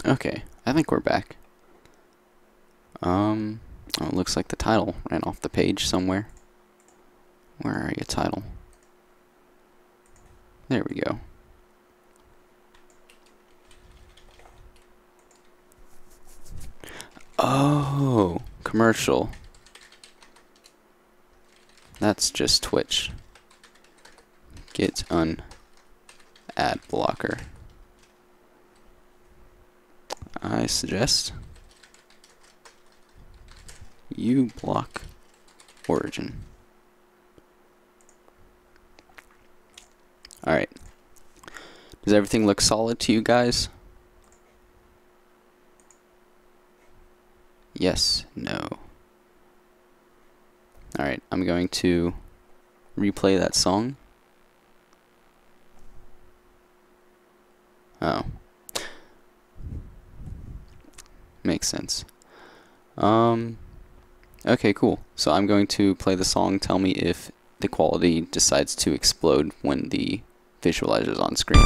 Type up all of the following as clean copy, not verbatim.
Okay, I think we're back. Oh, it looks like the title ran off the page somewhere. Where are you, title? There we go. Oh, commercial. That's just Twitch. Get an ad blocker. I suggest you block origin. Alright. Does everything look solid to you guys? Yes, no. Alright, I'm going to replay that song. Oh. Makes sense. Okay, cool. So I'm going to play the song. Tell me if the quality decides to explode when the visualizer is on screen.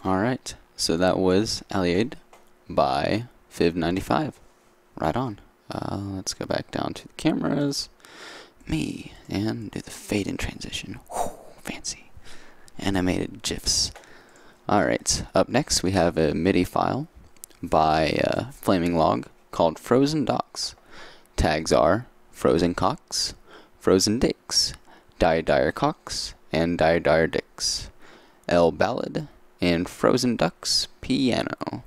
Alright, so that was Allied by Viv95. Right on. Let's go back down to the cameras. Me, and do the fade in transition. Whew, fancy. Animated GIFs. Alright, up next we have a MIDI file by Flaming Log called Frozen Docs. Tags are Frozen Cocks, Frozen Dicks, Dire Cocks, and Dire Dicks. L Ballad, and Frozen Ducks Piano.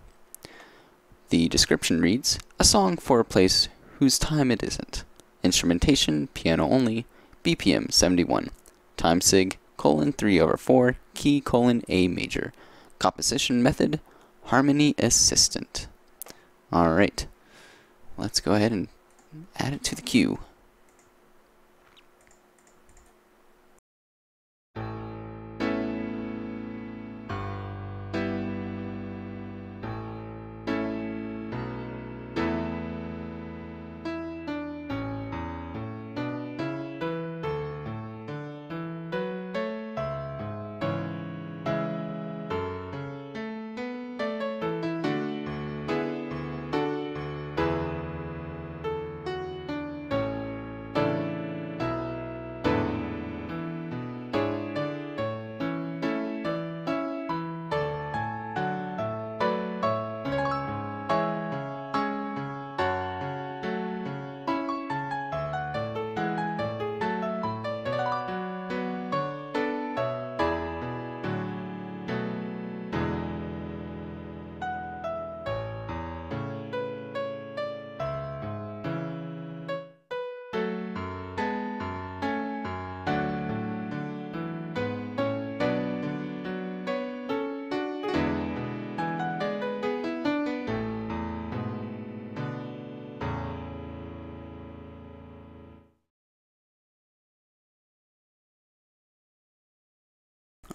The description reads, a song for a place whose time it isn't. Instrumentation, piano only, BPM 71. Time sig, :3/4, key :A major. Composition method, harmony assistant. Alright, let's go ahead and add it to the queue.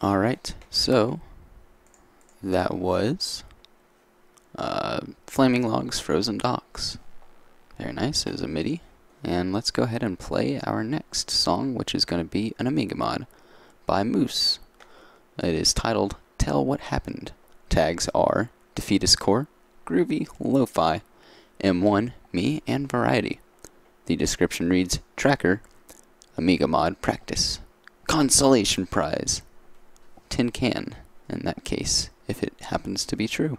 Alright, so that was Flaming Logs, Frozen Docks. Very nice, it was a MIDI. And let's go ahead and play our next song, which is going to be an Amiga mod by Moose. It is titled Tell What Happened. Tags are Defeatist Core, Groovy, Lo-Fi, M1, Me, and Variety. The description reads, Tracker, Amiga mod practice. Consolation prize. Tin can, in that case, if it happens to be true.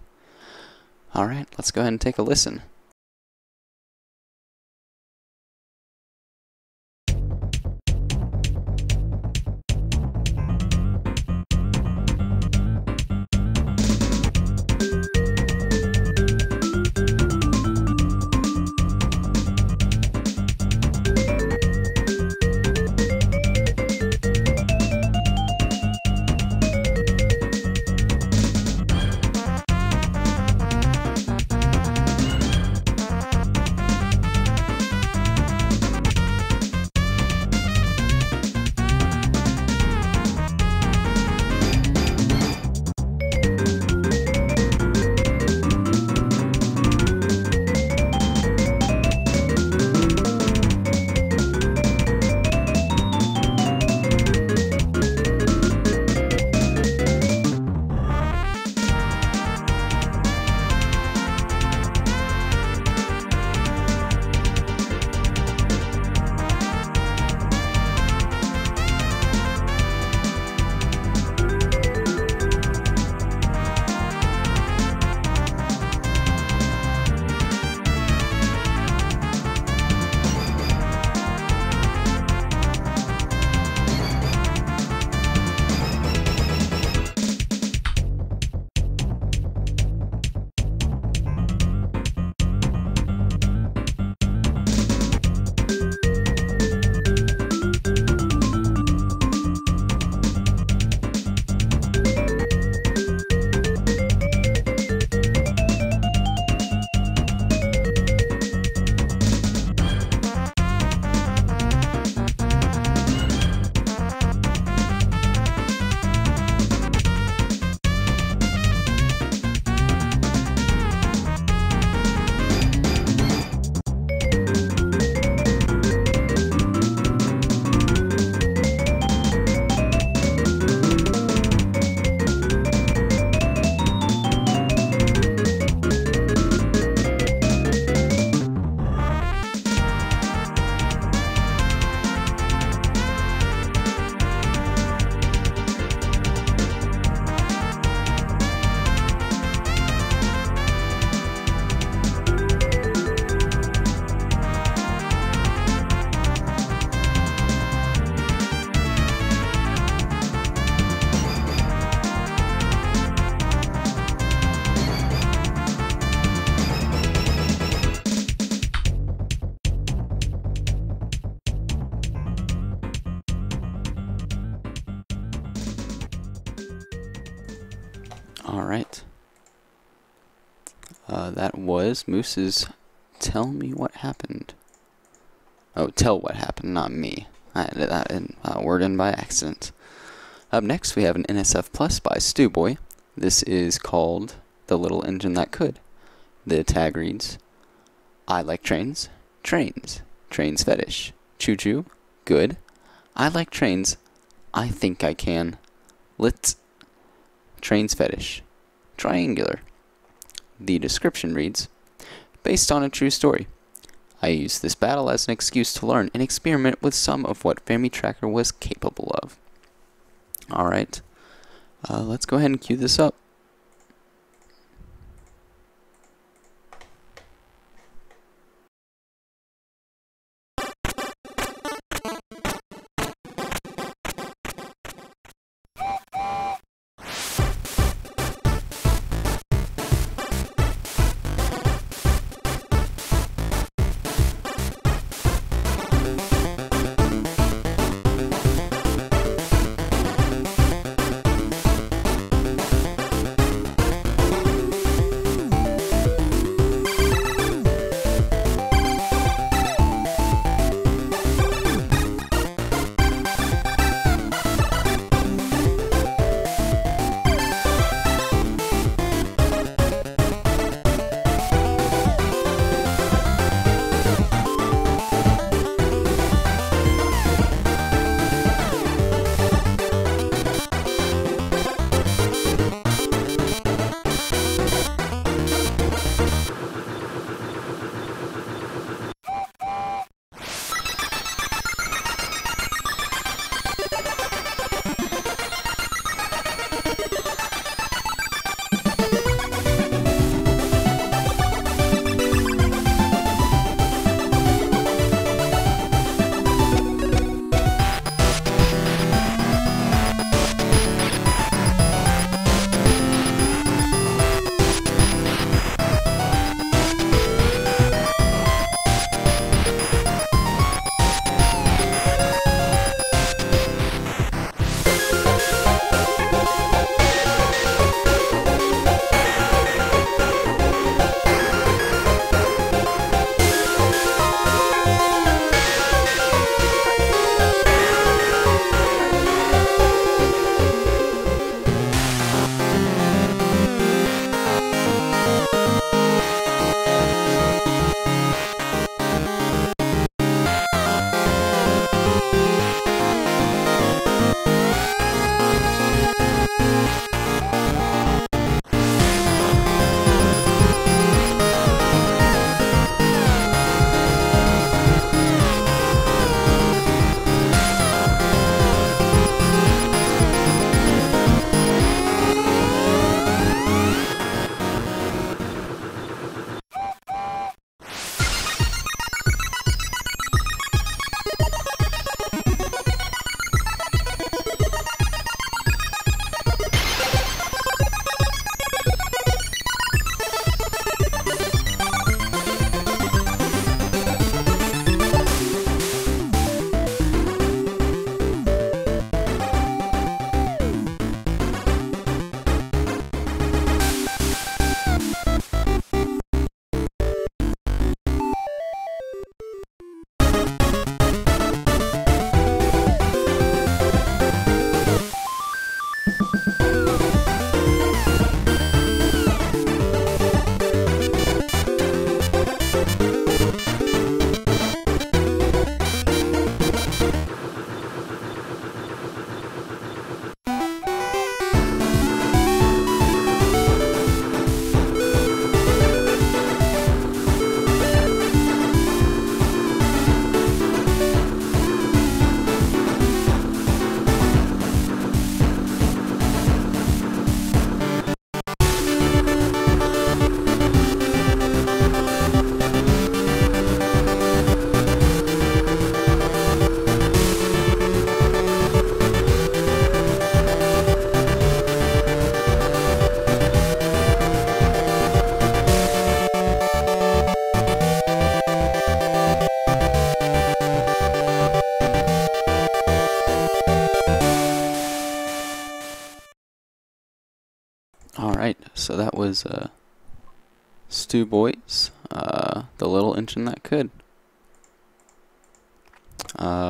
Alright, let's go ahead and take a listen. Alright. That was Moose's Tell Me What Happened. Oh, Tell What Happened, not me. I added that word in by accident. Up next, we have an NSF Plus by Stewboy. This is called The Little Engine That Could. The tag reads, I like trains, trains, trains fetish, choo-choo, good. I like trains, I think I can. Let's trains fetish, triangular. The description reads, based on a true story. I used this battle as an excuse to learn and experiment with some of what FamiTracker was capable of. Alright, let's go ahead and cue this up. so that was Stu Boys, The Little Engine That Could.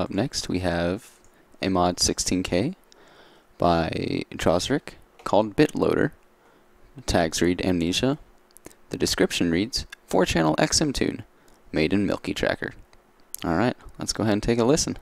Next we have a mod 16K by Drosric called BitLoader. Tags read Amnesia. The description reads 4-channel XM tune made in Milky Tracker. Alright, let's go ahead and take a listen.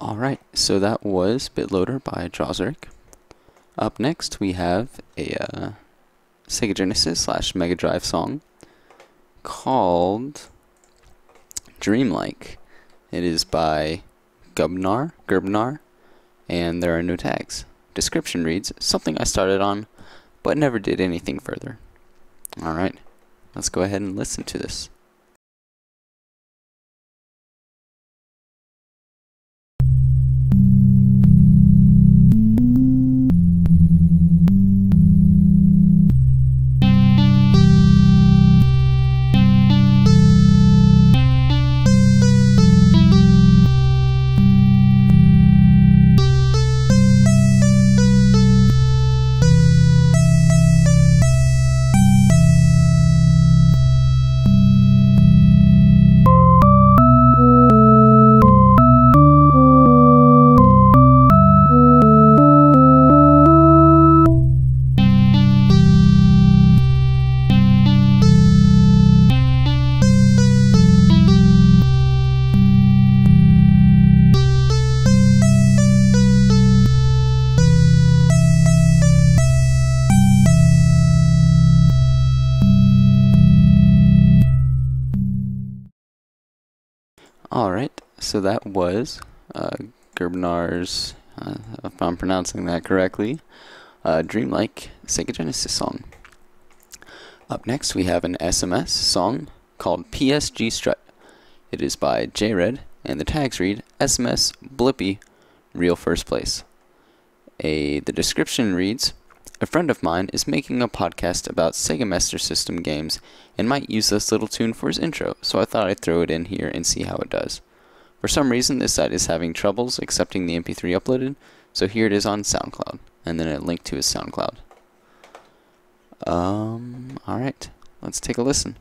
Alright, so that was BitLoader by Drosric. Up next we have a Sega Genesis / Mega Drive song called Dreamlike. It is by Gerbnar, and there are no tags. Description reads, something I started on, but never did anything further. Alright, let's go ahead and listen to this. Alright, so that was Gerbnar's, if I'm pronouncing that correctly, Dreamlike Sega Genesis song. Up next we have an SMS song called PSG Strut. It is by JRed, and the tags read SMS Blippy Real First Place. The description reads, a friend of mine is making a podcast about Sega Master System games and might use this little tune for his intro, so I thought I'd throw it in here and see how it does. For some reason, this site is having troubles accepting the MP3 uploaded, so here it is on SoundCloud, and then a link to his SoundCloud. Alright, let's take a listen.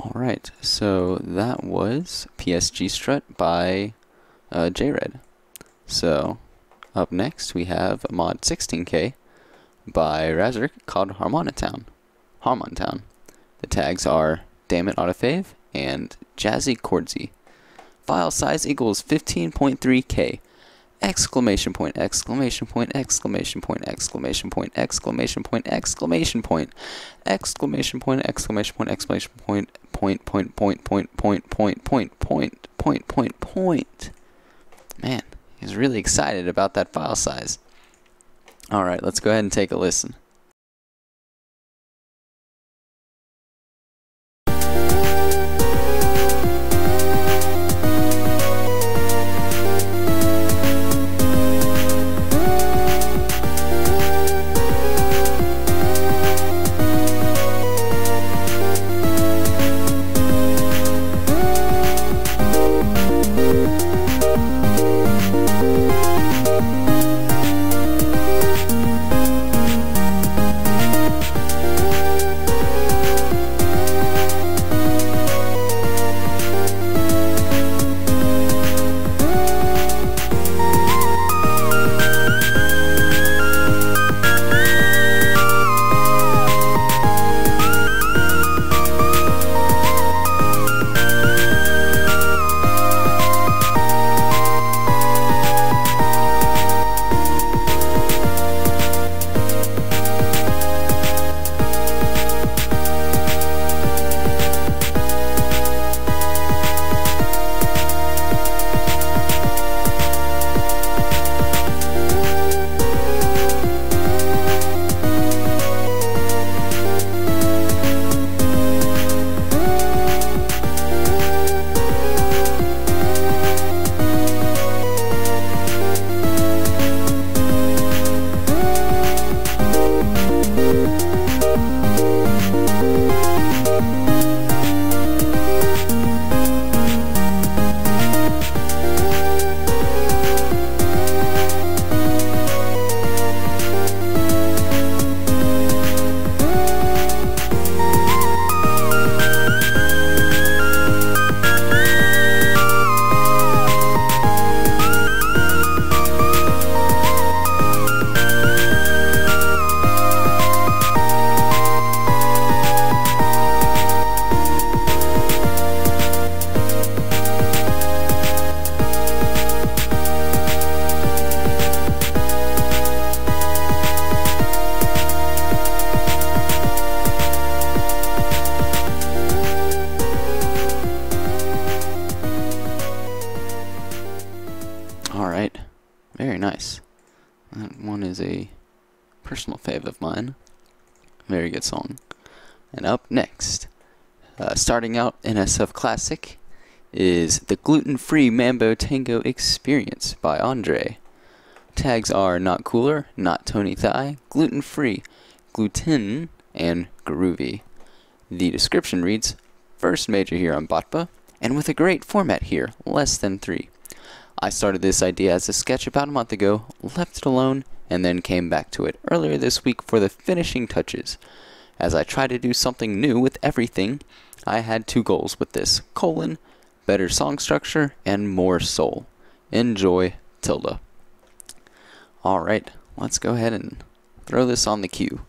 Alright, so that was PSG Strut by JRed. So, up next we have Mod 16K by Razric called Harmontown. The tags are Dammit Autofave and Jazzy Chordsy. File size equals 15.3K. Exclamation point, exclamation point, exclamation point, exclamation point, exclamation point, exclamation point, exclamation point, exclamation point, exclamation point, point. Man, he's really excited about that file size. Alright, let's go ahead and take a listen. Alright, very nice. That one is a personal fave of mine. Very good song. And up next, starting out NSF Classic, is the Gluten-Free Mambo Tango Experience by Andre. Tags are Not Cooler, Not Tony Thigh, Gluten-Free, Gluten, and Groovy. The description reads, first major here on BotB, and with a great format here, less than 3. I started this idea as a sketch about a month ago, left it alone, and then came back to it earlier this week for the finishing touches. As I try to do something new with everything, I had 2 goals with this, better song structure and more soul. Enjoy, Tilda. Alright, let's go ahead and throw this on the queue.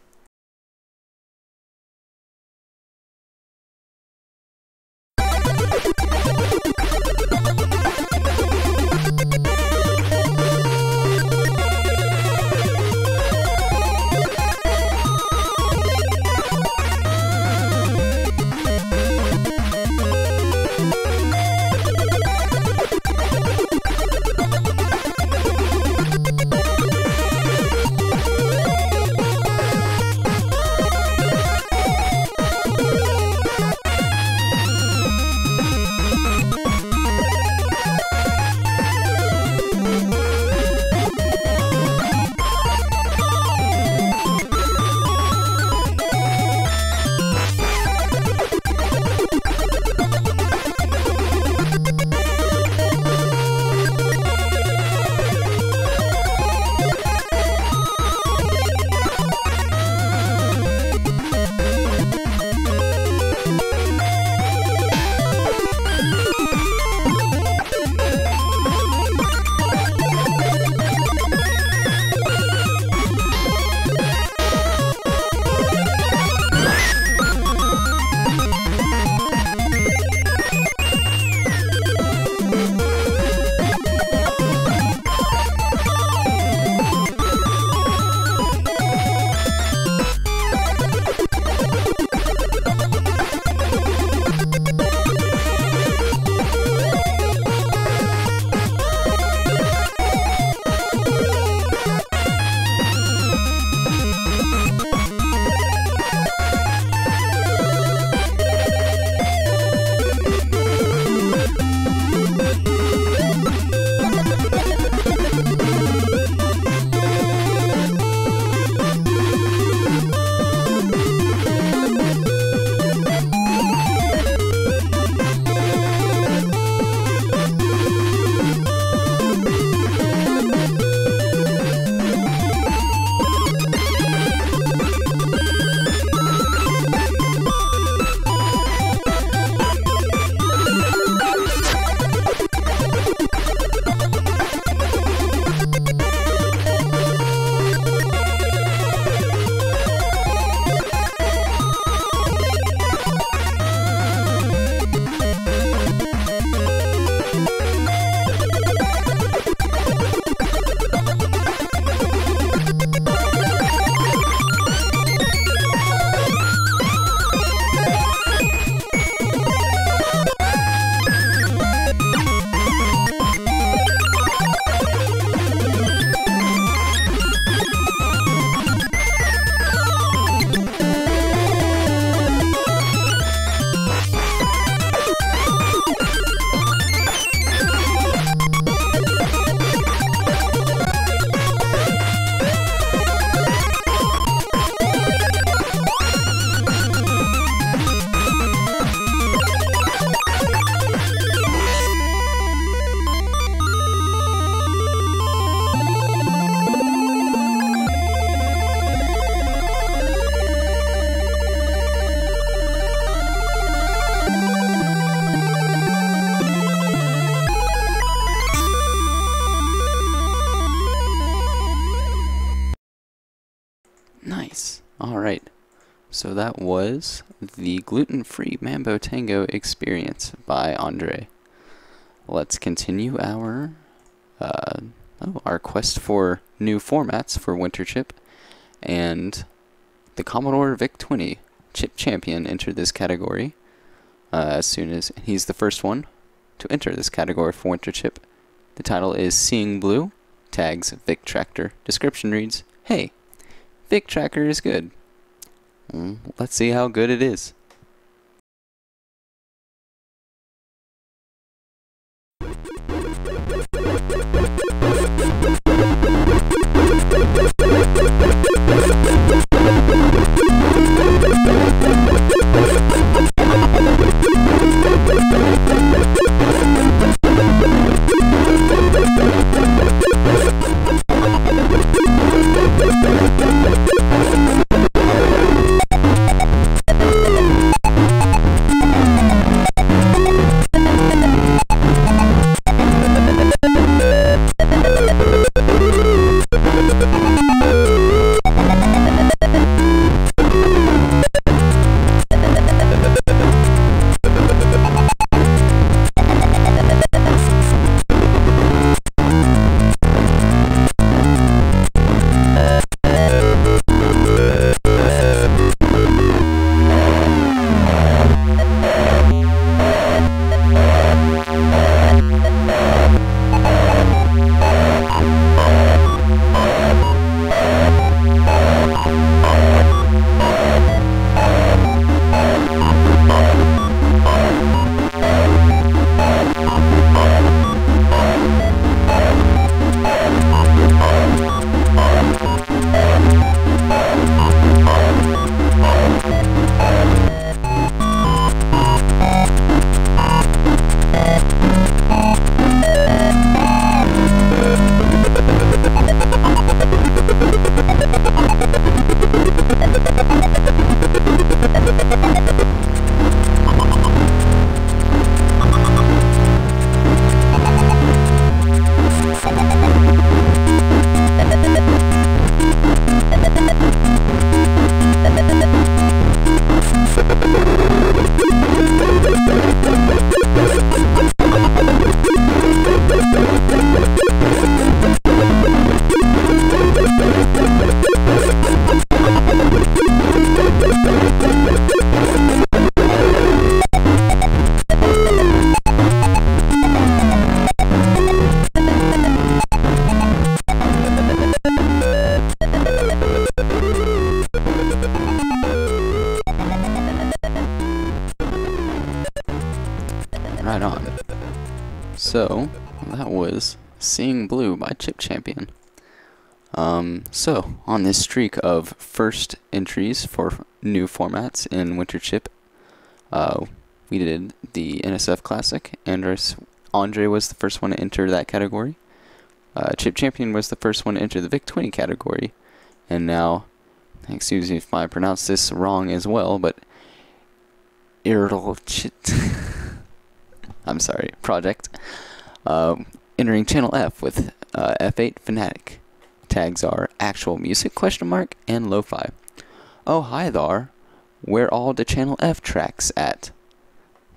so that was the Gluten-Free Mambo Tango Experience by Andre. Let's continue our quest for new formats for Winter Chip, and the Commodore VIC-20 Chip Champion entered this category as soon as he's the first one to enter this category for Winter Chip. The title is Seeing Blue, tags Vic Tractor. Description reads, "Hey, Vic Tracker is good." Let's see how good it is. Right on. So, that was Seeing Blue by Chip Champion. So, on this streak of first entries for new formats in Winter Chip, we did the NSF Classic. Andre was the first one to enter that category. Chip Champion was the first one to enter the VIC-20 category. And now, excuse me if I pronounce this wrong as well, but I'm sorry, Project, entering Channel F with F8 Fanatic. Tags are Actual Music, ? And Lo-Fi. Oh, hi thar. Where all the Channel F tracks at?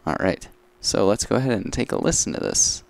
Alright, so let's go ahead and take a listen to this.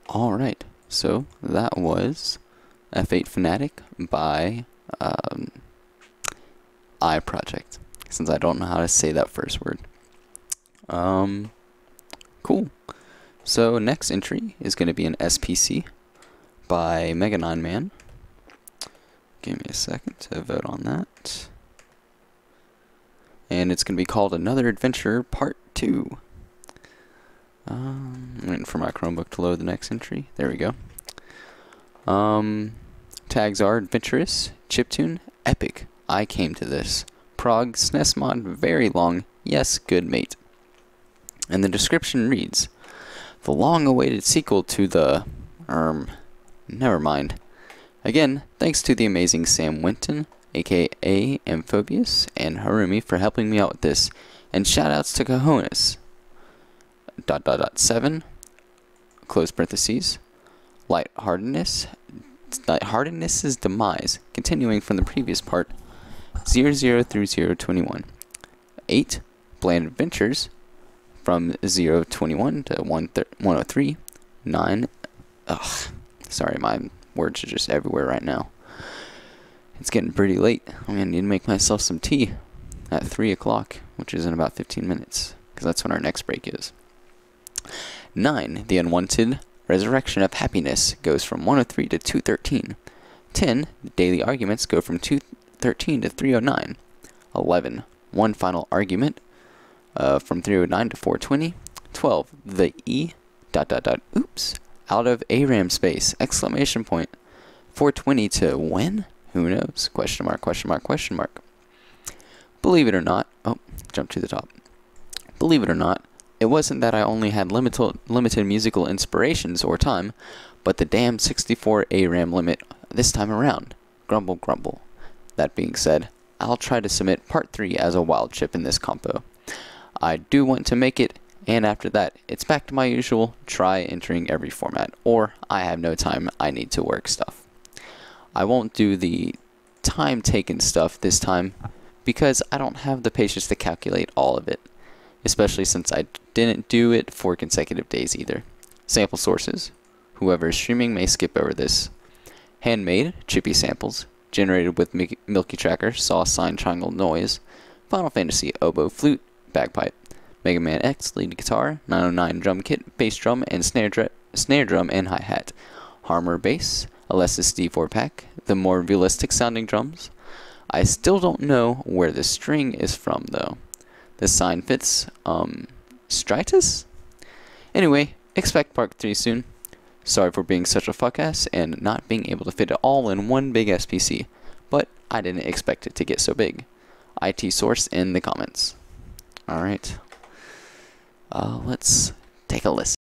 Alright, so that was F8 Fanatic by iProject, since I don't know how to say that first word. Cool. So next entry is going to be an SPC by Mega 9 Man. Give me a second to vote on that. And it's going to be called Another Adventure Part 2. I'm waiting for my Chromebook to load the next entry. There we go. Tags are Adventurous, Chiptune, Epic, I Came to This, Prague, SNES Mod, Very Long, Yes, Good Mate. And the description reads, the long-awaited sequel to the, never mind. Again, thanks to the amazing Sam Winton, aka Amphobius, and Harumi for helping me out with this, and shoutouts to Cojones. ... 7, close parentheses, Lightheartedness's demise, continuing from the previous part, 00 through 021. 8, Bland Adventures, from 021 to 103. 9, sorry, my words are just everywhere right now. It's getting pretty late. I'm going to need to make myself some tea at 3 o'clock, which is in about 15 minutes, because that's when our next break is. 9, The Unwanted Resurrection of Happiness goes from 103 to 213. 10, The Daily Arguments go from 213 to 309. 11, One Final Argument from 309 to 420. 12, The oops, out of ARAM space, exclamation point. 420 to when? Who knows? Question mark, question mark, question mark. Believe it or not, jump to the top. Believe it or not, it wasn't that I only had limited musical inspirations or time, but the damn 64 ARAM limit this time around. Grumble, grumble. That being said, I'll try to submit part 3 as a wild chip in this compo. I do want to make it, and after that, it's back to my usual try entering every format, or I have no time, I need to work stuff. I won't do the time taken stuff this time, because I don't have the patience to calculate all of it, especially since I didn't do it for consecutive days either. Sample sources. Whoever is streaming may skip over this. Handmade, chippy samples, generated with Milky Tracker, saw sign triangle noise, Final Fantasy oboe flute, bagpipe, Mega Man X lead guitar, 909 drum kit, bass drum and snare drum and hi-hat, Harmer bass, Alessis D4 pack, the more realistic sounding drums. I still don't know where the string is from though. The sign fits, Stritus? Anyway, expect part 3 soon. Sorry for being such a fuck-ass and not being able to fit it all in one big SPC, but I didn't expect it to get so big. IT source in the comments. Alright. Let's take a listen.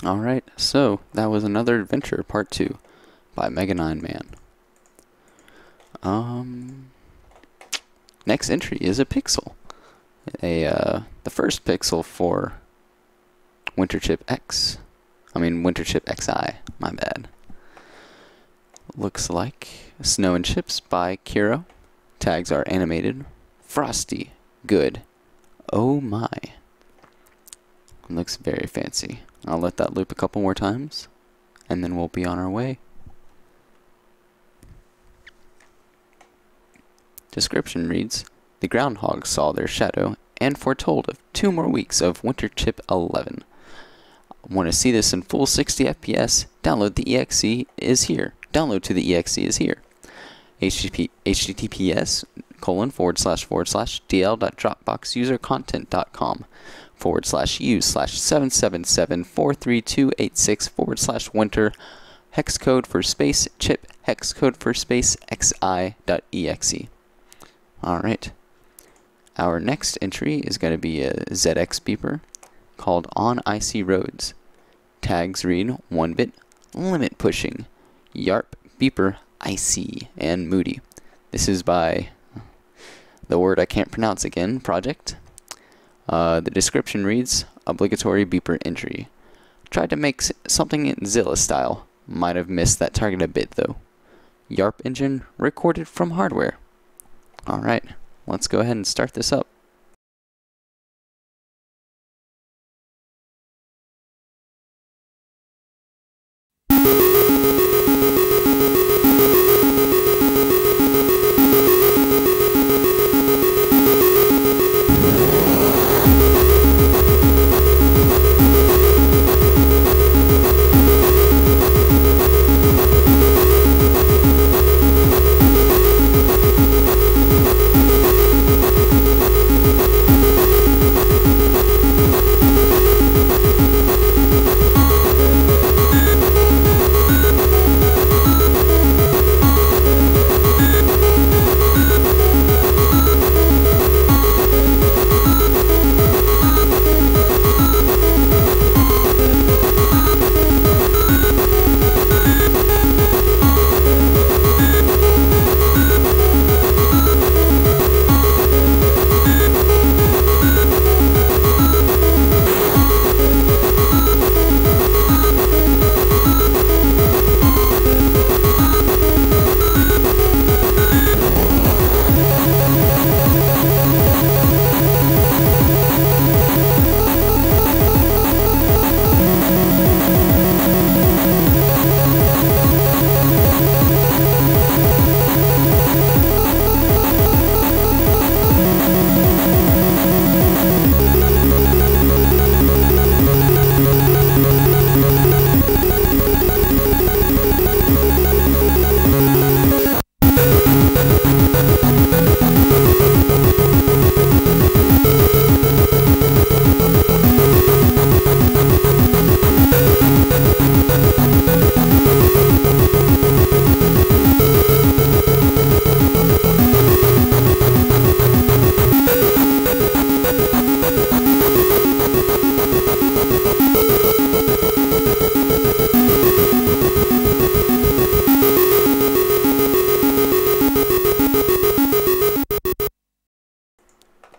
Alright, so that was another adventure, part 2, by Mega 9 Man. Next entry is a pixel. The first pixel for Winterchip XI, my bad. Looks like Snow and Chips by Kiro. Tags are animated. Frosty. Good. Oh my. Looks very fancy. I'll let that loop a couple more times, and then we'll be on our way. Description reads, the groundhogs saw their shadow and foretold of 2 more weeks of Winterchip 11. Want to see this in full 60 FPS? Download the exe is here. Download to the exe is here. https://dl.dropboxusercontent.com/use/777432864/winter hex code for space chip hex code for space xi.exe. Alright. Our next entry is going to be a ZX beeper called On Icy Roads. Tags read 1-bit limit pushing. Yarp beeper icy and moody. This is by the word I can't pronounce again, project. The description reads obligatory beeper entry. Tried to make something in Zilla style. Might have missed that target a bit though. Yarp engine recorded from hardware. Alright, let's go ahead and start this up.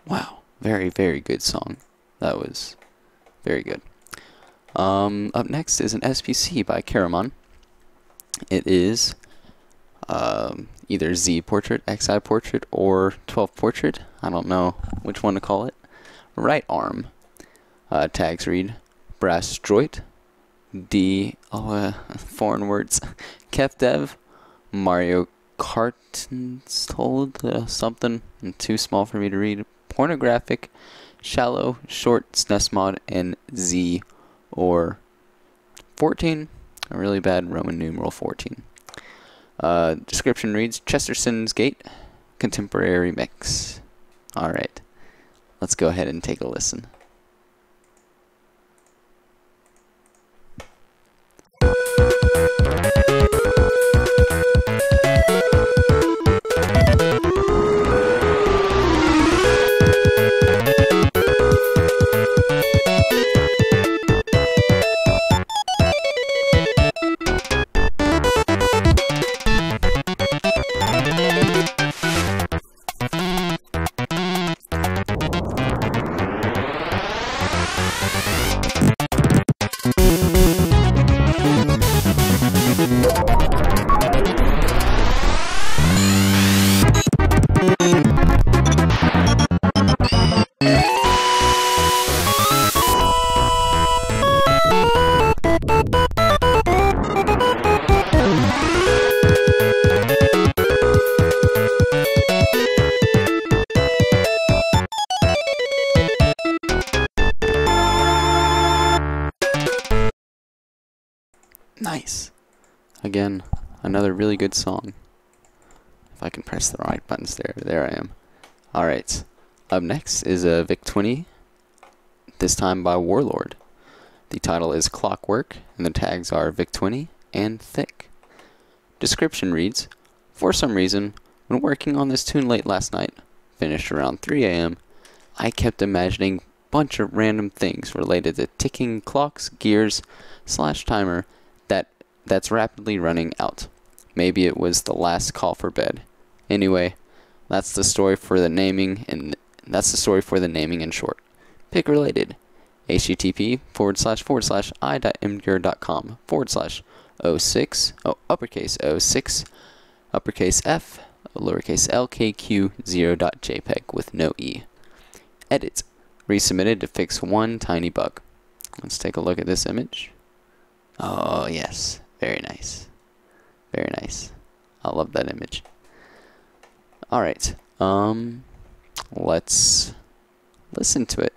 Wow, very, very good song. That was very good. Up next is an SPC by Caramon. It is either Z Portrait, XI Portrait, or 12 Portrait. I don't know which one to call it. Right arm. Tags read Brass Droid, foreign words, Kefdev, Mario Kartenstold, something too small for me to read, Pornographic, Shallow, Short, SNES Mod, and Z or 14, a really bad Roman numeral 14. Description reads Chesterton's Gate, Contemporary Mix. Alright, let's go ahead and take a listen. Nice. Again, another really good song. If I can press the right buttons there. There I am. Alright. Up next is a Vic-20, this time by Warlord. The title is Clockwork, and the tags are Vic-20 and Thick. Description reads, for some reason, when working on this tune late last night, finished around 3 AM, I kept imagining a bunch of random things related to ticking clocks, gears, / timer, that's rapidly running out. Maybe it was the last call for bed. Anyway, that's the story for the naming in short. Pick related. http://i.imgur.com/06 uppercase 06 uppercase F lowercase LKQ0.jpg with no E. Edit. Resubmitted to fix one tiny bug. Let's take a look at this image. Oh yes. Very nice. Very nice. I love that image. Alright. Let's listen to it.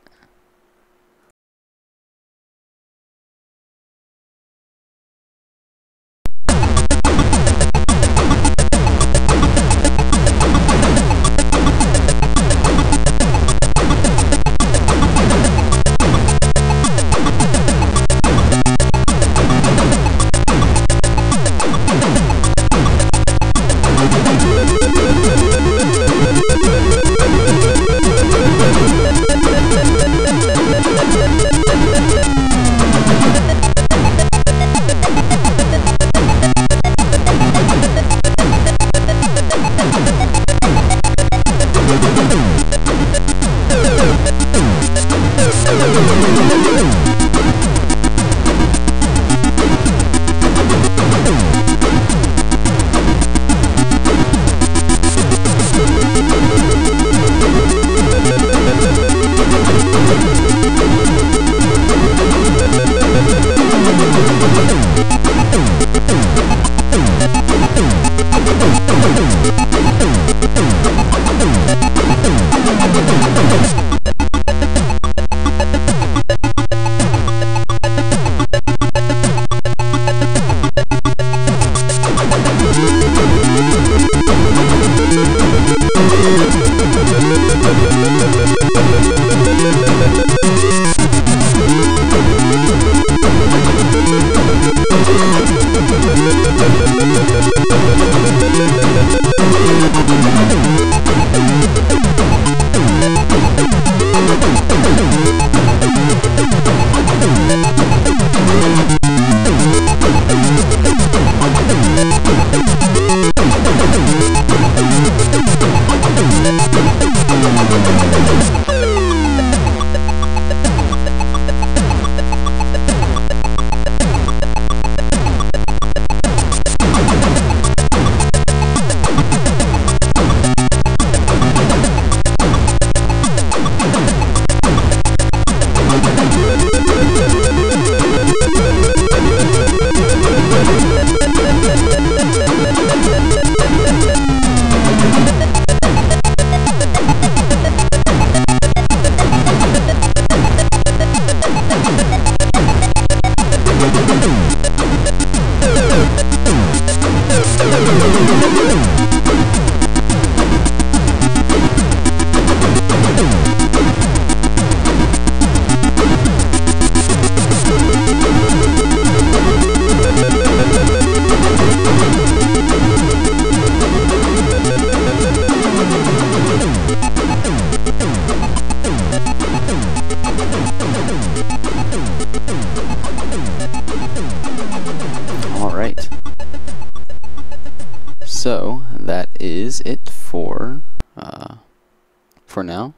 for now.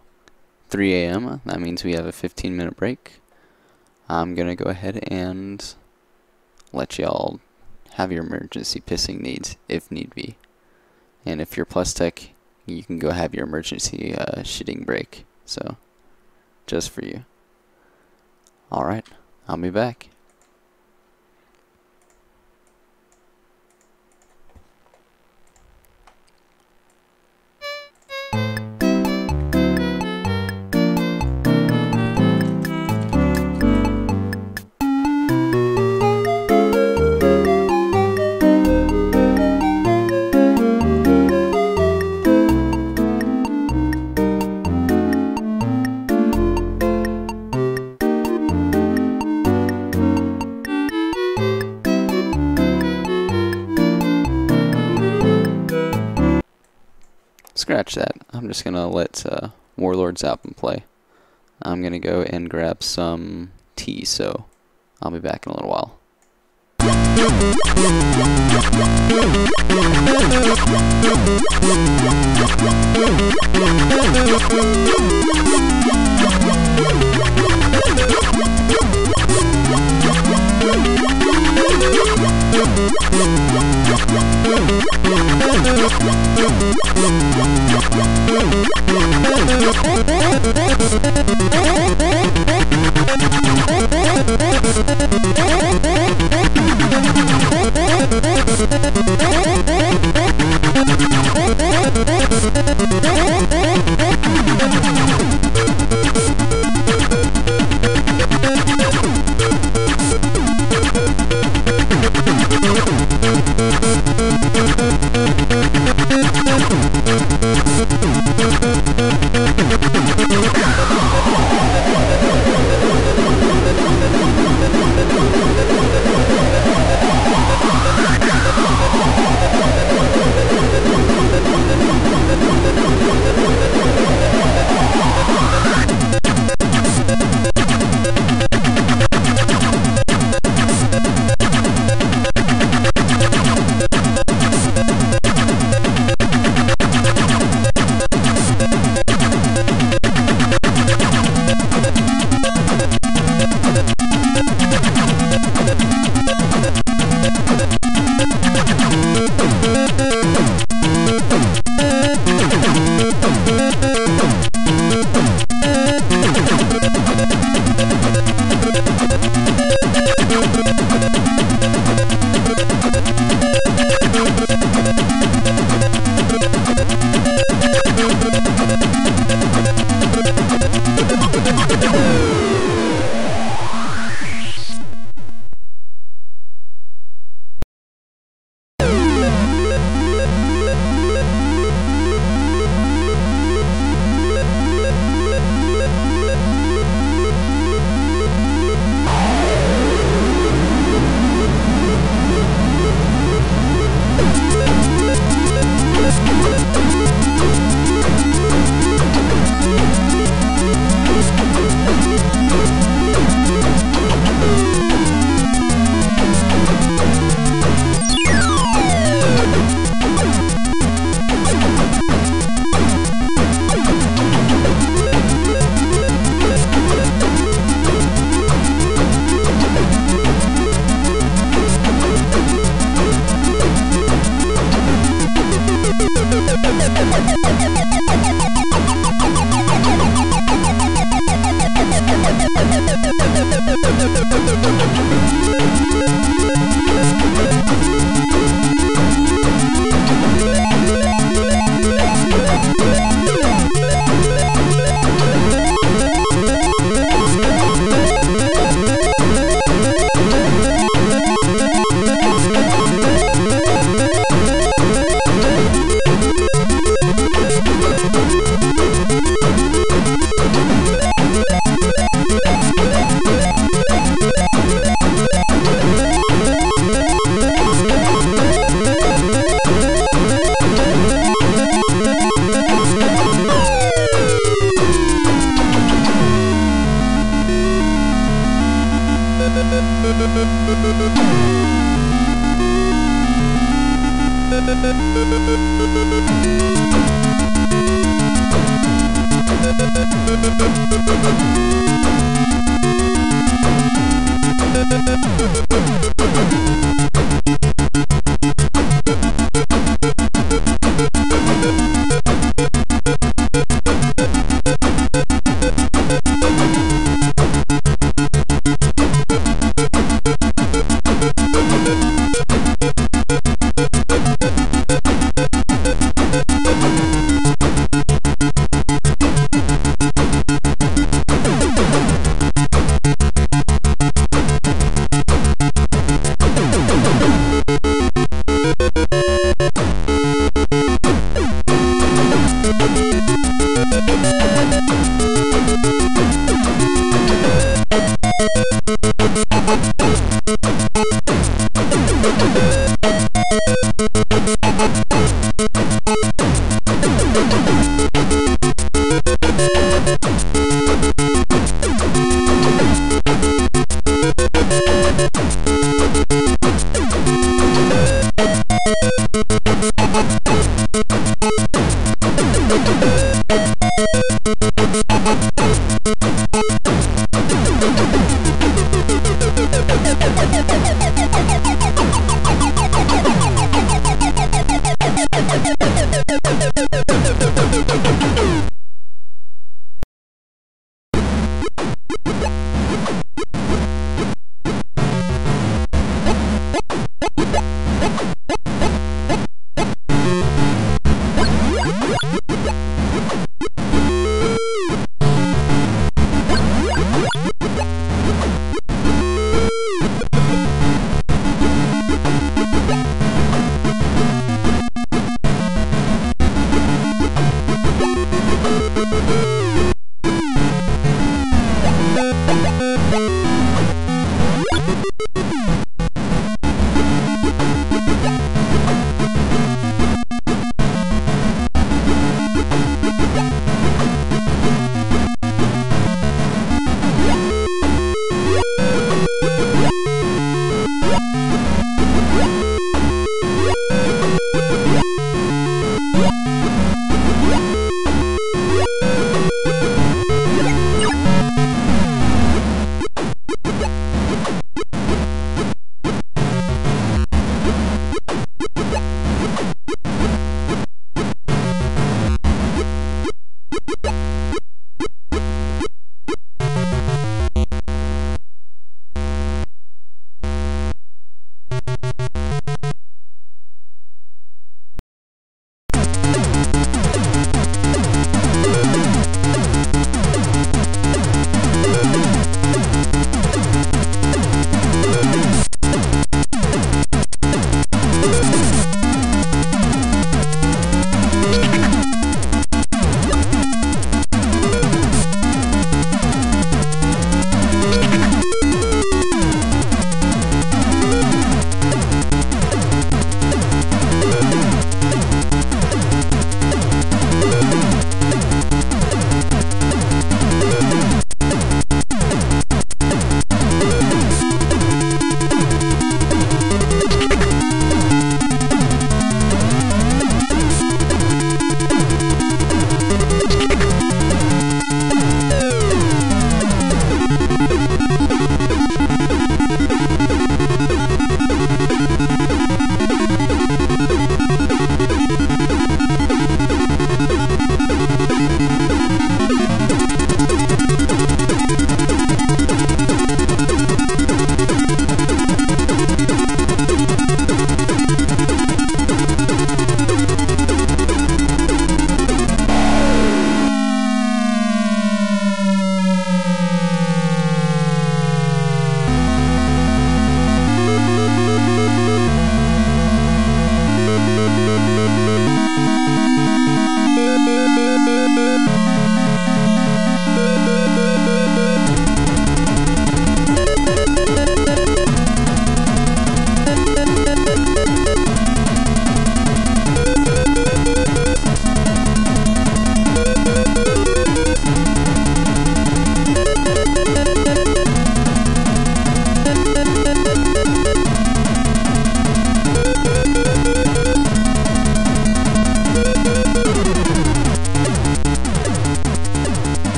3 a.m. That means we have a 15-minute break. I'm gonna go ahead and let y'all have your emergency pissing needs if need be. And if you're plus tech, you can go have your emergency shitting break. So, just for you. Alright, I'll be back. Scratch that. I'm just gonna let Warlord's album play. I'm gonna go and grab some tea, so I'll be back in a little while.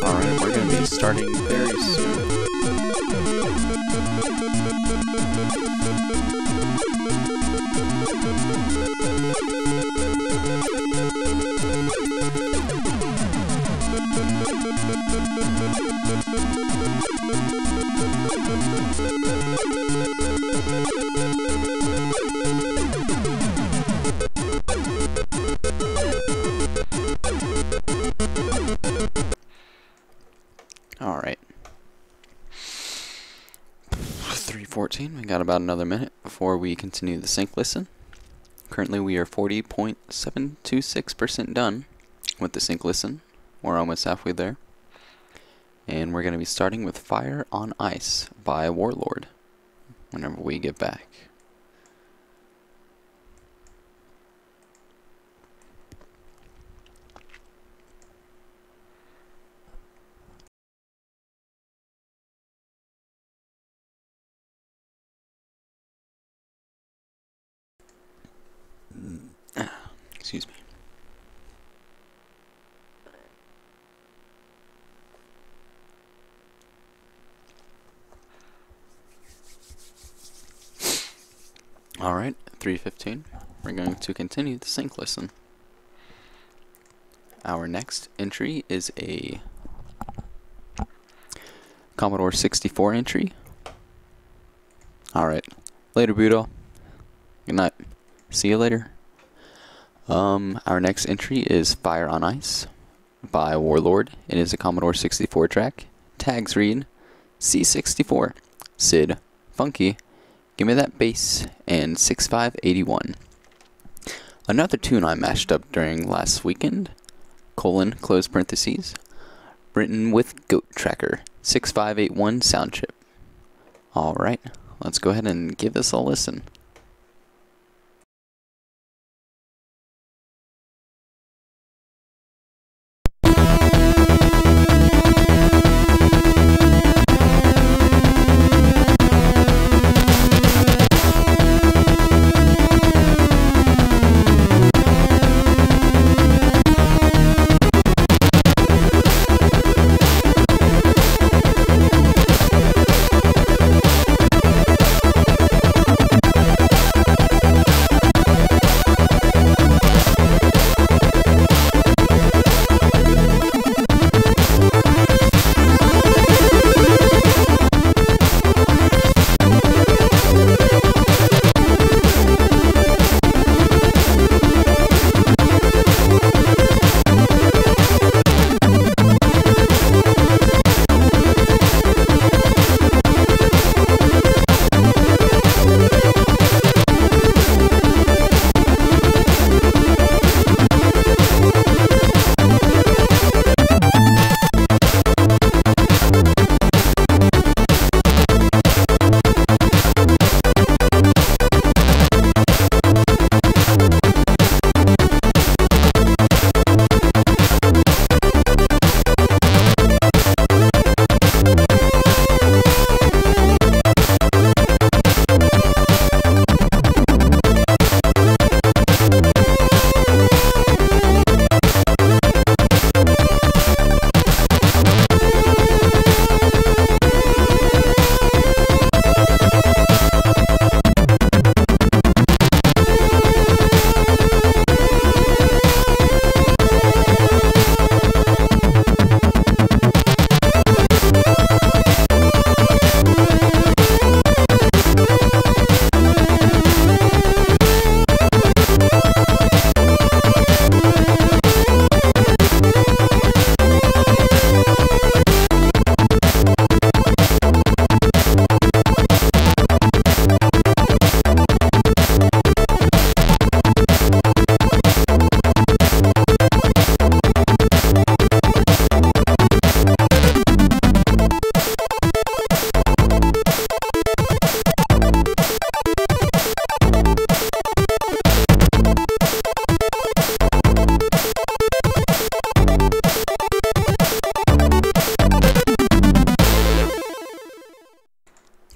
Alright, we're going to be starting very soon. Alright. 3:14, we got about another minute before we continue the sync listen. Currently we are 40.726% done with the sync listen. We're almost halfway there. And we're going to be starting with Fire on Ice by Warlord whenever we get back. Excuse me. Alright, 3:15. We're going to continue the sync listen. Our next entry is a Commodore 64 entry. Alright, later Budo. Good night. See you later. Our next entry is Fire on Ice by Warlord. It is a Commodore 64 track. Tags read C64, Sid, Funky, Give Me That Bass, and 6581. Another tune I mashed up during last weekend, close parentheses, written with Goat Tracker, 6581 sound chip. Alright, let's go ahead and give this a listen.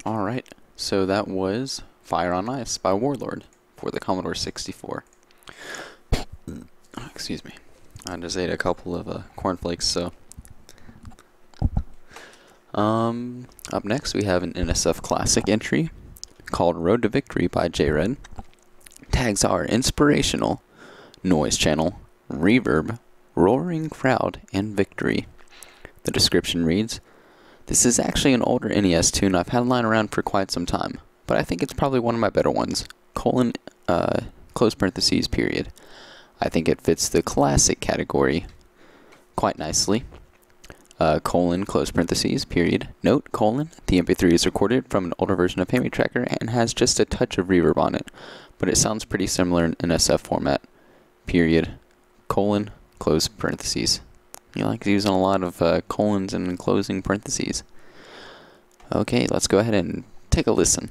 Alright, so that was Fire on Ice by Warlord for the Commodore 64. Excuse me. I just ate a couple of cornflakes, so. Up next we have an NSF Classic entry called Road to Victory by J-Red. Tags are inspirational, noise channel, reverb, roaring crowd, and victory. The description reads, "This is actually an older NES tune I've had lying around for quite some time, but I think it's probably one of my better ones, close parentheses, period. I think it fits the classic category quite nicely. Close parentheses, period. Note, the MP3 is recorded from an older version of Hammy Tracker and has just a touch of reverb on it, but it sounds pretty similar in NSF format, period. Close parentheses." You like using a lot of colons and closing parentheses. Okay, let's go ahead and take a listen.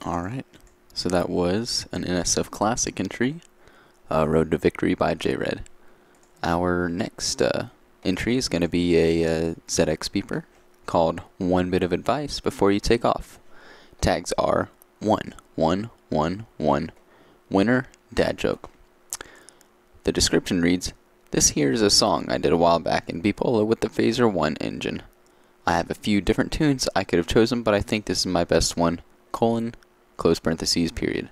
Alright, so that was an NSF Classic entry, Road to Victory by J-Red. Our next entry is going to be a ZX beeper called One Bit of Advice Before You Take Off. Tags are 1, 1, 1, 1, winner, dad joke. The description reads, "This here is a song I did a while back in Beepola with the Phaser 1 engine. I have a few different tunes I could have chosen, but I think this is my best one, close parentheses, period.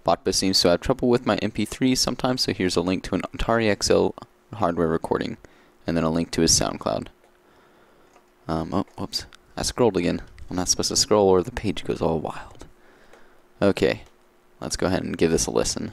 BotB seems to have trouble with my MP3 sometimes, so here's a link to an Atari XL hardware recording, and then a link to his SoundCloud." Oh, whoops. I scrolled again. I'm not supposed to scroll or the page goes all wild. Okay, let's go ahead and give this a listen.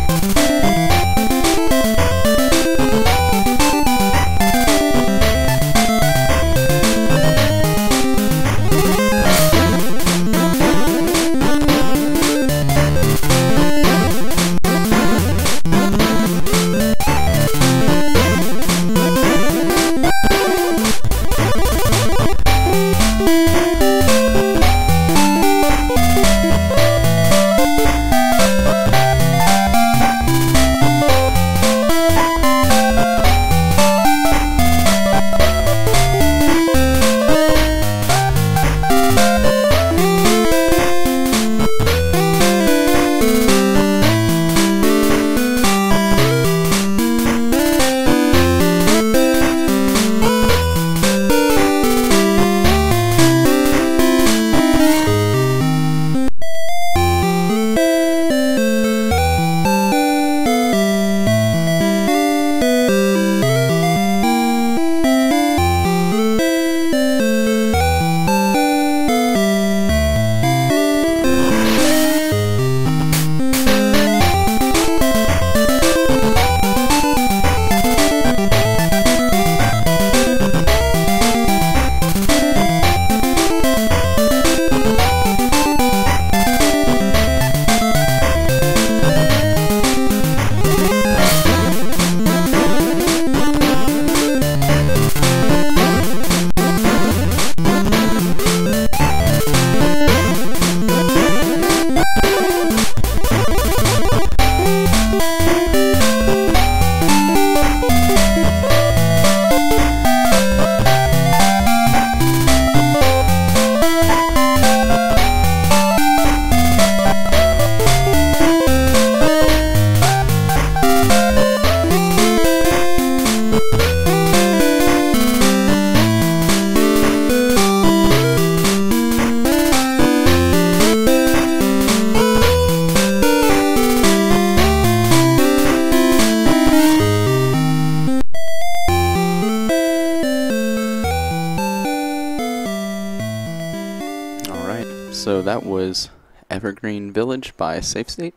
that was Evergreen Village by Safe State,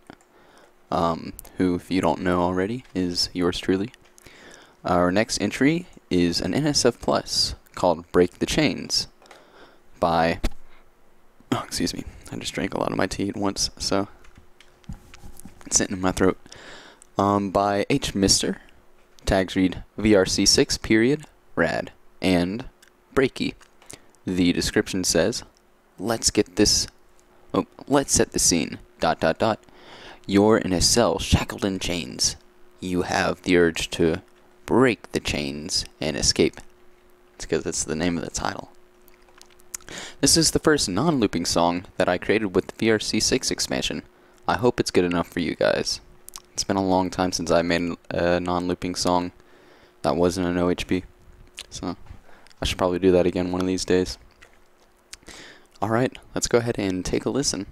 who, if you don't know already, is yours truly. Our next entry is an NSF Plus called Break the Chains by, oh, excuse me, I just drank a lot of my tea at once, so it's sitting in my throat. By H. Mister. Tags read VRC6 period, rad, and breaky. The description says, let's set the scene, ... You're in a cell shackled in chains. You have the urge to break the chains and escape. It's because it's the name of the title. This is the first non-looping song that I created with the VRC6 expansion. I hope it's good enough for you guys. It's been a long time since I made a non-looping song that wasn't an OHP. So I should probably do that again one of these days. Alright, let's go ahead and take a listen.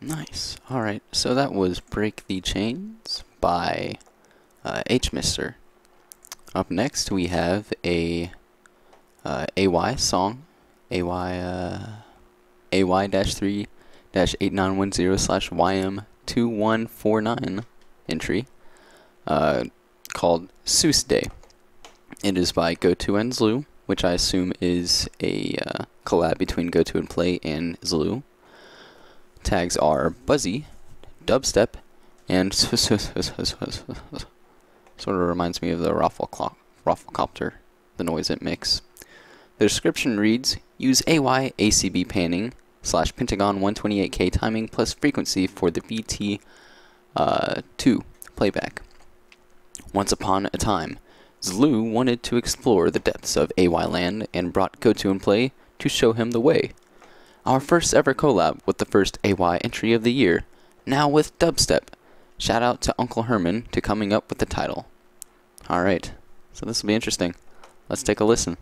Nice. Alright, so that was Break the Chains by H. Mister. Up next we have a AY song, AY-3-8910/YM2149 entry, called Seuss Day. It is by GoTo and Zlu, which I assume is a collab between GoTo and Play and Zlu. Tags are Buzzy, Dubstep, and sort of reminds me of the Raffle Clock Rafflecopter, the noise it makes. The description reads, use AY ACB panning / Pentagon 128K timing plus frequency for the VT2 playback. Once upon a time, Zlu wanted to explore the depths of AY land and brought GoTo in play to show him the way. Our first ever collab with the first AY entry of the year, now with dubstep. Shout out to Uncle Herman to coming up with the title. Alright, so this will be interesting. Let's take a listen.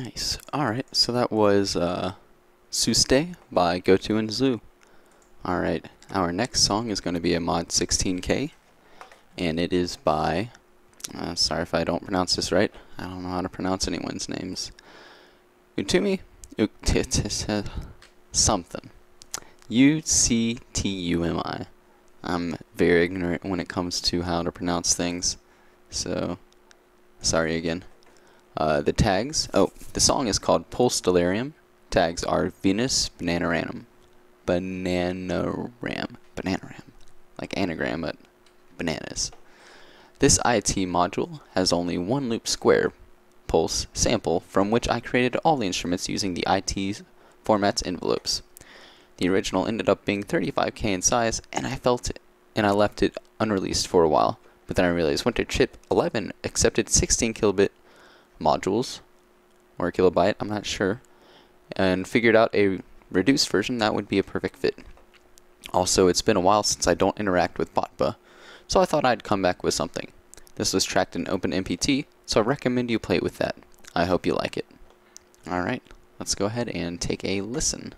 Nice. Alright, so that was Suste by GoTo and Zlu. Alright, our next song is going to be a mod 16K, and it is by, sorry if I don't pronounce this right, I don't know how to pronounce anyone's names. Utumi? Something. UCTUMI. I'm very ignorant when it comes to how to pronounce things, so sorry again. The tags, the song is called Pulse Delirium. Tags are Venus, Bananaram. Bananaram. Like anagram, but bananas. This IT module has only one loop square pulse sample from which I created all the instruments using the IT format's envelopes. The original ended up being 35K in size, and I left it unreleased for a while, but then I realized Winter Chip 11 accepted 16 kilobit modules, or a kilobyte, I'm not sure, and figured out a reduced version that would be a perfect fit. Also, it's been a while since I don't interact with BotB, so I thought I'd come back with something. This was tracked in OpenMPT, so I recommend you play with that. I hope you like it. Alright, let's go ahead and take a listen.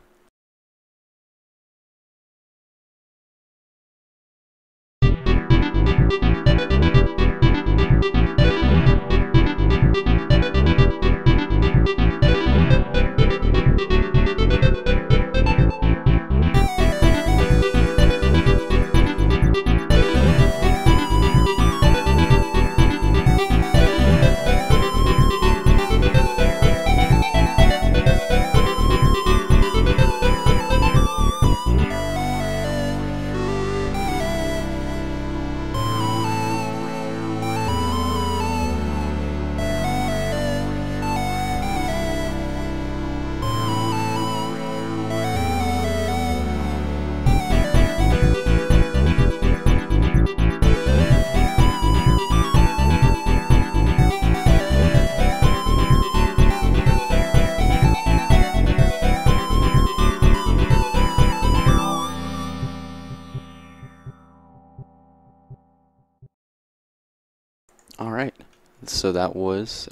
so that was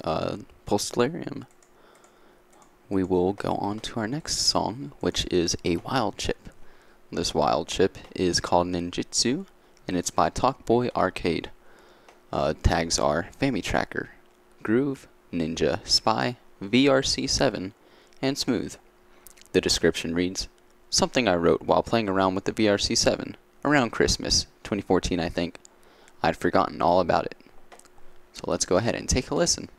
Pulstelarium. We will go on to our next song, which is a wild chip. This wild chip is called Ninjutsu, and it's by Talkboy Arcade. Tags are FamiTracker, Groove, Ninja, Spy, VRC7, and Smooth. The description reads, "Something I wrote while playing around with the VRC7, around Christmas, 2014 I think. I'd forgotten all about it." So let's go ahead and take a listen.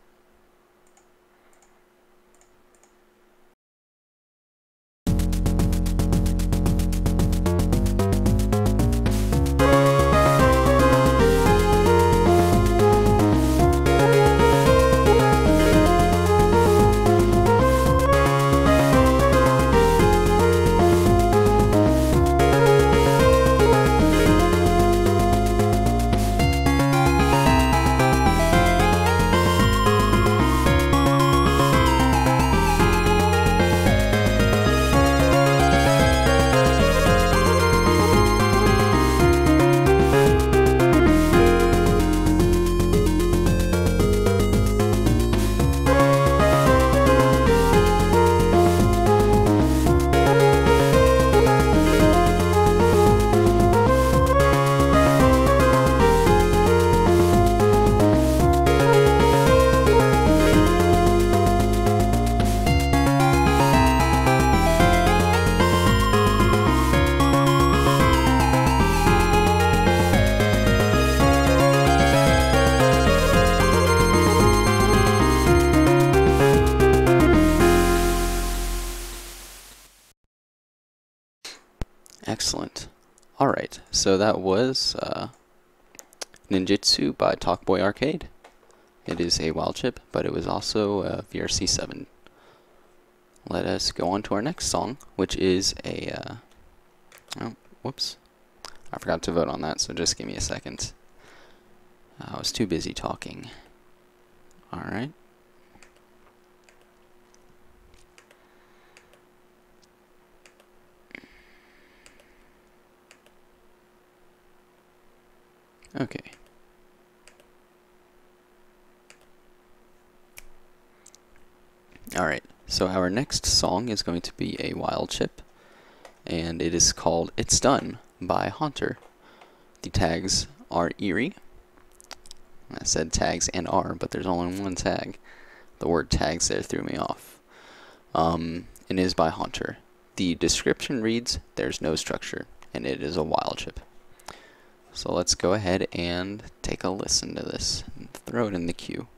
Excellent. Alright, so that was Ninjutsu by Talkboy Arcade. It is a wild chip, but it was also VRC7. Let us go on to our next song, which is a... oh, whoops. I forgot to vote on that, so just give me a second. I was too busy talking. Alright. Okay. Alright, so our next song is going to be a wild chip, and it is called It's Done by Haunter. The tags are eerie. I said tags and are, but there's only one tag. The word tags there threw me off. It is by Haunter. The description reads, "There's no structure," and it is a wild chip. So let's go ahead and take a listen to this and throw it in the queue.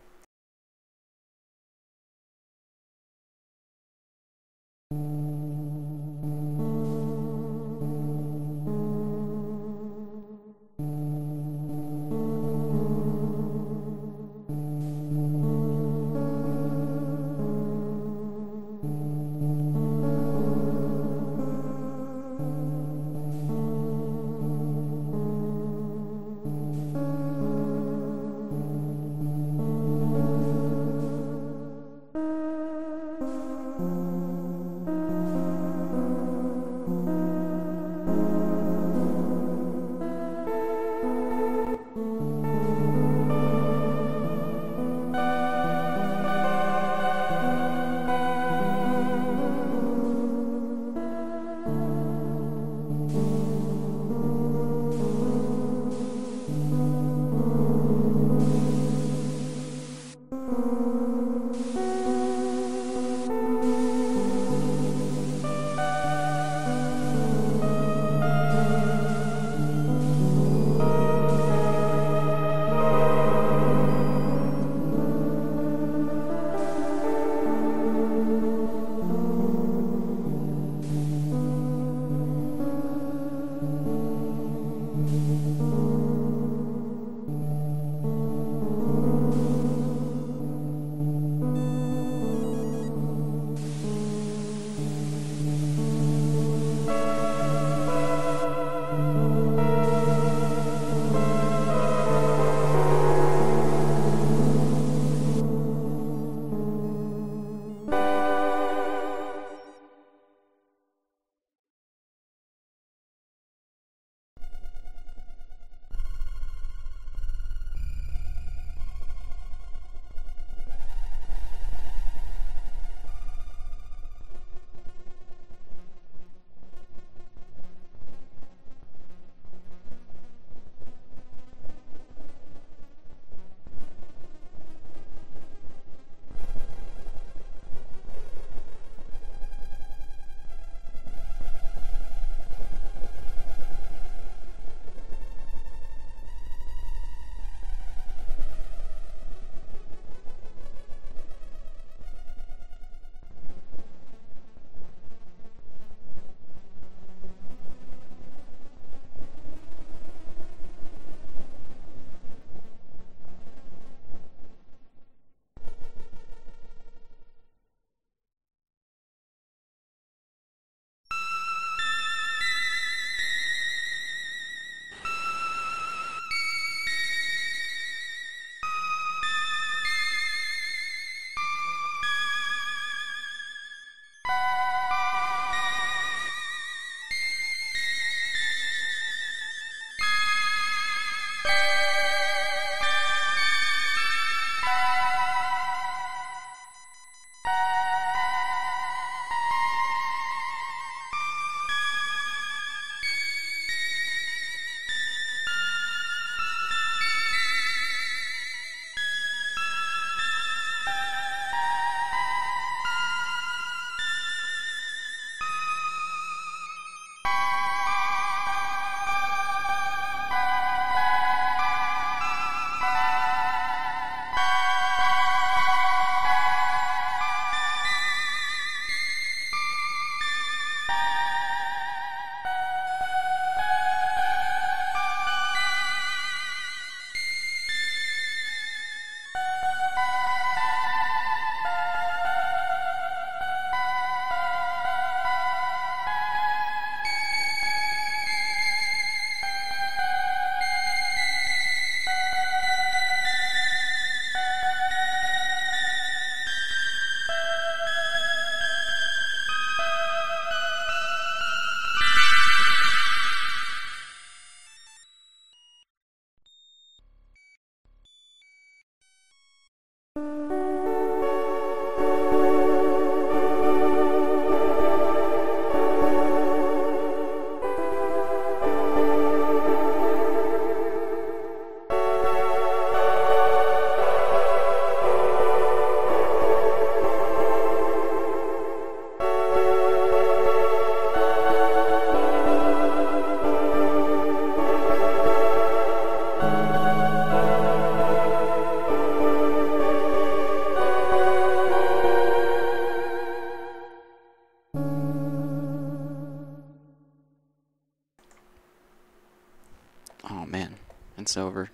segment's over.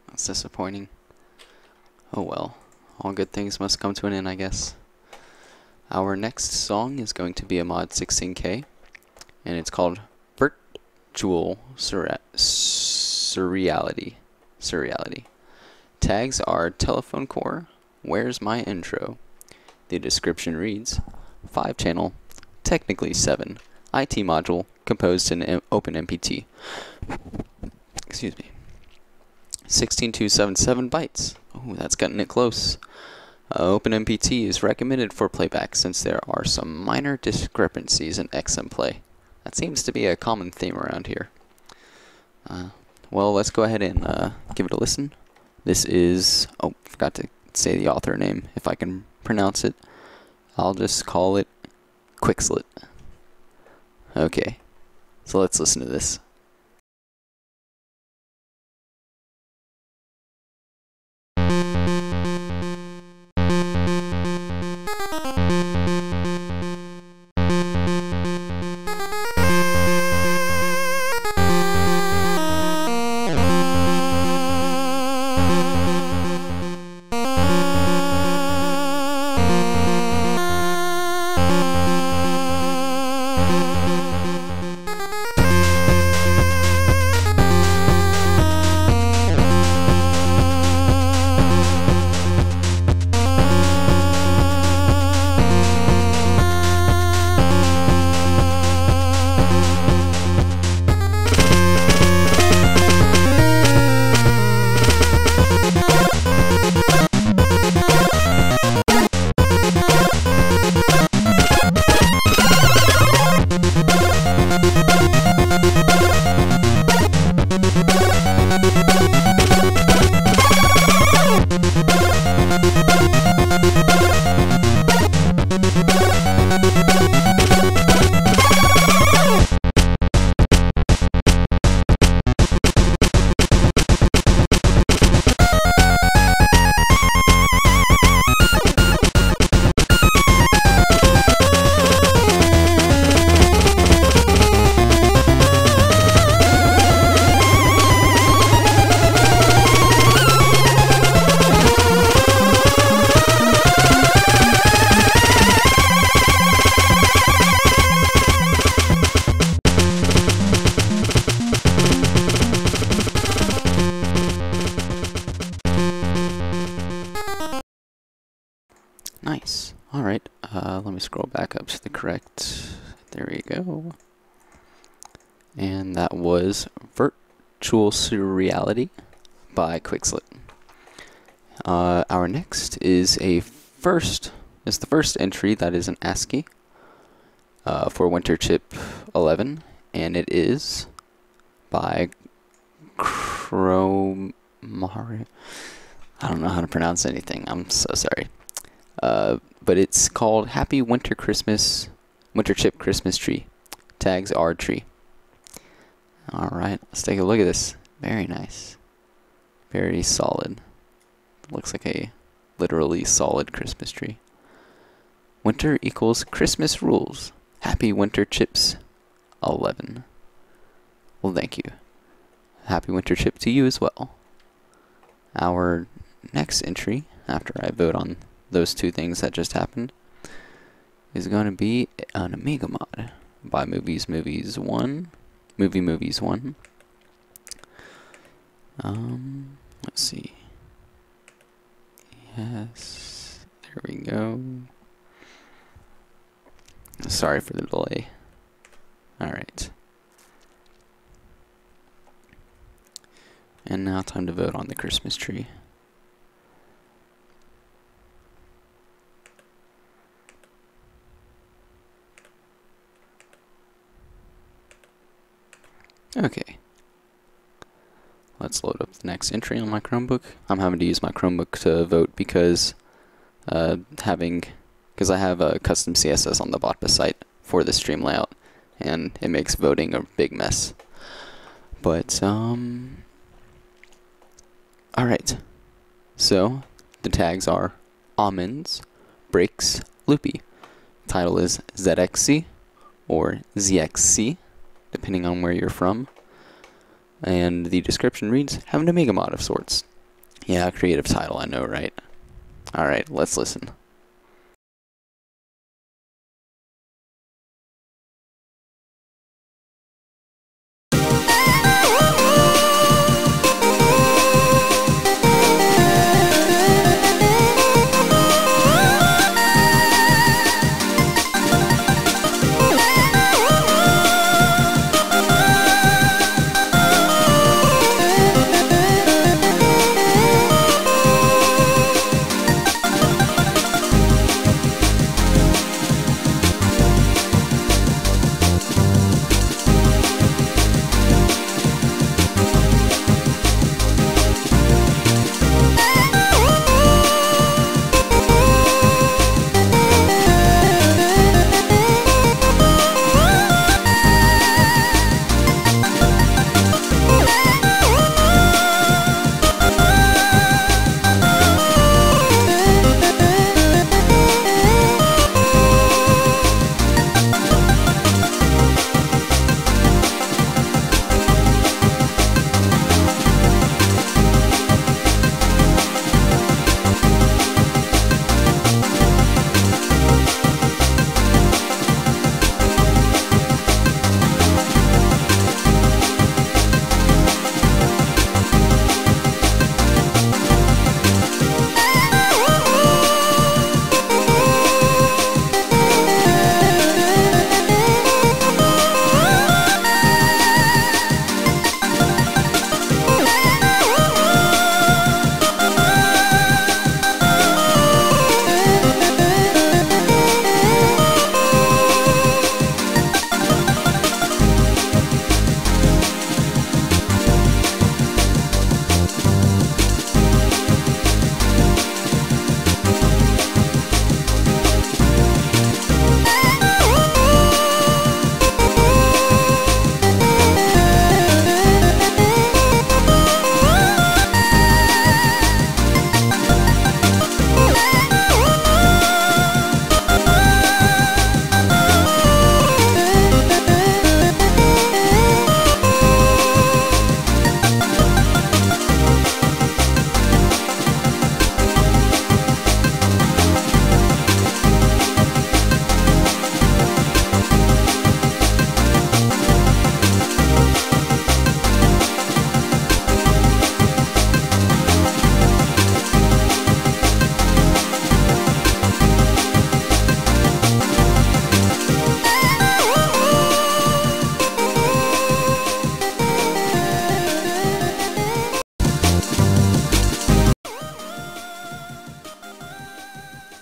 That's disappointing. Oh well. All good things must come to an end, I guess. Our next song is going to be a mod 16K, and it's called Virtual Surreality. Tags are telephone core, where's my intro? The description reads, 5-channel, technically 7, IT module composed in OpenMPT. Excuse me. 16277 bytes. Oh, that's cutting it close. OpenMPT is recommended for playback since there are some minor discrepancies in XMPlay. That seems to be a common theme around here. Well, let's go ahead and give it a listen. This is, oh, forgot to say the author name, if I can pronounce it. I'll just call it Quickslit. Okay, so let's listen to this. Nice. Alright, let me scroll back up to the correct, there we go. And that was Virtual Surreality by Quickslit. Our next is the first entry that is an ASCII for Winterchip 11, and it is by Chromari. I don't know how to pronounce anything, I'm so sorry. But it's called Happy Winterchip Christmas Tree. Tags are tree. Alright, let's take a look at this. Very nice. Very solid. Looks like a literally solid Christmas tree. Winter equals Christmas rules. Happy Winterchips 11. Well, thank you. Happy Winterchip to you as well. Our next entry, after I vote on those two things that just happened, is going to be an Amiga mod by Movies 1. Let's see. Yes, there we go. Sorry for the delay. Alright. And now time to vote on the Christmas tree. Okay. Let's load up the next entry on my Chromebook. I'm having to use my Chromebook to vote because I have a custom CSS on the BotB site for the stream layout, and it makes voting a big mess. But alright. So the tags are almonds, breaks, loopy. Title is ZXC or ZXC, depending on where you're from. And the description reads, have an Amiga mod of sorts. Yeah, creative title, I know, right? Alright, let's listen.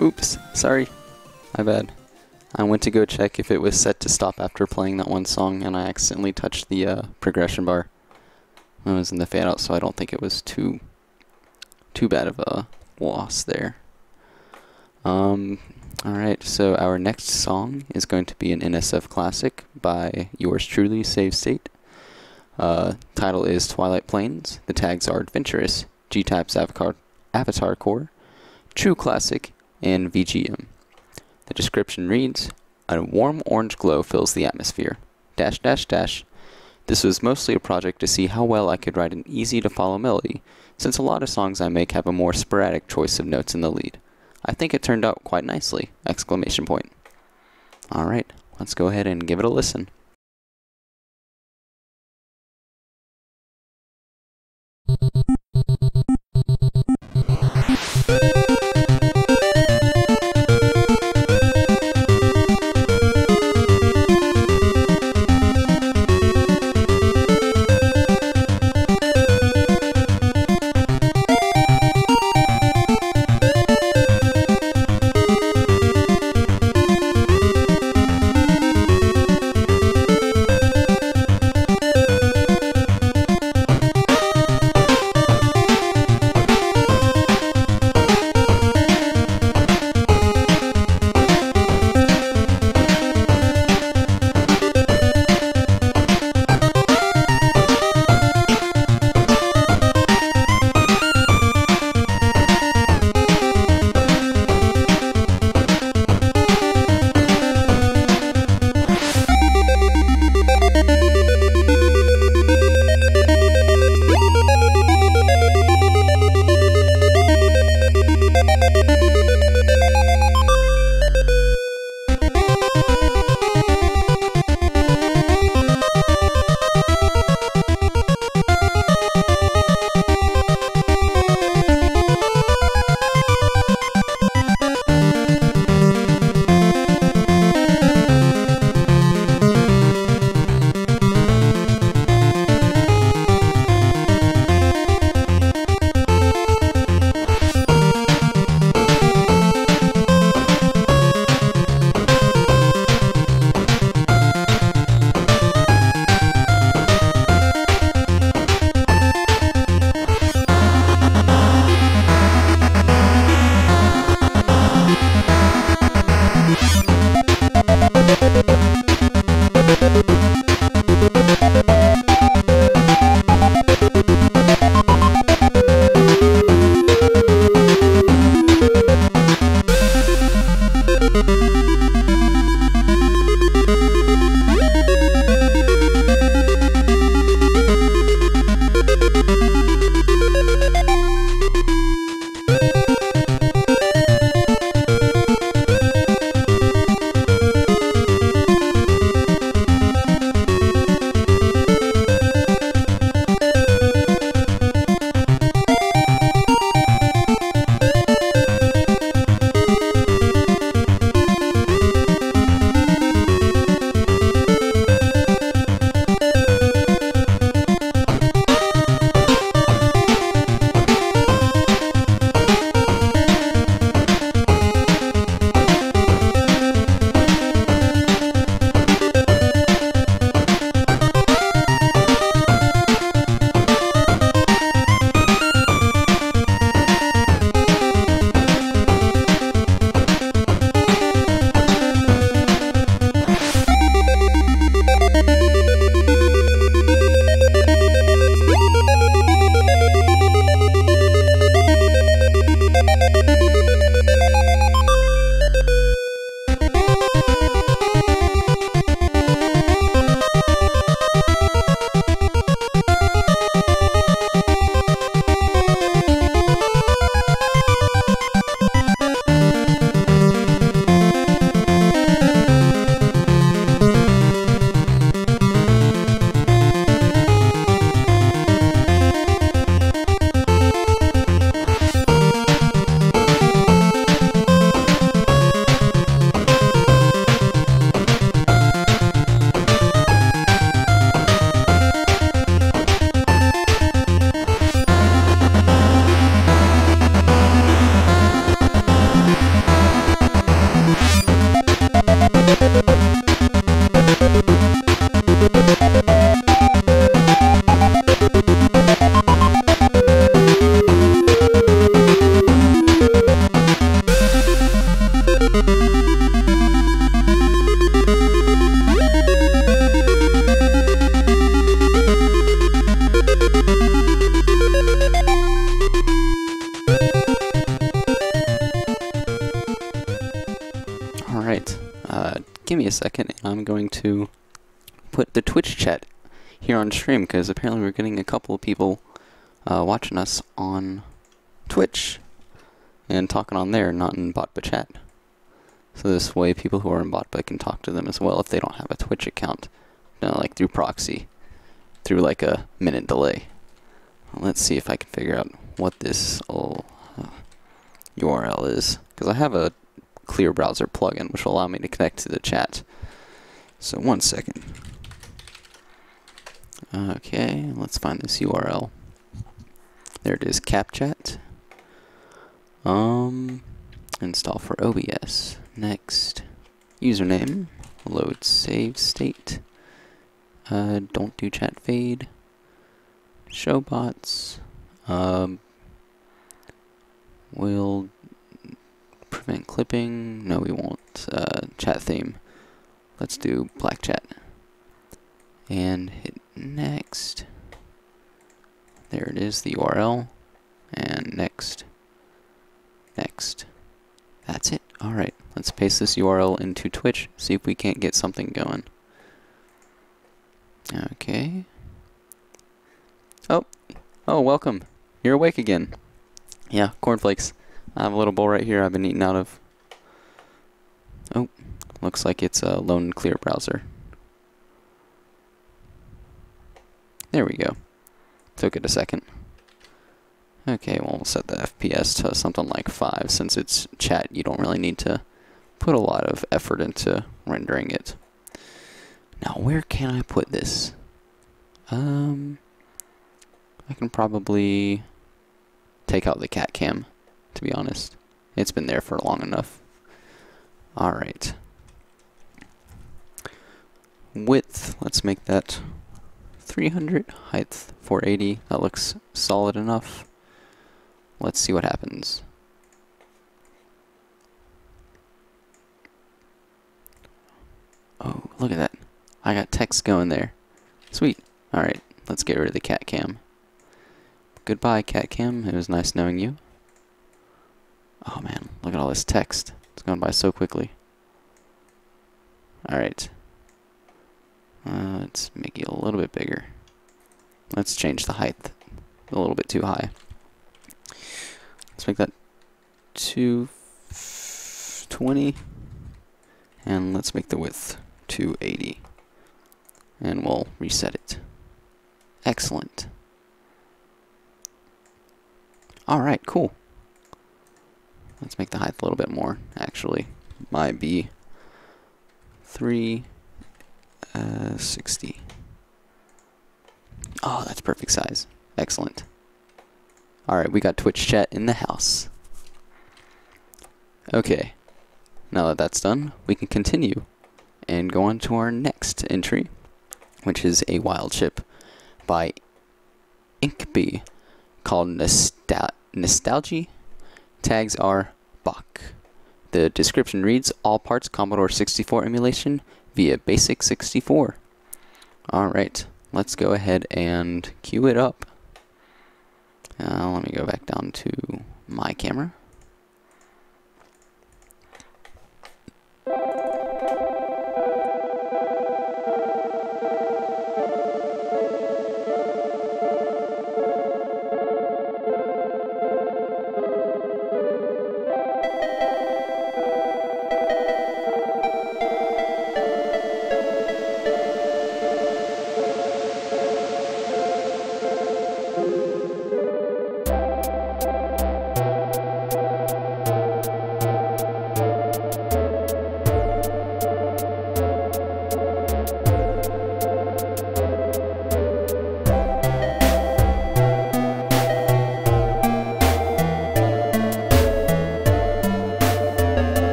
Oops, sorry. My bad. I went to go check if it was set to stop after playing that one song, and I accidentally touched the progression bar. I was in the fade out, so I don't think it was too bad of a loss there. Alright, so our next song is going to be an NSF classic by yours truly, Save State. Title is Twilight Plains. The tags are Adventurous, G-Type's Avatar Core, True Classic, and VGM. The description reads, a warm orange glow fills the atmosphere. ... This was mostly a project to see how well I could write an easy-to-follow melody, since a lot of songs I make have a more sporadic choice of notes in the lead. I think it turned out quite nicely! ! Alright, let's go ahead and give it a listen. Alright, give me a second, and I'm going to put the Twitch chat here on stream, because apparently we're getting a couple of people watching us on Twitch and talking on there, not in BotB chat. So this way people who are in BotB can talk to them as well if they don't have a Twitch account, like through proxy, through like a minute delay. Let's see if I can figure out what this URL is, because I have a clear browser plugin which will allow me to connect to the chat. So 1 second. Okay, let's find this URL. There it is, CapChat. Install for OBS. Next. Username. Load save state. Don't do chat fade. Show bots. We'll prevent clipping. No, we won't. Chat theme. Let's do black chat. And hit next. There it is, the URL. And next. Next. That's it. Alright, let's paste this URL into Twitch, see if we can't get something going. Okay. Oh, welcome. You're awake again. Yeah, cornflakes. I have a little bowl right here I've been eating out of. Oh, looks like it's a lone and clear browser. There we go. Took it a second. Okay, well, we'll set the FPS to something like 5. Since it's chat, you don't really need to put a lot of effort into rendering it. Now, where can I put this? I can probably take out the cat cam, to be honest. It's been there for long enough. Alright. Width, let's make that 300. Height, 480. That looks solid enough. Let's see what happens. Oh, look at that. I got text going there. Sweet. Alright, let's get rid of the cat cam. Goodbye, cat cam. It was nice knowing you. Oh man, look at all this text. It's going by so quickly. Alright. Let's make it a little bit bigger. Let's change the height a little bit too high. Let's make that 220. And let's make the width 280. And we'll reset it. Excellent. Alright, cool. Let's make the height a little bit more, actually. Might be 360. Oh, that's perfect size. Excellent. Alright, we got Twitch chat in the house. Okay. Now that that's done, we can continue and go on to our next entry, which is a wild chip by Inkby called Nostalgia. Tags are Bach. The description reads, all parts Commodore 64 emulation via Basic 64. Alright, let's go ahead and queue it up. Let me go back down to my camera.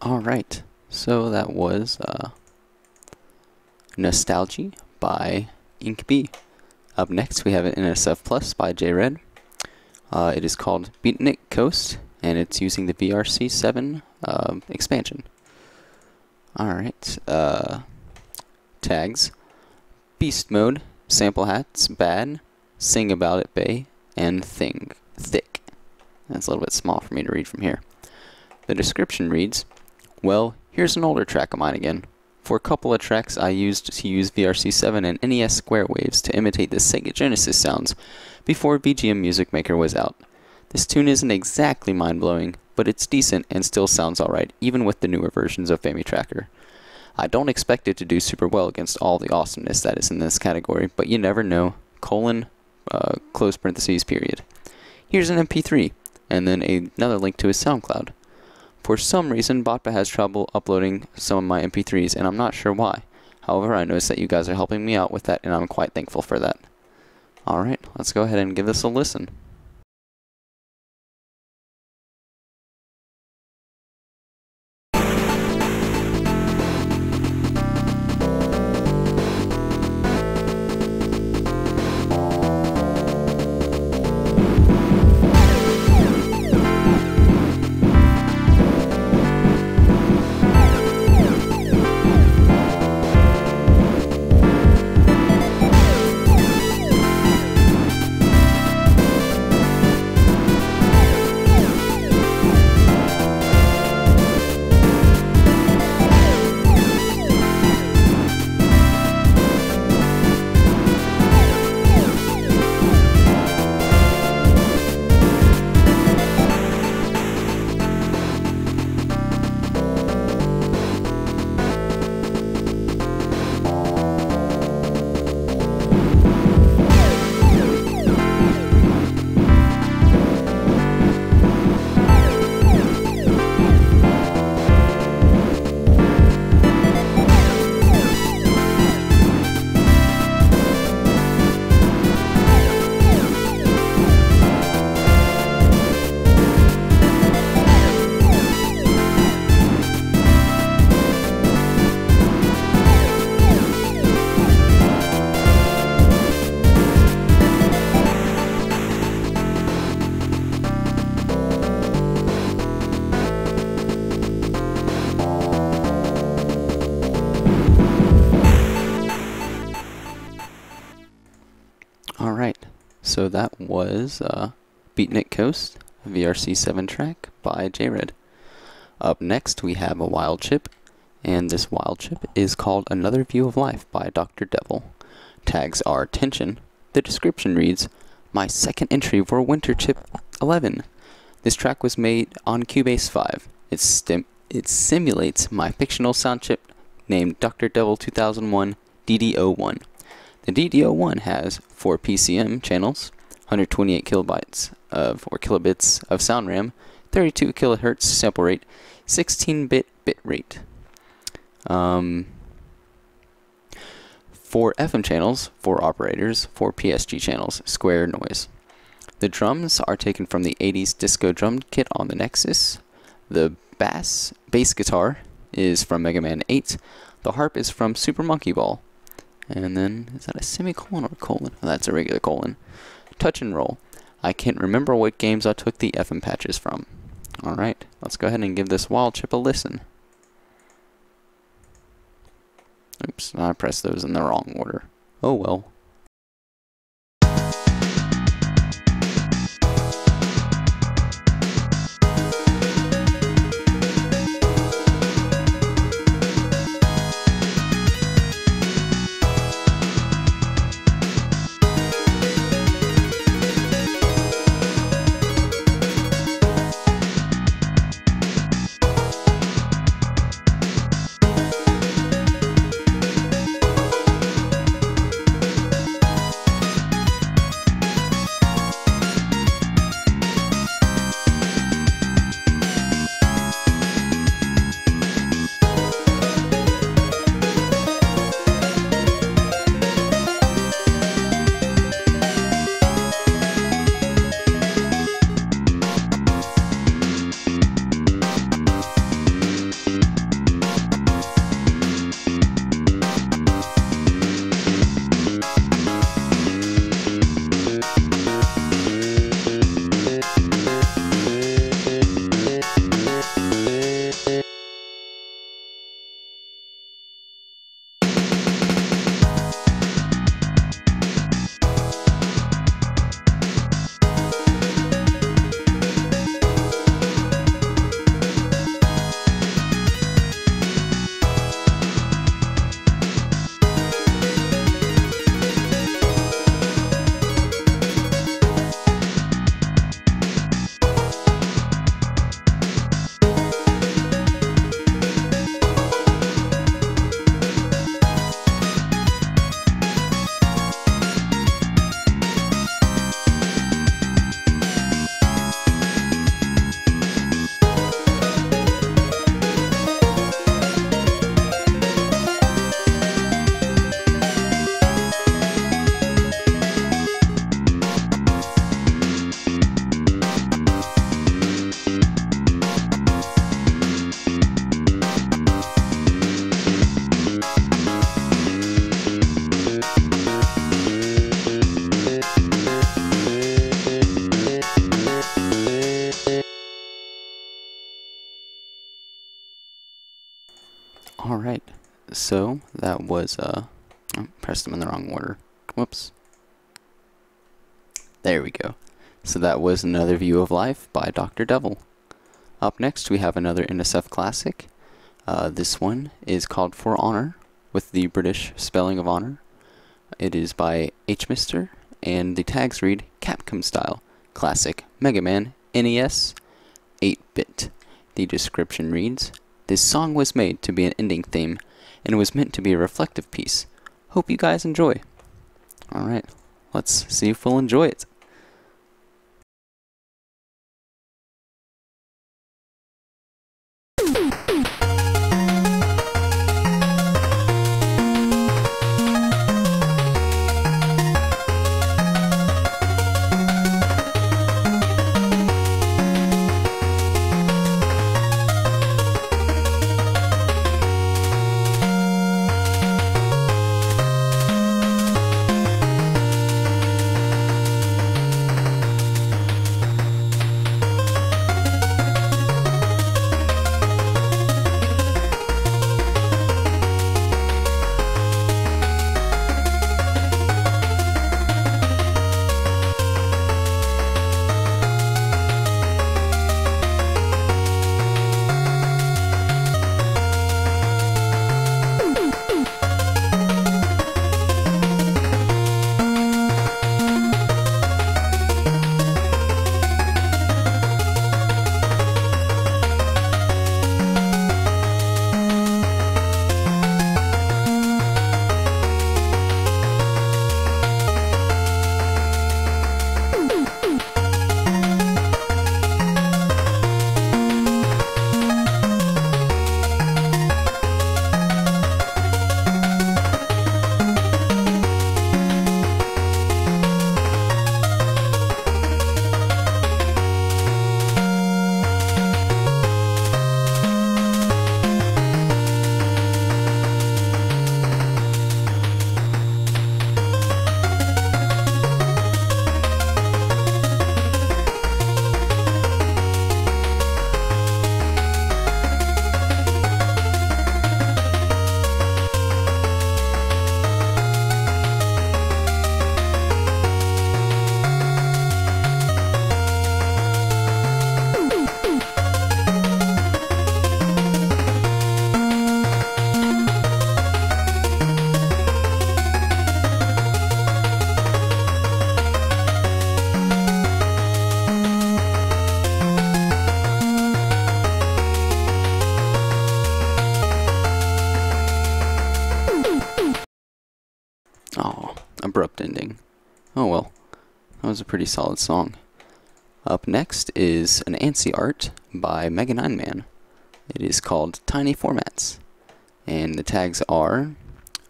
Alright, so that was Nostalgia by InkB. Up next we have an NSF Plus by JRed. It is called Beatnik Coast, and it's using the VRC7 expansion. Alright, tags: Beast Mode, Sample Hats, Bad, Sing About It Bay, and Thick. That's a little bit small for me to read from here. The description reads, well, here's an older track of mine again. For a couple of tracks I used to use VRC7 and NES Square Waves to imitate the Sega Genesis sounds before VGM Music Maker was out. This tune isn't exactly mind-blowing, but it's decent and still sounds alright, even with the newer versions of FamiTracker. I don't expect it to do super well against all the awesomeness that is in this category, but you never know, close parentheses, period. Here's an MP3, and then another link to his SoundCloud. For some reason, BotB has trouble uploading some of my MP3s, and I'm not sure why. However, I noticed that you guys are helping me out with that, and I'm quite thankful for that. Alright, let's go ahead and give this a listen. Alright, so that was Beatnik Coast, a VRC7 track by JRed. Up next we have a wild chip, and this wild chip is called Another View of Life by Dr. Devil. Tags are Tension. The description reads, my second entry for Winter Chip 11. This track was made on Cubase 5. It simulates my fictional sound chip named Dr. Devil 2001 DD01. The DD01 has 4 PCM channels, 128 kilobits of sound RAM, 32 kilohertz sample rate, 16-bit bit rate. 4 FM channels, 4 operators, 4 PSG channels, square noise. The drums are taken from the 80s disco drum kit on the Nexus. The bass guitar is from Mega Man 8. The harp is from Super Monkey Ball. And then, is that a semicolon or a colon? Oh, that's a regular colon. Touch and roll. I can't remember what games I took the FM patches from. Alright, let's go ahead and give this wild chip a listen. Oops, I pressed those in the wrong order. Oh well. Alright, so that was, I pressed them in the wrong order. Whoops. There we go. So that was Another View of Life by Dr. Devil. Up next we have another NSF classic. This one is called For Honor, with the British spelling of honor. It is by H. Mister, and the tags read Capcom Style, Classic, Mega Man, NES, 8-bit. The description reads, "This song was made to be an ending theme, and was meant to be a reflective piece. Hope you guys enjoy." Alright, let's see if we'll enjoy it. Oh, abrupt ending. Oh well, that was a pretty solid song. Up next is an ANSI art by Mega 9 Man. It is called Tiny Formats, and the tags are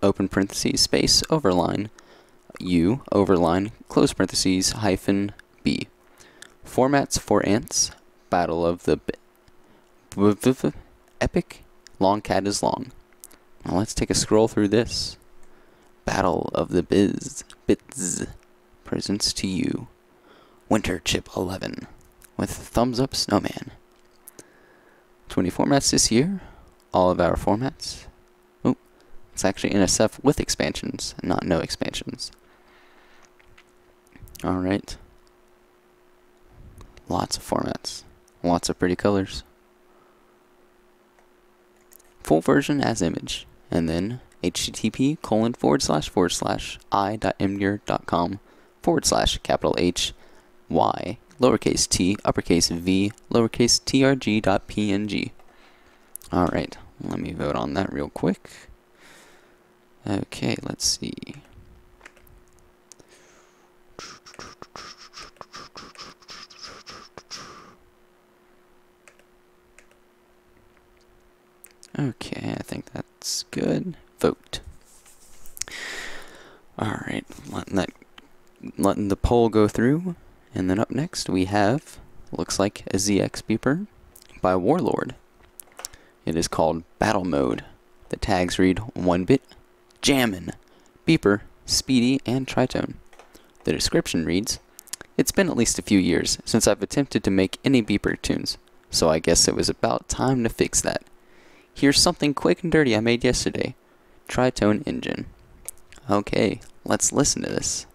open parentheses space overline U overline close parentheses hyphen B. Formats for ants. Battle of the Epic. Long cat is long. Now let's take a scroll through this. Battle of the Bits presents to you Winter Chip 11 with Thumbs Up Snowman. 20 formats this year. All of our formats. Oh, it's actually NSF with expansions, not no expansions. Alright. Lots of formats. Lots of pretty colors. Full version as image. And then http://i.mgur.com/H lowercase t uppercase v lowercase trg.png. Alright, let me vote on that real quick. Okay, let's see. Okay, I think that's good. Vote. Alright, letting the poll go through. And then up next we have, looks like a ZX beeper by Warlord. It is called Battle Mode. The tags read 1-bit, jammin', beeper, speedy, and tritone. The description reads, "It's been at least a few years since I've attempted to make any beeper tunes, so I guess it was about time to fix that. Here's something quick and dirty I made yesterday. Tritone engine. Okay, let's listen to this.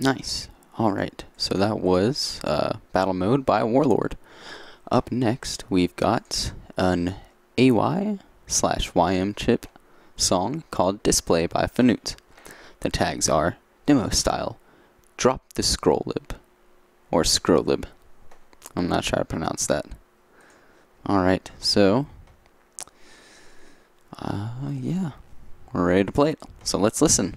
Nice. Alright, so that was Battle Mode by Warlord. Up next, we've got an AY/YM chip song called Display by Fanute. The tags are Demo Style, Drop the Scrollib, or Scrollib. I'm not sure how to pronounce that. Alright, so, yeah, we're ready to play it. So let's listen.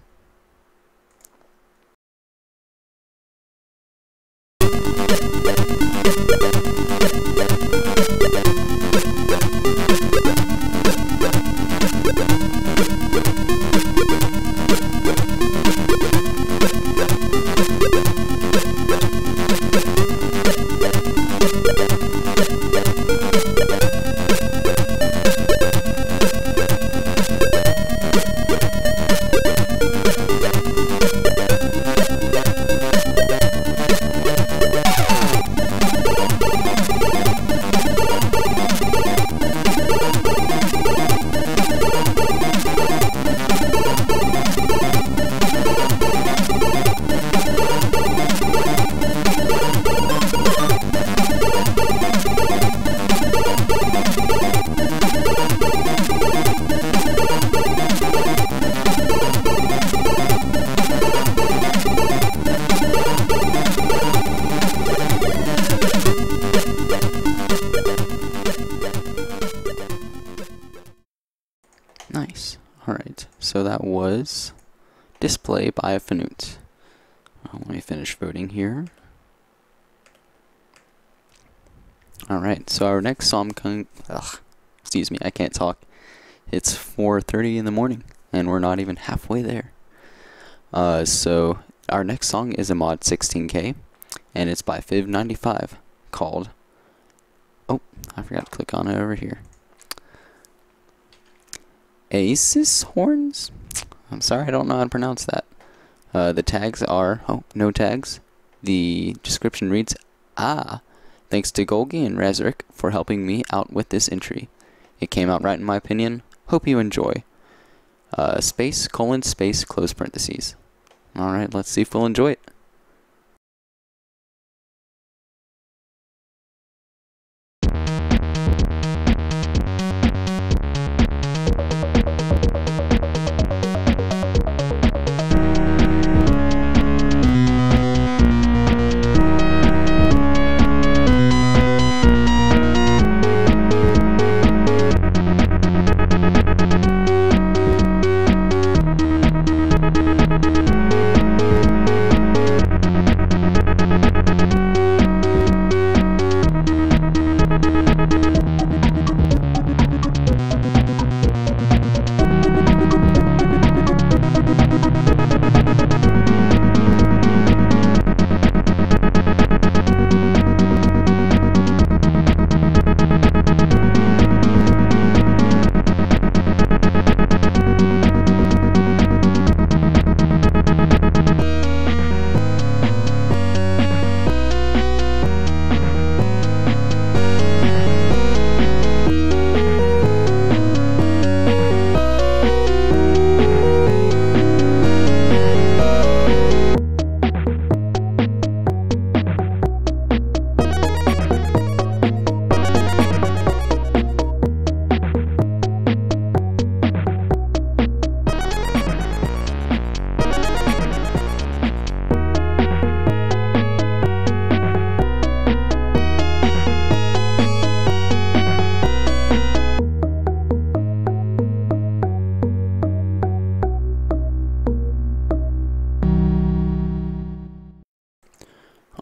Nice. Alright, so that was Display by Fanute. Let me finish voting here. Alright, so our next song excuse me, I can't talk. It's 4:30 in the morning, and we're not even halfway there. So our next song is a mod 16K, and it's by Fiv95, called, oh, I forgot to click on it over here. Aces Horns? I'm sorry, I don't know how to pronounce that. The tags are, oh, no tags. The description reads, thanks to Golgi and Razerick for helping me out with this entry. It came out right in my opinion. Hope you enjoy. Space, space, close parentheses. Alright, let's see if we'll enjoy it.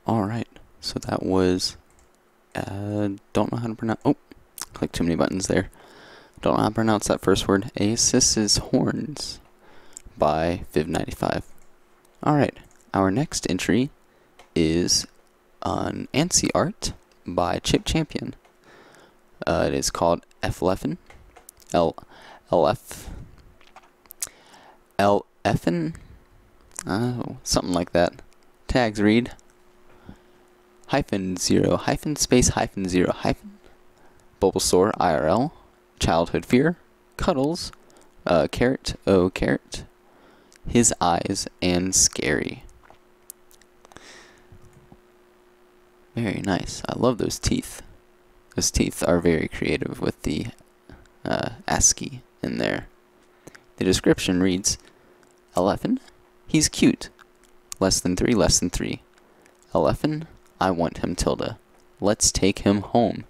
Alright, so that was, don't know how to pronounce, clicked too many buttons there. Don't know how to pronounce that first word. Acis's Horns by Viv95. Alright, our next entry is an ANSI art by Chip Champion. It is called F11, something like that. Tags read -0-space-0- Bulbasaur IRL, Childhood Fear, Cuddles, Carrot, Carrot, His Eyes, and Scary. Very nice. I love those teeth. Those teeth are very creative with the ASCII in there. The description reads, 11, he's cute. Less than 3, less than 3. 11, I want him tilde. Let's take him home.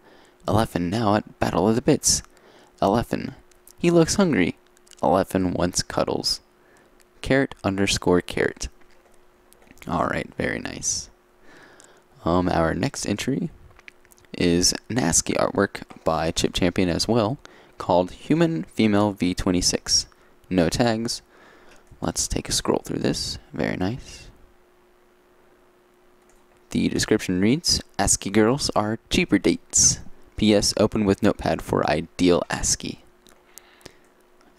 11 now at Battle of the Bits. 11, he looks hungry. 11 wants cuddles. Carrot _ carrot. Alright, very nice. Our next entry is an ASCII artwork by Chip Champion as well, called Human Female V26. No tags. Let's take a scroll through this. Very nice. The description reads, ASCII girls are cheaper dates. P.S. Open with notepad for ideal ASCII.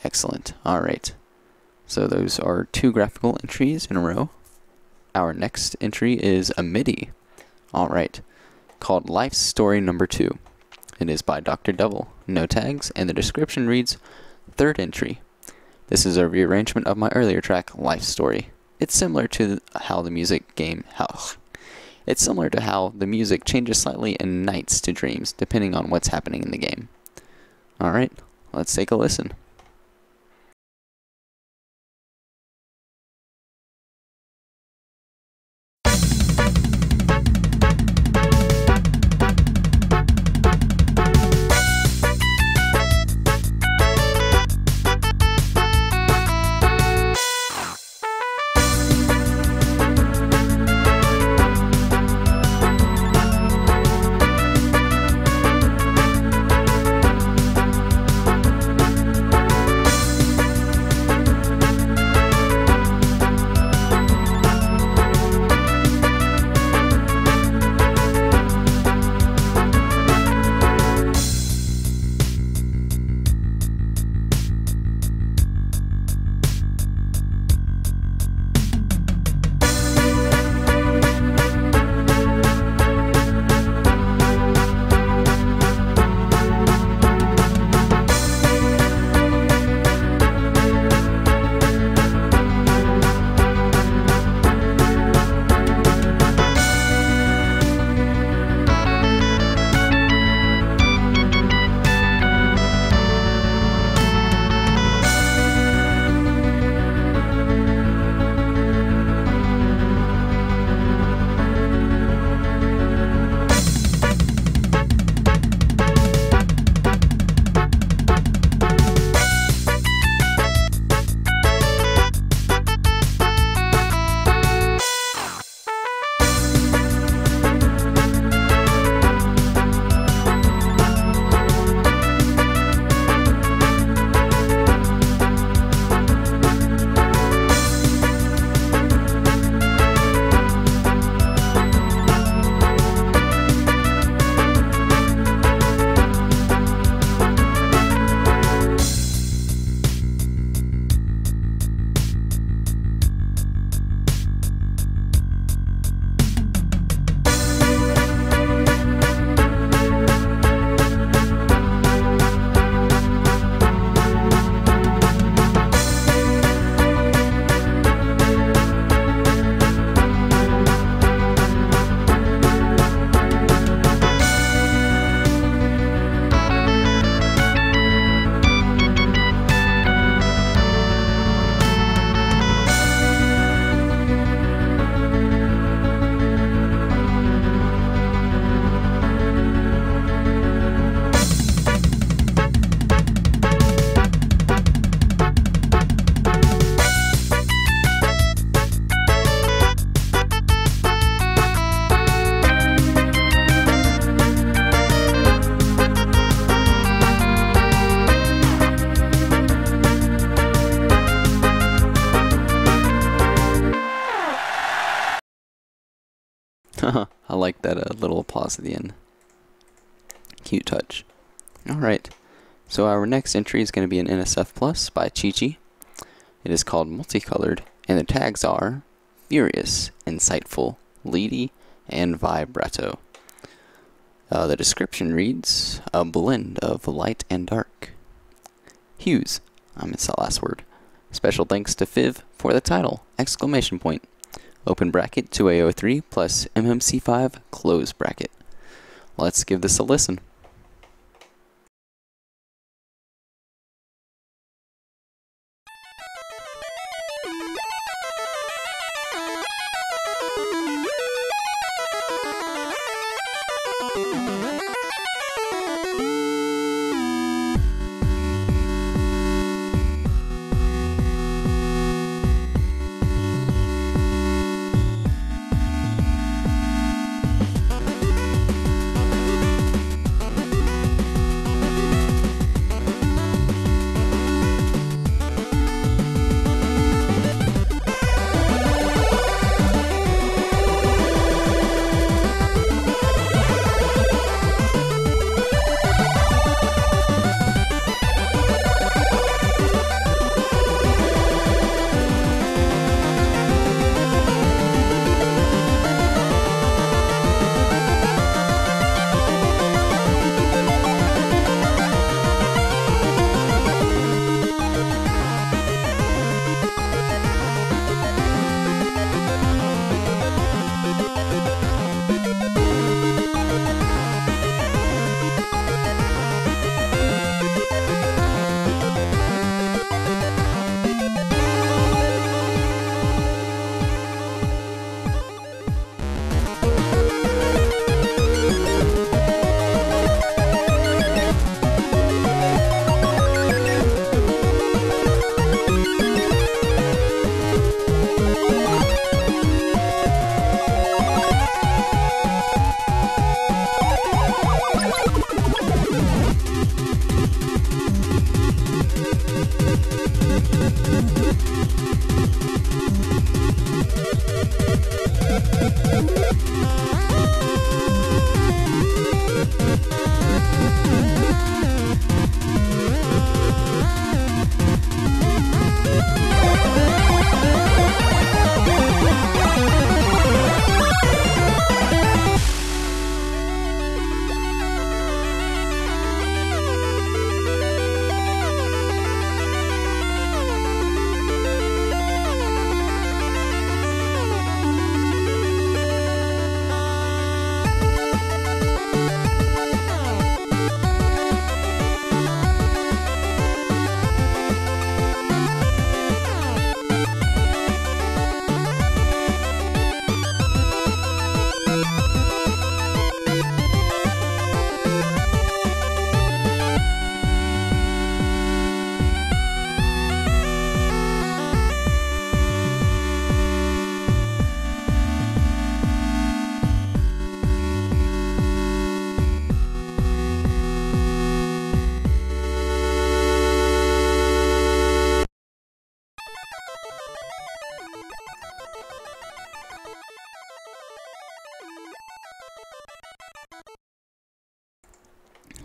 Excellent. Alright. So those are 2 graphical entries in a row. Our next entry is a MIDI. Alright. Called Life Story Number 2. It is by Dr. Devil. No tags. And the description reads, 3rd entry. This is a rearrangement of my earlier track, Life Story. It's similar to how the music changes slightly in nights to dreams, depending on what's happening in the game. Alright, let's take a listen. I like that little applause at the end. Cute touch. Alright, so our next entry is going to be an NSF Plus by Chi-Chi. It is called Multicolored, and the tags are Furious, Insightful, Leady, and Vibrato. The description reads, a blend of light and dark. Hues, I missed that last word. Special thanks to Fiv for the title, exclamation point. Open bracket 2A03 plus MMC5 close bracket. Let's give this a listen.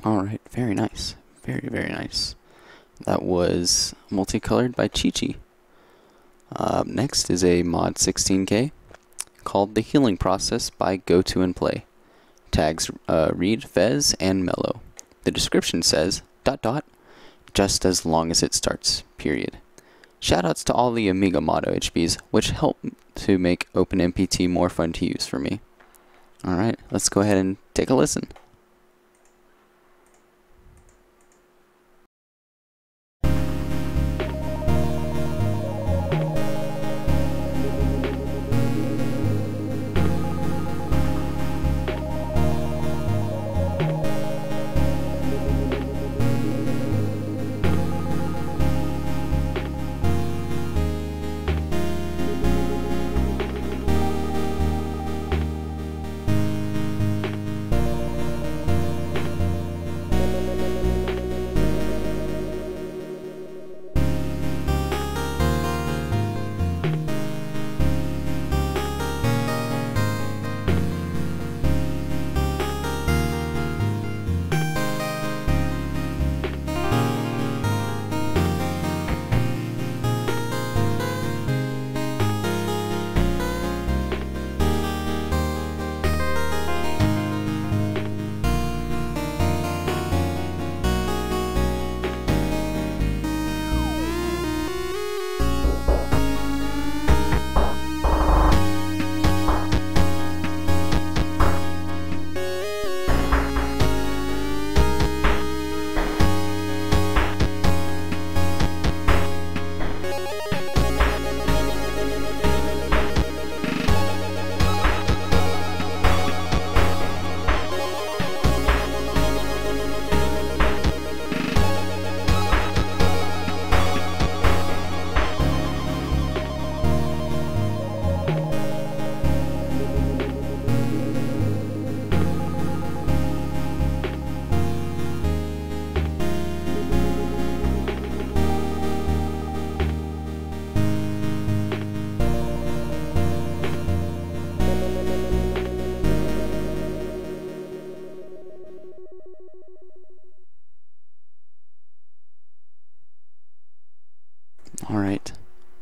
Alright, very nice. Very, very nice. That was Multicolored by Chi-Chi. Next is a mod 16K called The Healing Process by Go To and Play. Tags read Fez and Mellow. The description says, ... just as long as it starts, period. Shoutouts to all the Amiga Modo HBs, which help to make OpenMPT more fun to use for me. Alright, let's go ahead and take a listen.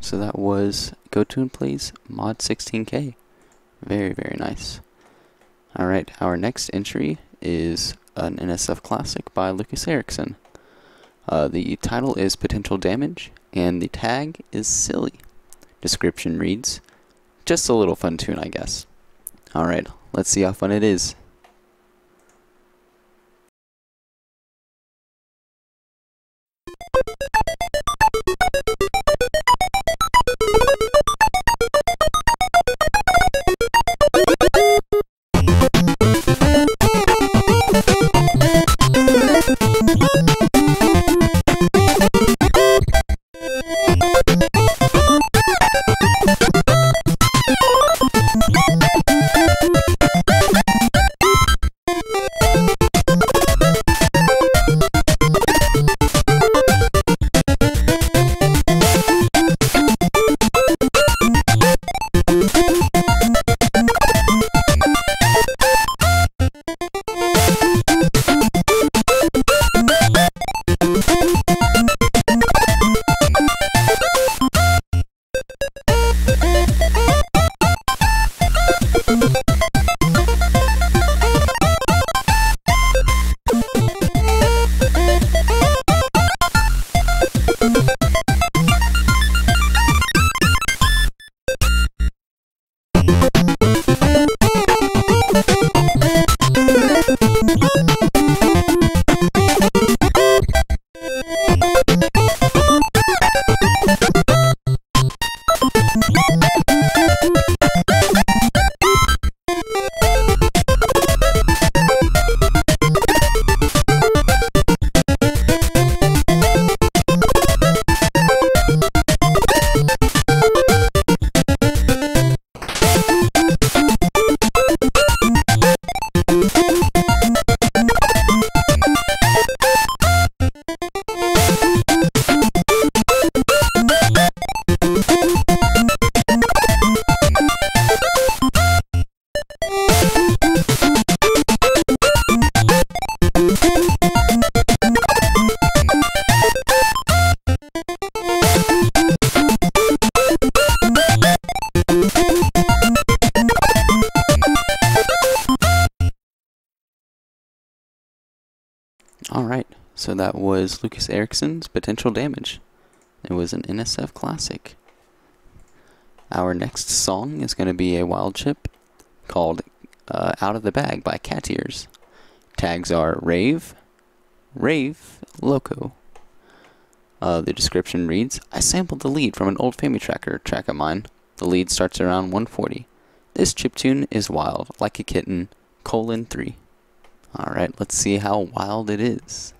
So that was GoToon Plays Mod 16K. Very, very nice. Alright, our next entry is an NSF classic by Lucas Erickson. The title is Potential Damage, and the tag is Silly. Description reads, just a little fun tune, I guess. Alright, let's see how fun it is. Alright, so that was Lucas Erickson's Potential Damage. It was an NSF classic. Our next song is going to be a wild chip called Out of the Bag by Cat Ears. Tags are Rave, Loco. The description reads, I sampled the lead from an old Family track of mine. The lead starts around 140. This chiptune is wild, like a kitten, :3. Alright, let's see how wild it is.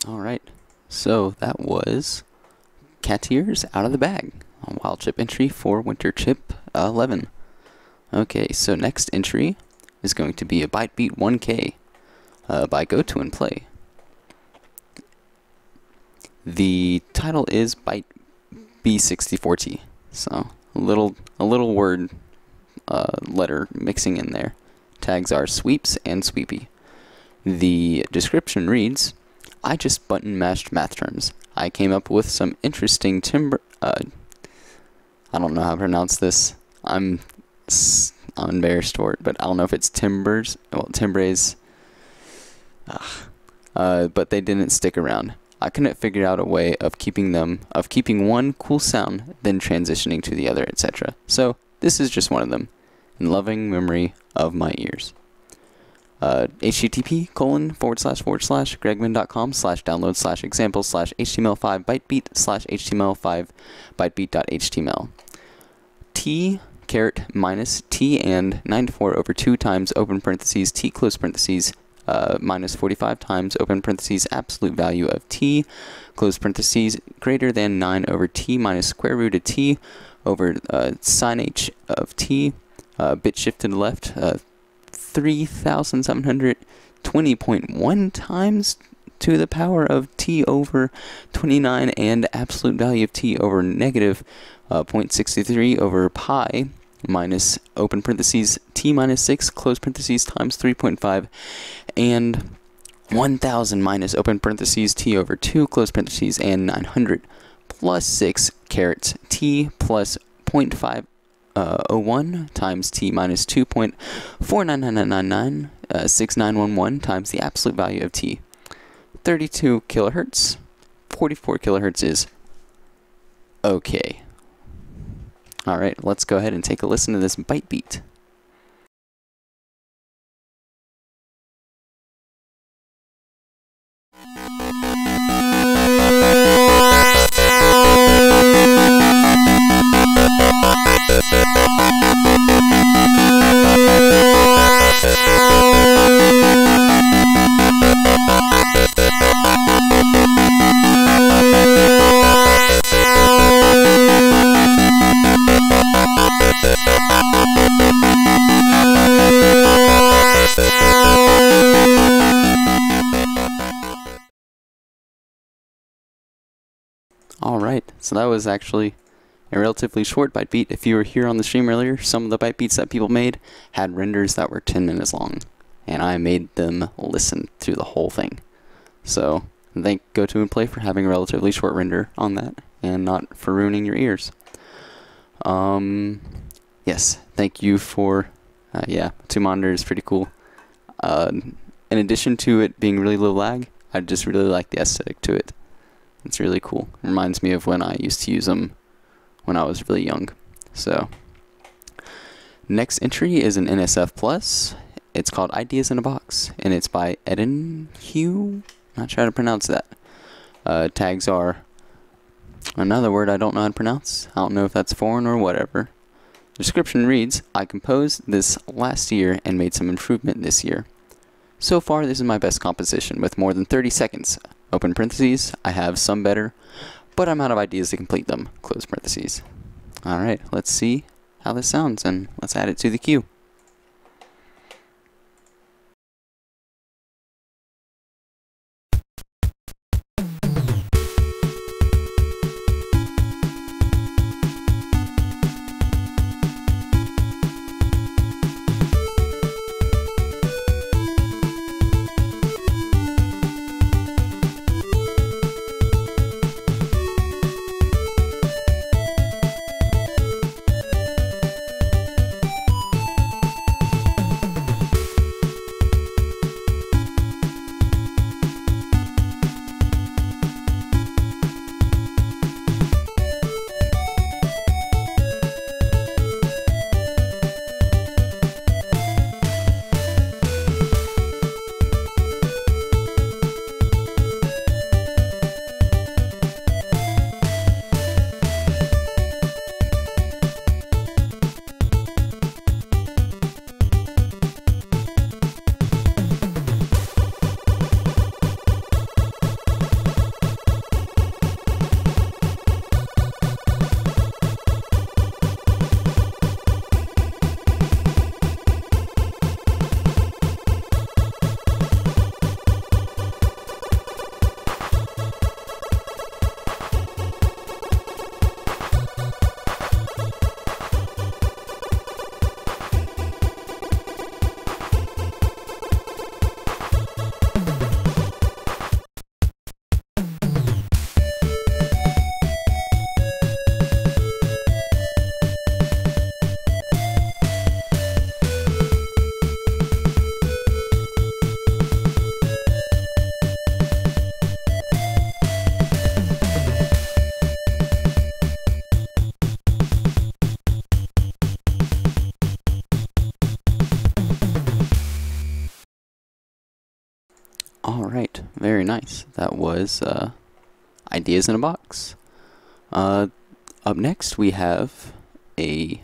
Alright, so that was Cat Ears Out of the Bag, a wild chip entry for Winter Chip 11. Okay, so next entry is going to be a BotB 1K by Go To and Play. The title is BotB 64T, so a little word letter mixing in there. Tags are sweeps and sweepy. The description reads, I just button mashed math terms. I came up with some interesting I don't know how to pronounce this. I'm embarrassed for it, but I don't know if it's timbres, but they didn't stick around. I couldn't figure out a way of keeping one cool sound, then transitioning to the other, etc. So this is just one of them, in loving memory of my ears. http://gregman.com/download/examples/html5bytebeat/html5 bytebeat.html t minus t and 94 over 2 times open parentheses t close parentheses minus 45 times open parentheses absolute value of t close parentheses greater than 9 over t minus square root of t over sin h of t bit shifted left 3,720.1 times to the power of t over 29 and absolute value of t over negative 0.63 over pi minus open parentheses t minus 6 close parentheses times 3.5 and 1,000 minus open parentheses t over 2 close parentheses and 900 plus 6 carats t plus 0.501 times t minus 2.499996911 times the absolute value of t. 32 kilohertz, 44 kilohertz is okay. Alright, let's go ahead and take a listen to this BotB. Alright, so that was actually a relatively short BotB. If you were here on the stream earlier, some of the BotBs that people made had renders that were 10 minutes long, and I made them listen through the whole thing. So, thank Go To and Play for having a relatively short render on that, and not for ruining your ears. Yes, thank you for, yeah, 2 monitors is pretty cool. In addition to it being really low lag, I just really like the aesthetic to it. It's really cool. It reminds me of when I used to use them when I was really young. So, next entry is an NSF Plus. It's called Ideas in a Box, and it's by Eden Hugh. Not sure how to pronounce that. Tags are another word I don't know how to pronounce. I don't know if that's foreign or whatever. Description reads, I composed this last year and made some improvement this year. So far, this is my best composition with more than 30 seconds. Open parentheses, I have some better, but I'm out of ideas to complete them. Close parentheses. Alright, let's see how this sounds, and let's add it to the queue. very nice. That was Ideas in a Box. Up next, we have a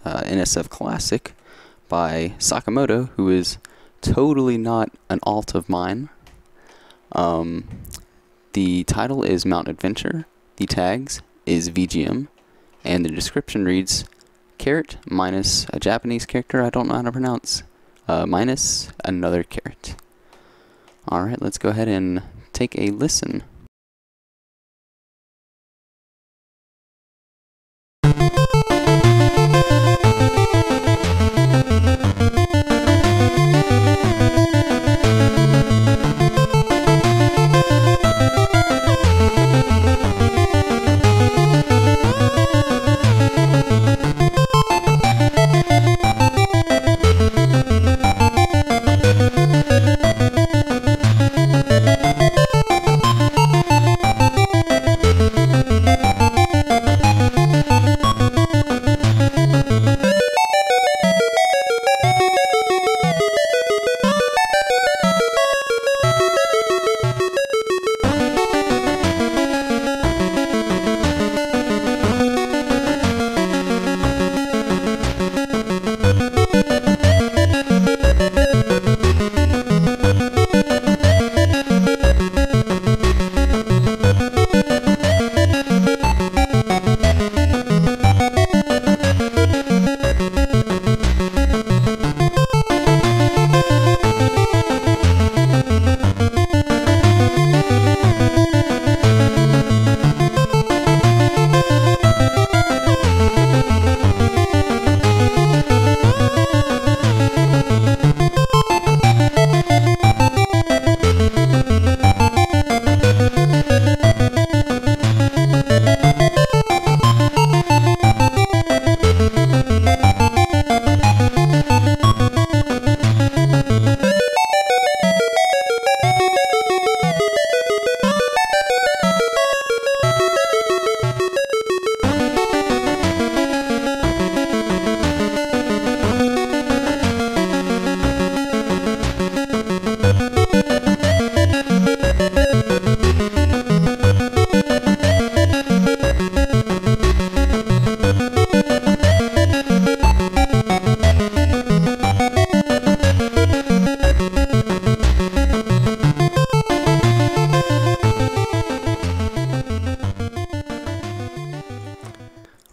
NSF classic by Sakamoto, who is totally not an alt of mine. The title is Mount Adventure. The tags is VGM, and the description reads, carrot minus a Japanese character I don't know how to pronounce, minus another carrot. Alright, let's go ahead and take a listen.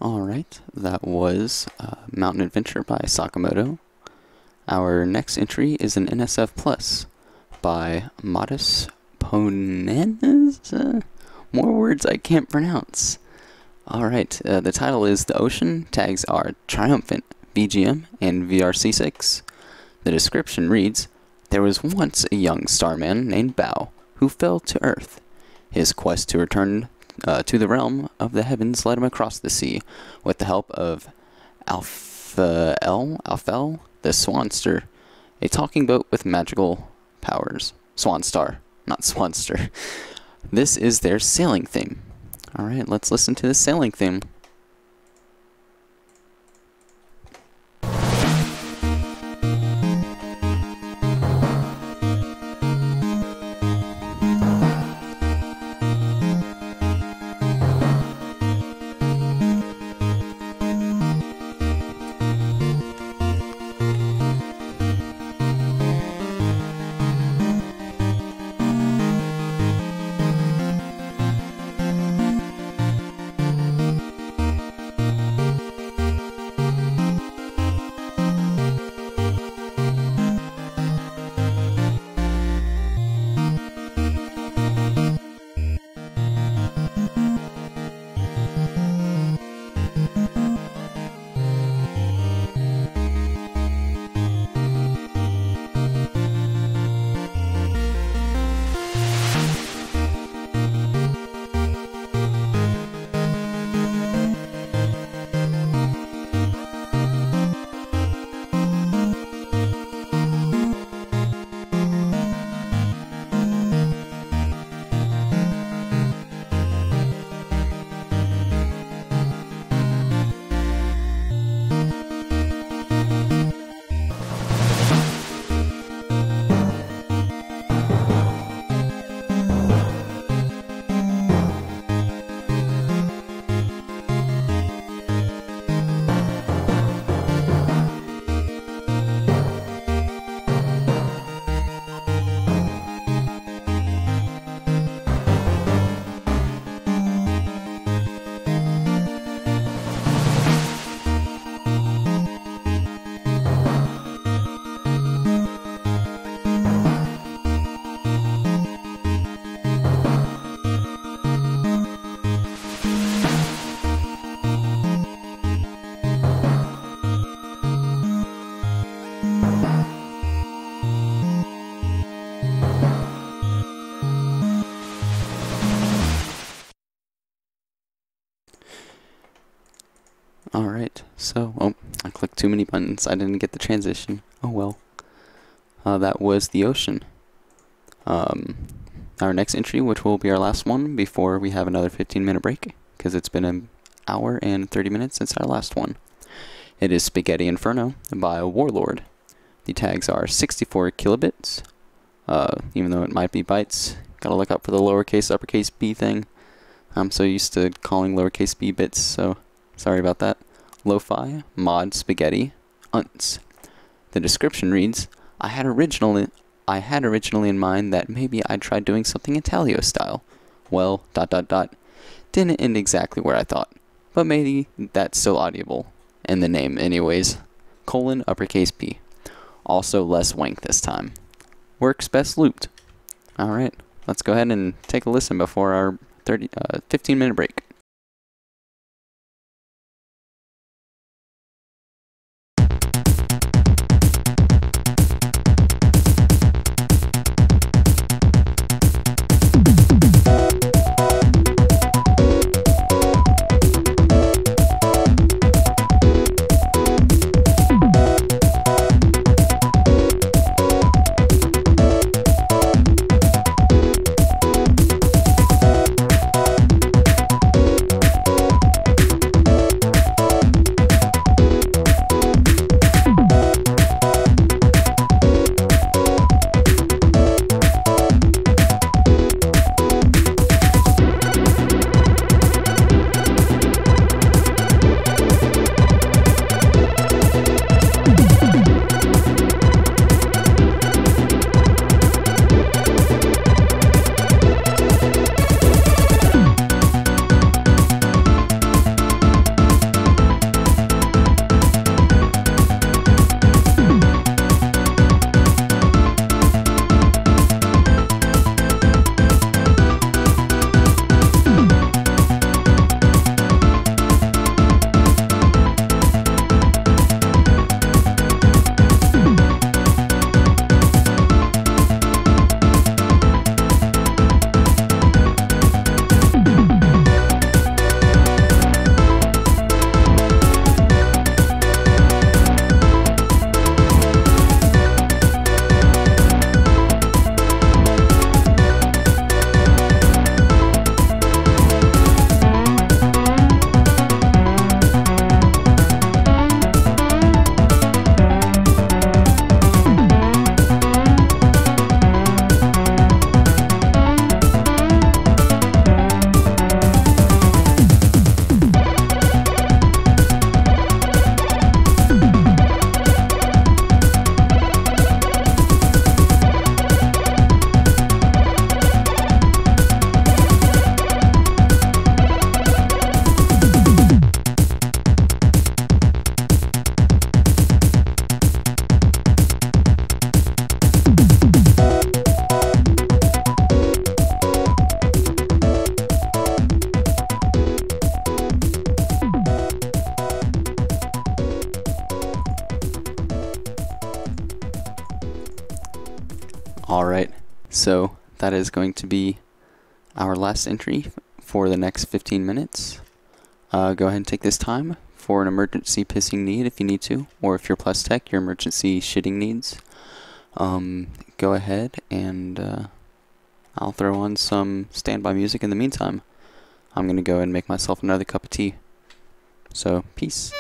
Alright, that was Mountain Adventure by Sakamoto. Our next entry is an NSF Plus by Modus Ponenz. More words I can't pronounce. Alright, the title is The Ocean. Tags are Triumphant, VGM, and VRC6. The description reads, there was once a young starman named Bao who fell to Earth. His quest to return to the realm of the heavens led him across the sea with the help of Alfel, the Swanster, a talking boat with magical powers. Swanstar, not Swanster. This is their sailing theme. Alright, let's listen to the sailing theme. Alright, so, oh, I clicked too many buttons. I didn't get the transition. Oh well. That was the ocean. Our next entry, which will be our last one before we have another 15-minute break, because it's been an hour and 30 minutes since our last one. It is Spaghetti Inferno by Warlord. The tags are 64 kilobits, even though it might be bytes. Gotta look out for the lowercase, uppercase b thing. I'm so used to calling lowercase b bits, so sorry about that. Lo-fi, mod spaghetti, unts. The description reads, I had originally in mind that maybe I'd try doing something Italio style. Well, ... Didn't end exactly where I thought, but maybe that's still audible in the name anyways. Colon, uppercase P. Also less wank this time. Works best looped. Alright, let's go ahead and take a listen before our 15-minute break. Alright, so that is going to be our last entry for the next 15 minutes. Go ahead and take this time for an emergency pissing need if you need to, or if you're plus tech, your emergency shitting needs. Go ahead and I'll throw on some standby music in the meantime. I'm going to go and make myself another cup of tea. So, peace.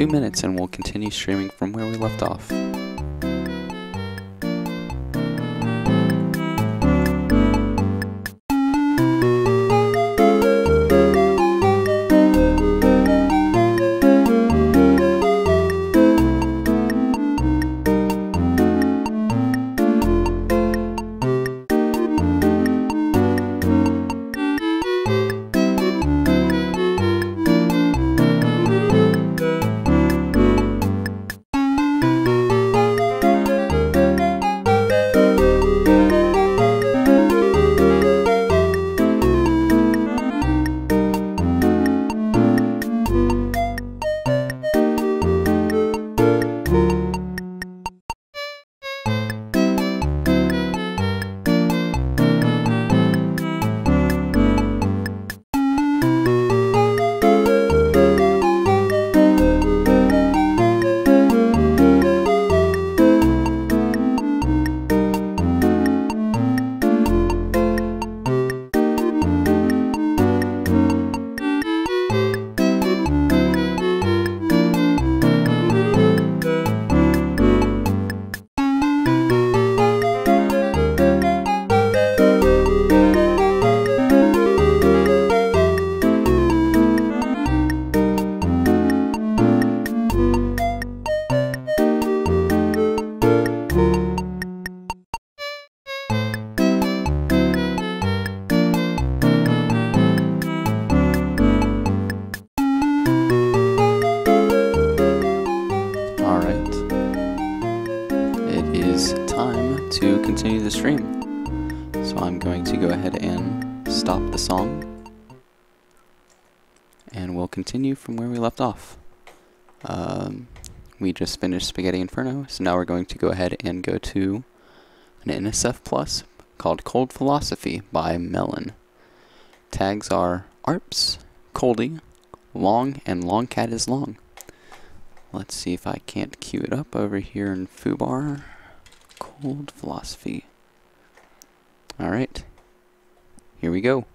2 minutes and we'll continue streaming from where we left off. To continue the stream. So I'm going to go ahead and stop the song and we'll continue from where we left off. We just finished Spaghetti Inferno, so now we're going to go ahead and go to an NSF Plus called Cold Philosophy by Melon. Tags are ARPS, Coldy, Long, and Long Cat is Long. Let's see if I can't queue it up over here in Foobar. Cold Philosophy. Alright, here we go.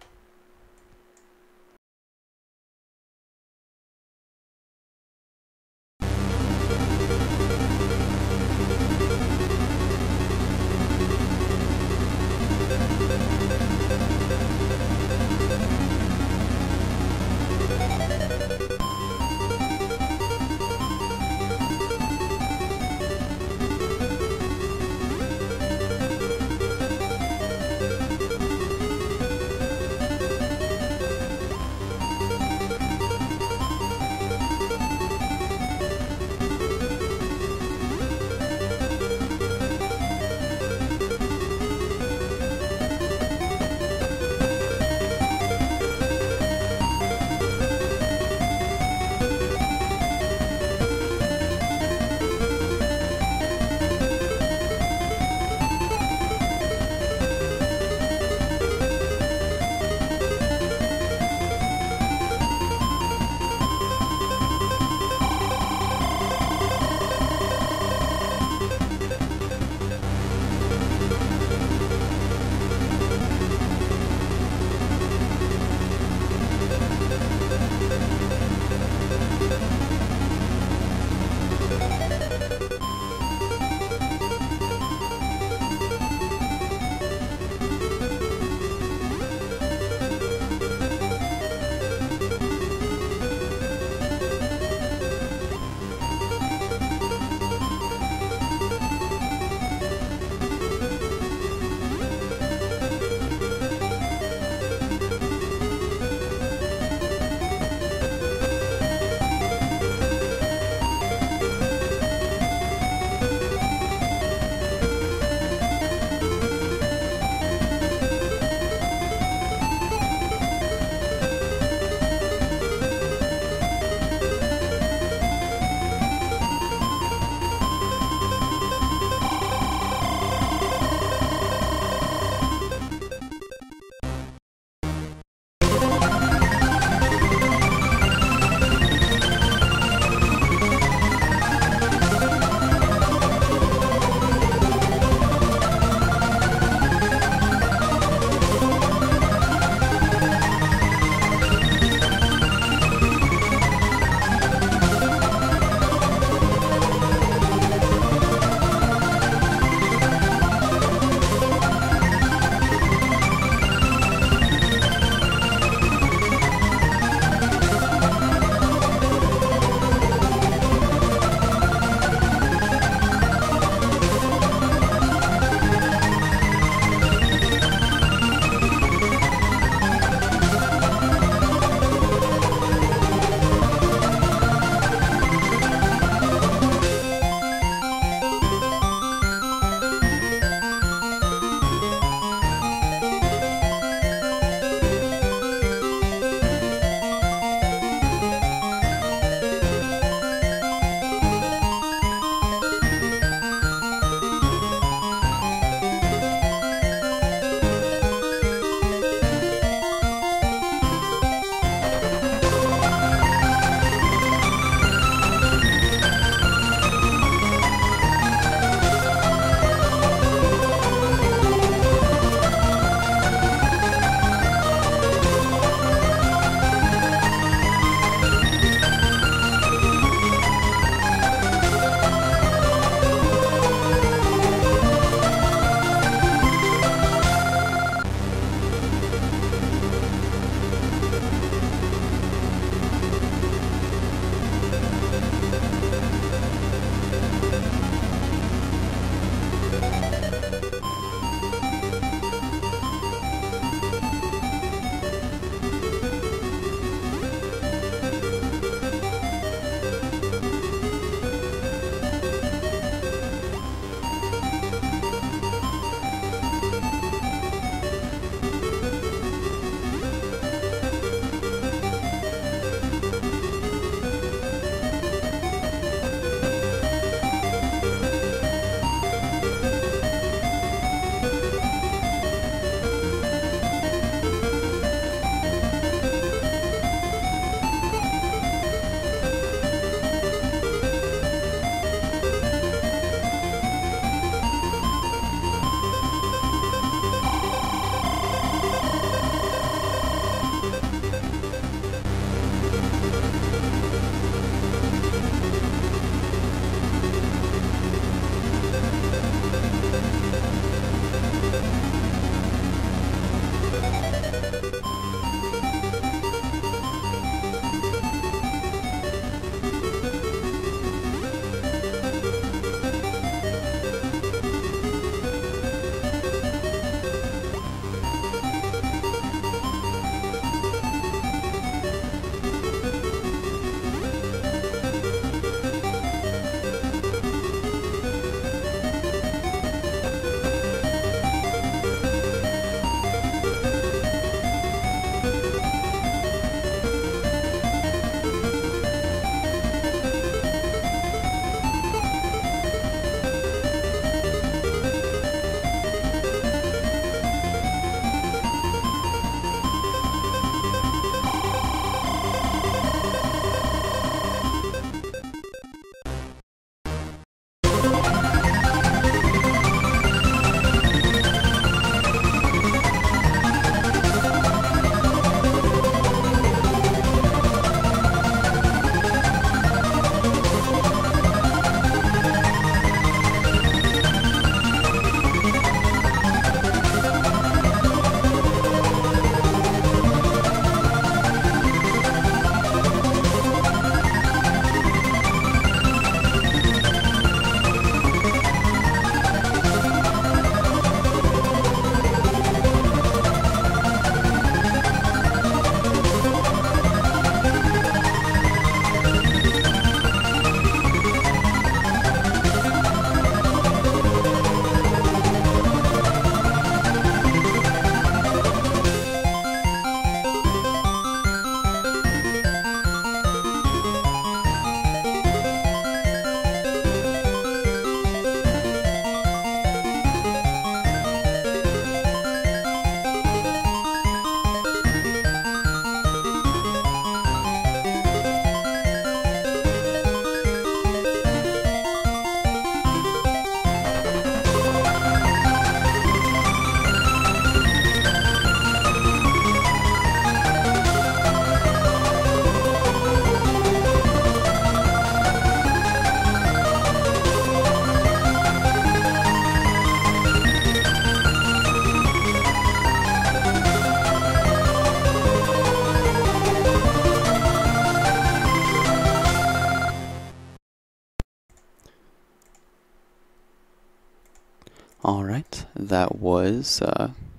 Alright, that was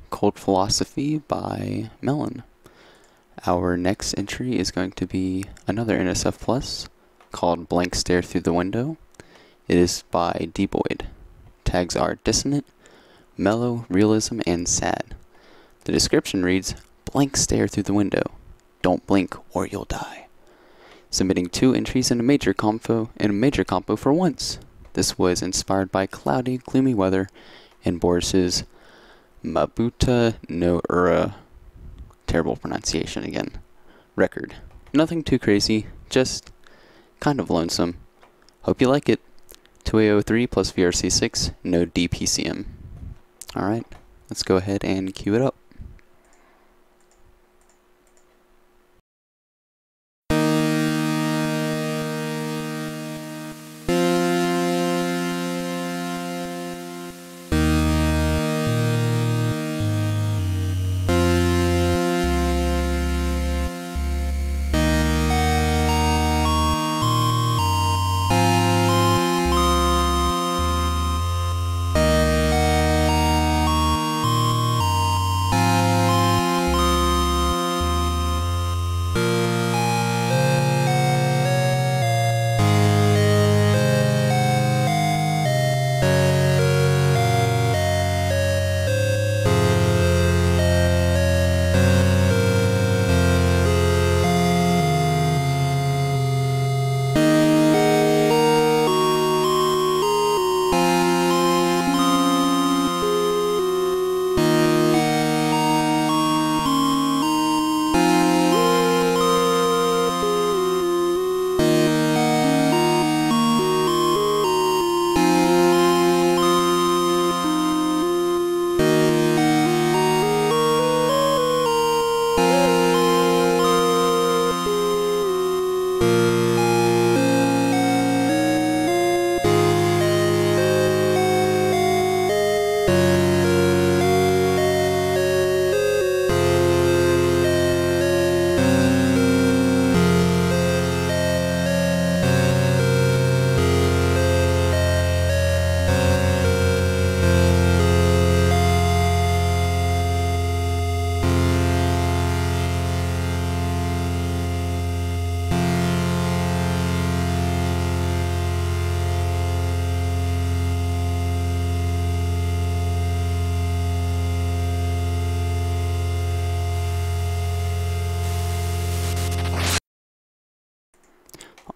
Cold Philosophy by Melon. Our next entry is going to be another NSF Plus called Blank Stare Through the Window. It is by BotB. Tags are dissonant, mellow, realism, and sad. The description reads, blank stare through the window. Don't blink or you'll die. Submitting 2 entries in a major compo for once. This was inspired by cloudy, gloomy weather and Boris's Mabuta no Ura, terrible pronunciation again, record. Nothing too crazy, just kind of lonesome. Hope you like it. 2A03 plus VRC6, no DPCM. Alright, let's go ahead and cue it up.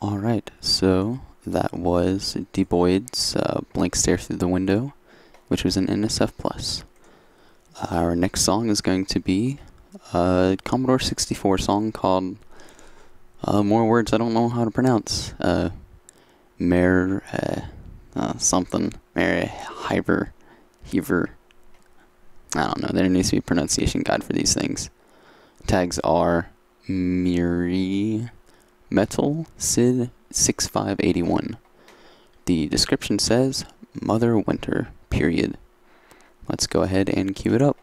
Alright, so that was BotB's Blank Stare Through the Window, which was an NSF Plus. Our next song is going to be a Commodore 64 song called, more words I don't know how to pronounce, something, Heaver, I don't know, there needs to be a pronunciation guide for these things. Tags are Metal Sid 6581. The description says, Mother Winter, period. Let's go ahead and cue it up.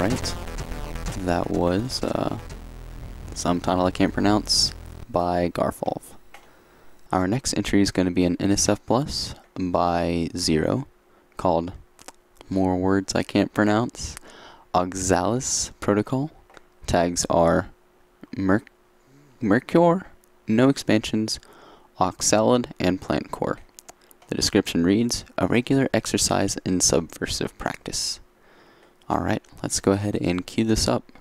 Alright, that was some title I can't pronounce by Garfolf. Our next entry is going to be an NSF Plus by Zero, called more words I can't pronounce. Oxalis Protocol. Tags are Mercure, no expansions, Oxalid, and Plant Core. The description reads, a regular exercise in subversive practice. Alright, let's go ahead and cue this up.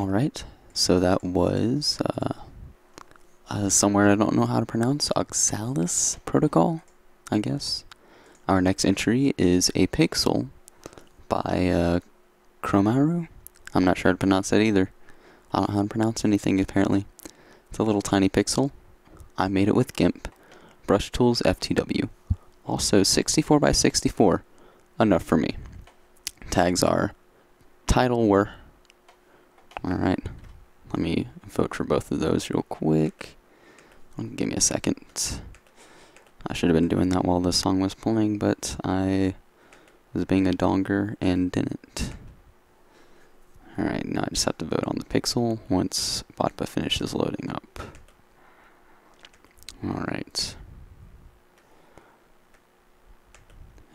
Alright, so that was somewhere I don't know how to pronounce, Oxalis Protocol, I guess. Our next entry is a pixel by Chromaru. I'm not sure how to pronounce that either. I don't know how to pronounce anything apparently. It's a little tiny pixel. I made it with GIMP. Brush Tools FTW. Also 64 by 64. Enough for me. Tags are title were. Alright. Let me vote for both of those real quick. Give me a second. I should have been doing that while the song was playing, but I was being a donger and didn't. Alright, now I just have to vote on the pixel once BotB finishes loading up. Alright.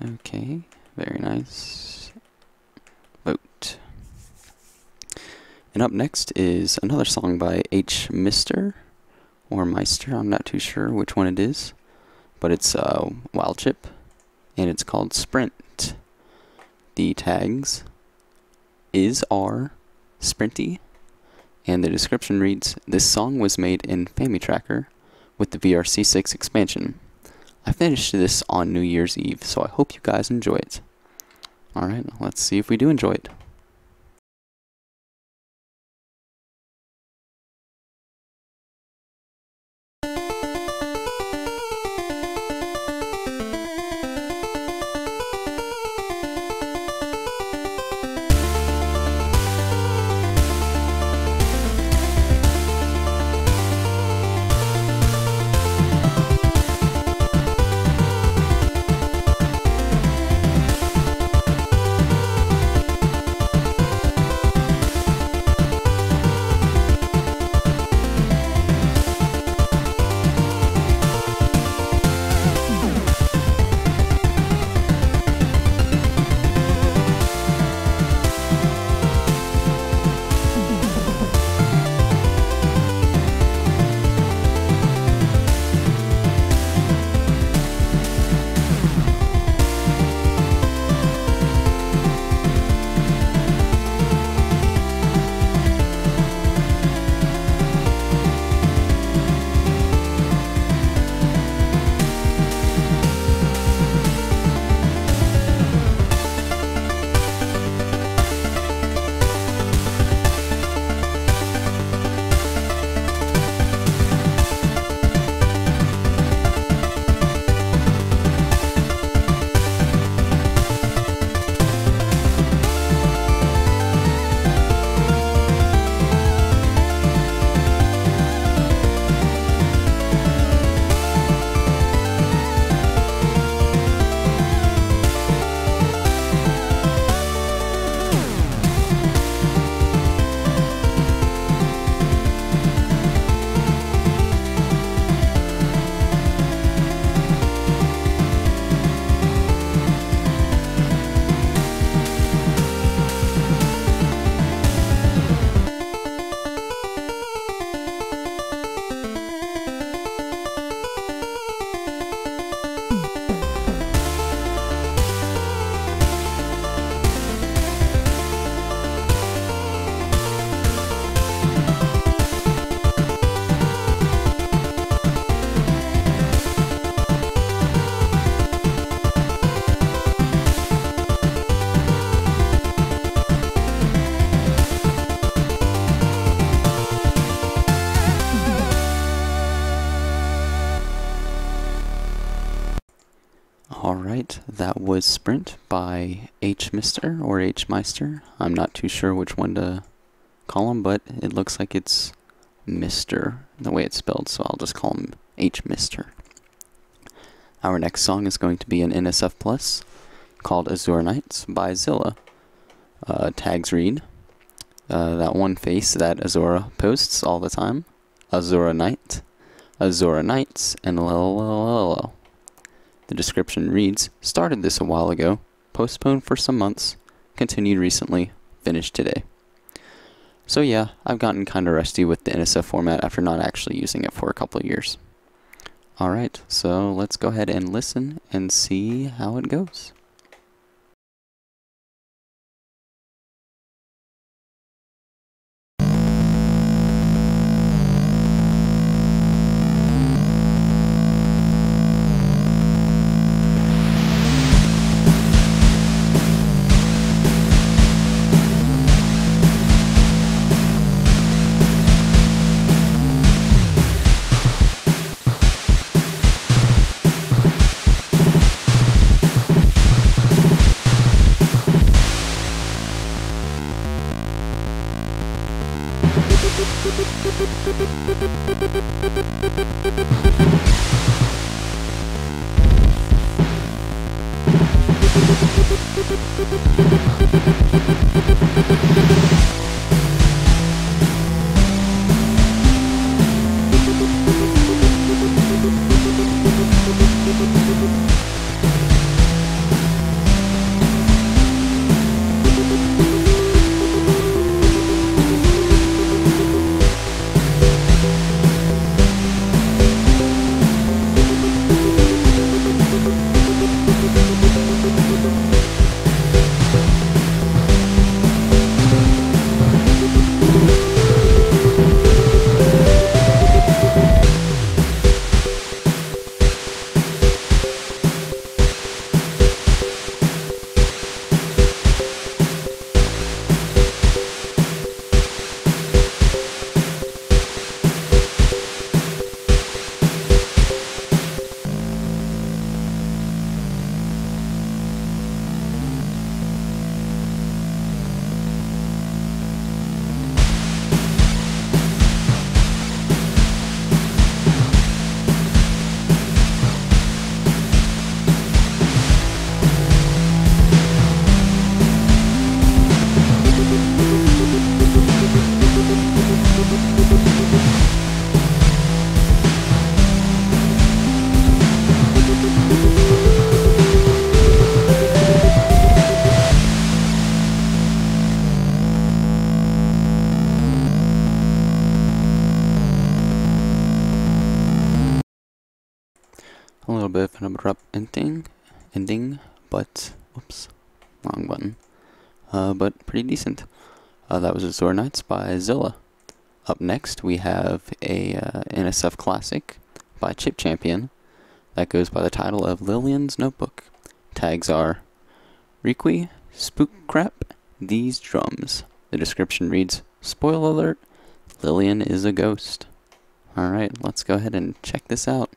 Okay, very nice. Vote. And up next is another song by H. Mister, or Meister, I'm not too sure which one it is. But it's Wild Chip, and it's called Sprint. The tags are sprinty, and the description reads, "This song was made in FamiTracker with the VRC6 expansion. I finished this on New Year's Eve, so I hope you guys enjoy it." Alright, let's see if we do enjoy it. Alright, that was Sprint by H. Mister, or H. Meister. I'm not too sure which one to call him, but it looks like it's Mister, the way it's spelled, so I'll just call him H. Mister. Our next song is going to be an NSF Plus called Azure Nights by Zilla. Tags read, that one face that Azura posts all the time, Azura Night, Azura Nights, and lolololol. The description reads, started this a while ago, postponed for some months, continued recently, finished today. So yeah, I've gotten kinda rusty with the NSF format after not actually using it for a couple of years. Alright, so let's go ahead and listen and see how it goes. bit of an abrupt ending, but whoops, wrong button. But pretty decent. That was Azure Nights by Zilla. Up next, we have a NSF classic by Chip Champion that goes by the title of Lillian's Notebook. Tags are Requi, Spook Crap, These Drums. The description reads, spoiler alert, Lillian is a ghost. Alright, let's go ahead and check this out.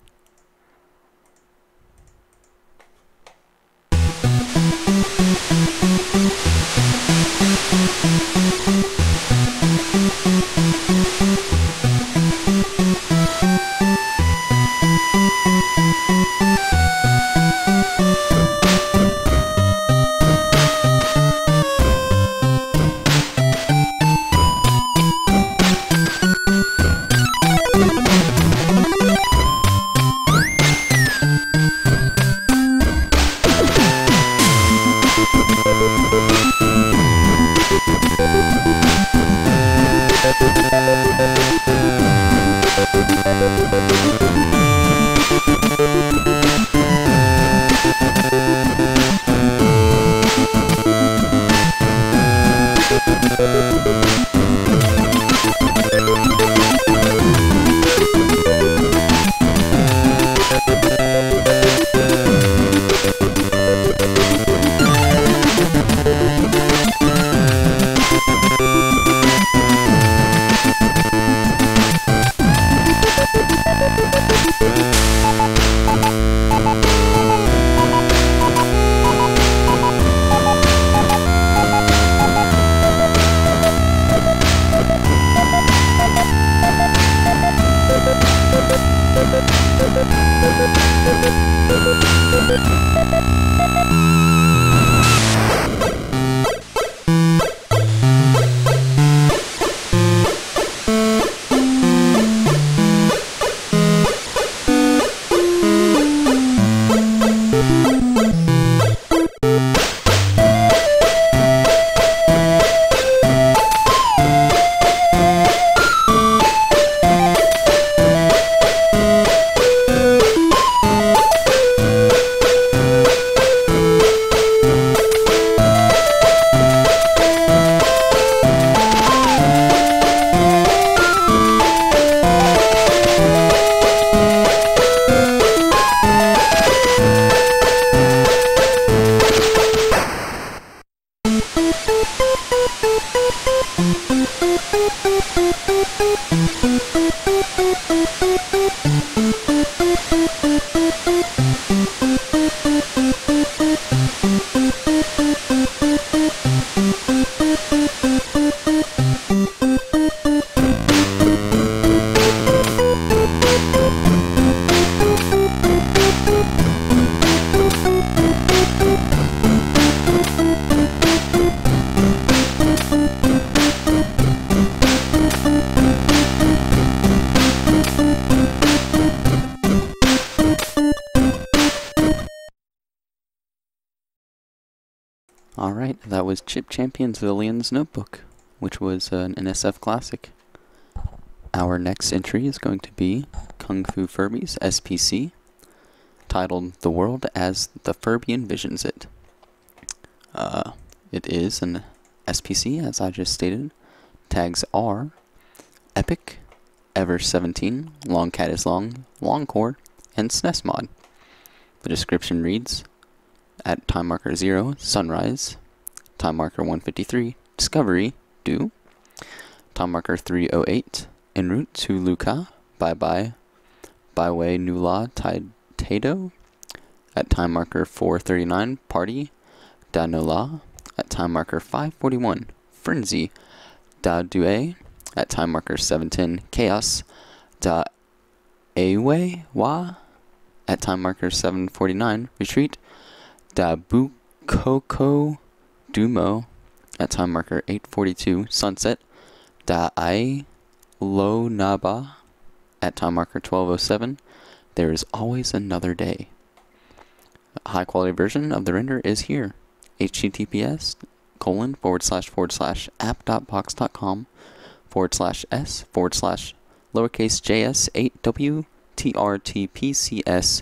Alright, that was Chip Champion's Lillian's Notebook, which was an NSF classic. Our next entry is going to be Kung Fu Furby's SPC, titled The World as the Furby Envisions It. It is an SPC, as I just stated. Tags are Epic, Ever 17, Long Cat is Long, Long Core, and SNES Mod. The description reads, at time marker 0, Sunrise. Time marker 153, Discovery, Do. Time marker 308, En route to Luca, Bye Byway Nula Taito. At time marker 439, Party, Da Nola. At time marker 541, Frenzy, Da Due. At time marker 710, Chaos, Da Awe Wa. At time marker 749, Retreat, Da Bukoko Dumo. At time marker 842, Sunset, Da Ai Lo Naba. At time marker 1207, There is Always Another Day. A high quality version of the render is here. https://app.box.com/s/lowercase js 8wtrtpcs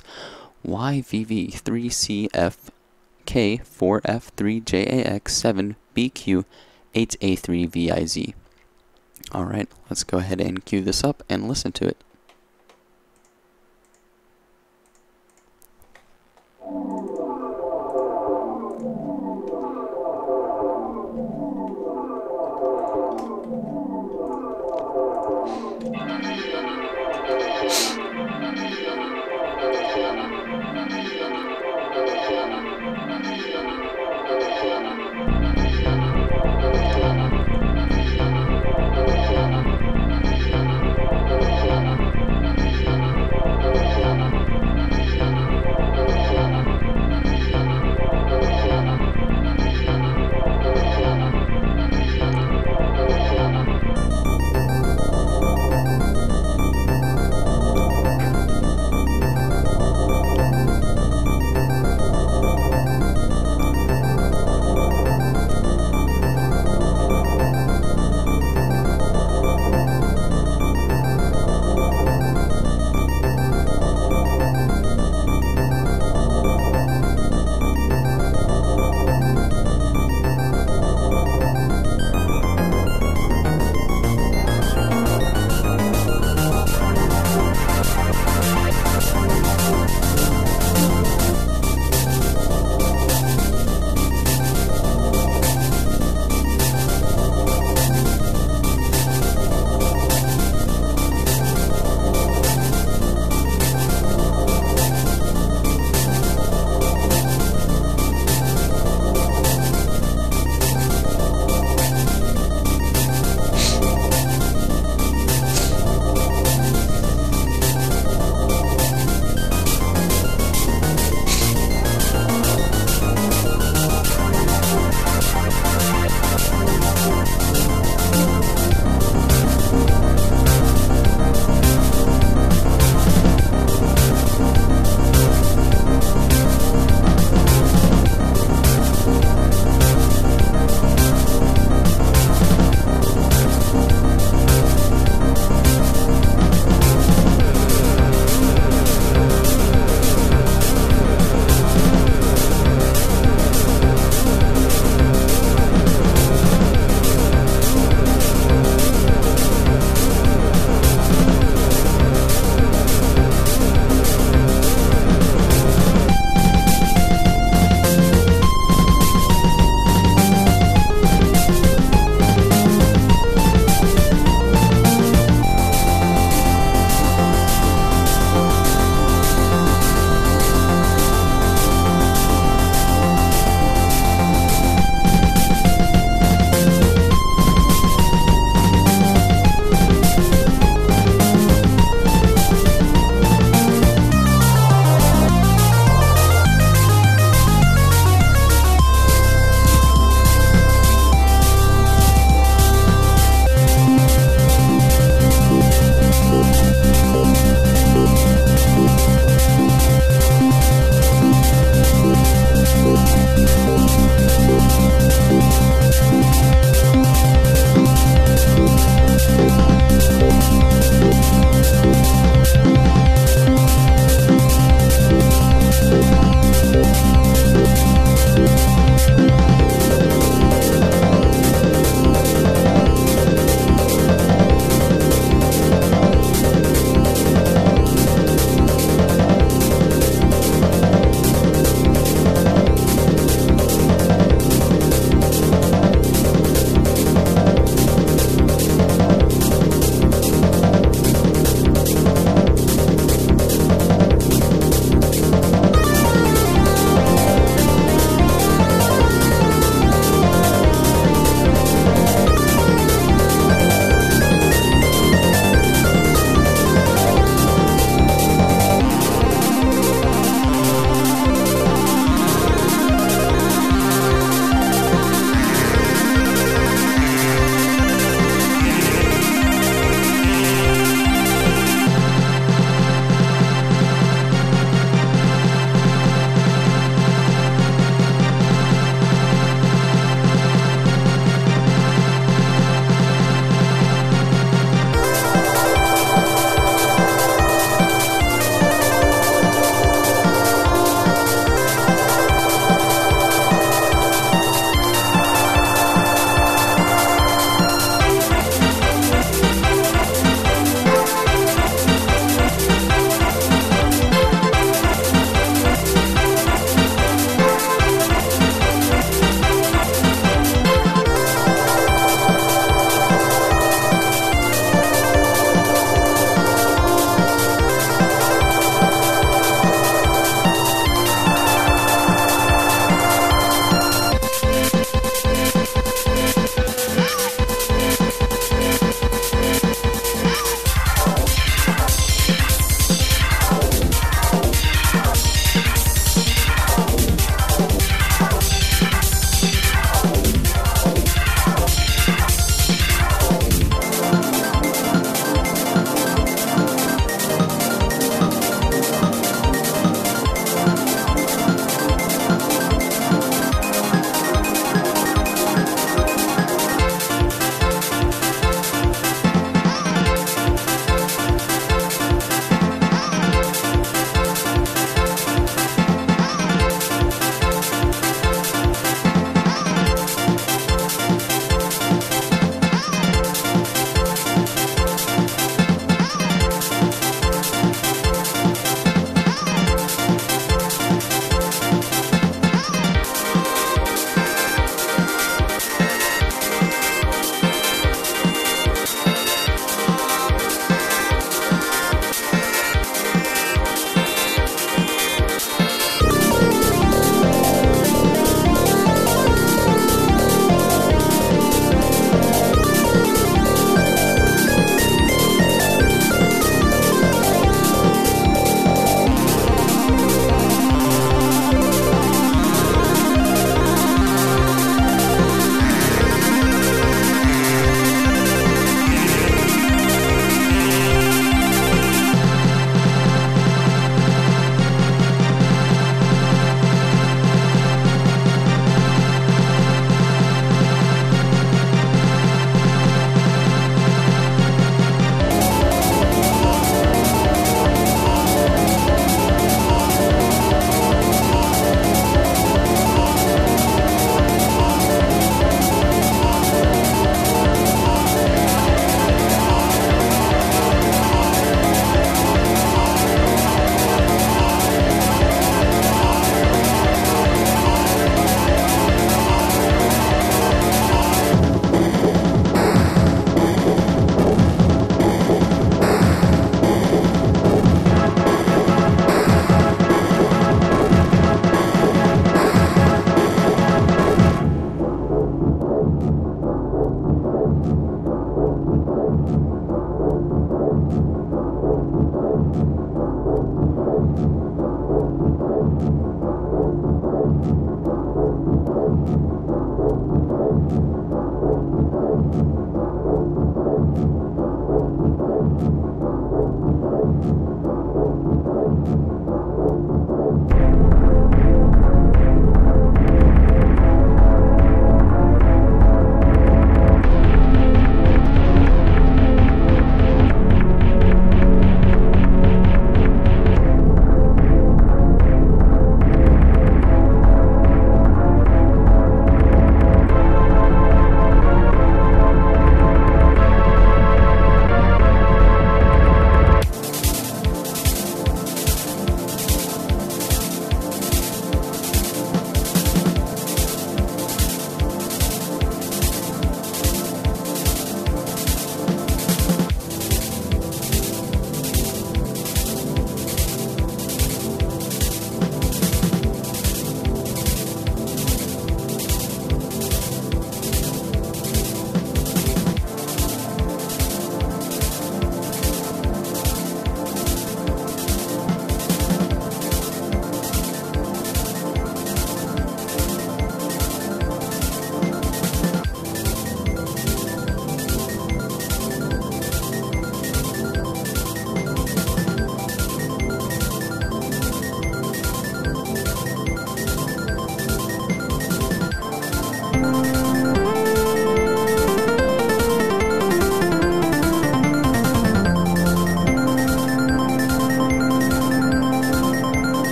YVV3CFK4F3JAX7BQ8A3VIZ. Alright, let's go ahead and cue this up and listen to it.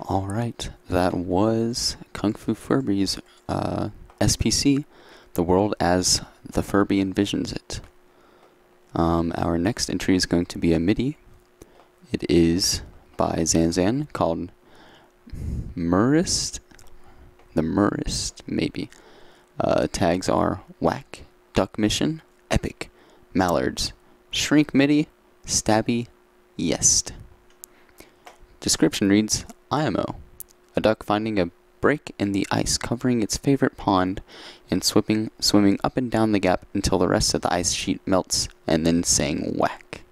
Alright, that was Kung Fu Furby's SPC, The World as the Furby Envisions It. Our next entry is going to be a MIDI. It is by Zanzan called Murist. The Murist, maybe. Tags are Whack, Duck Mission, Epic, Mallards, Shrink MIDI, Stabby, Yest. Description reads, IMO. A duck finding a break in the ice covering its favorite pond and swimming up and down the gap until the rest of the ice sheet melts and then saying whack.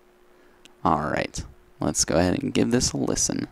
Alright, let's go ahead and give this a listen.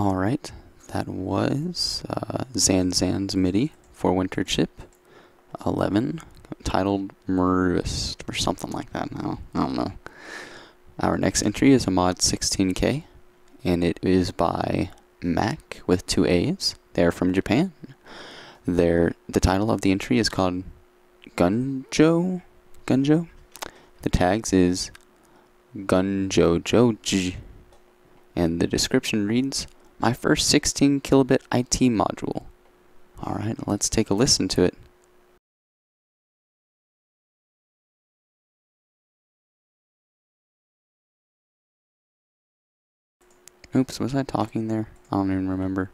Alright, that was Zan's MIDI for Winter Chip 11, titled Merist or something like that. No, I don't know. Our next entry is a mod 16K, and it is by Mac with 2 A's. They're from Japan. The title of the entry is called Gunjo. The tags is Gunjojoji, and the description reads, "My first 16 kilobit IT module." Alright, let's take a listen to it. Oops, was I talking there? I don't even remember.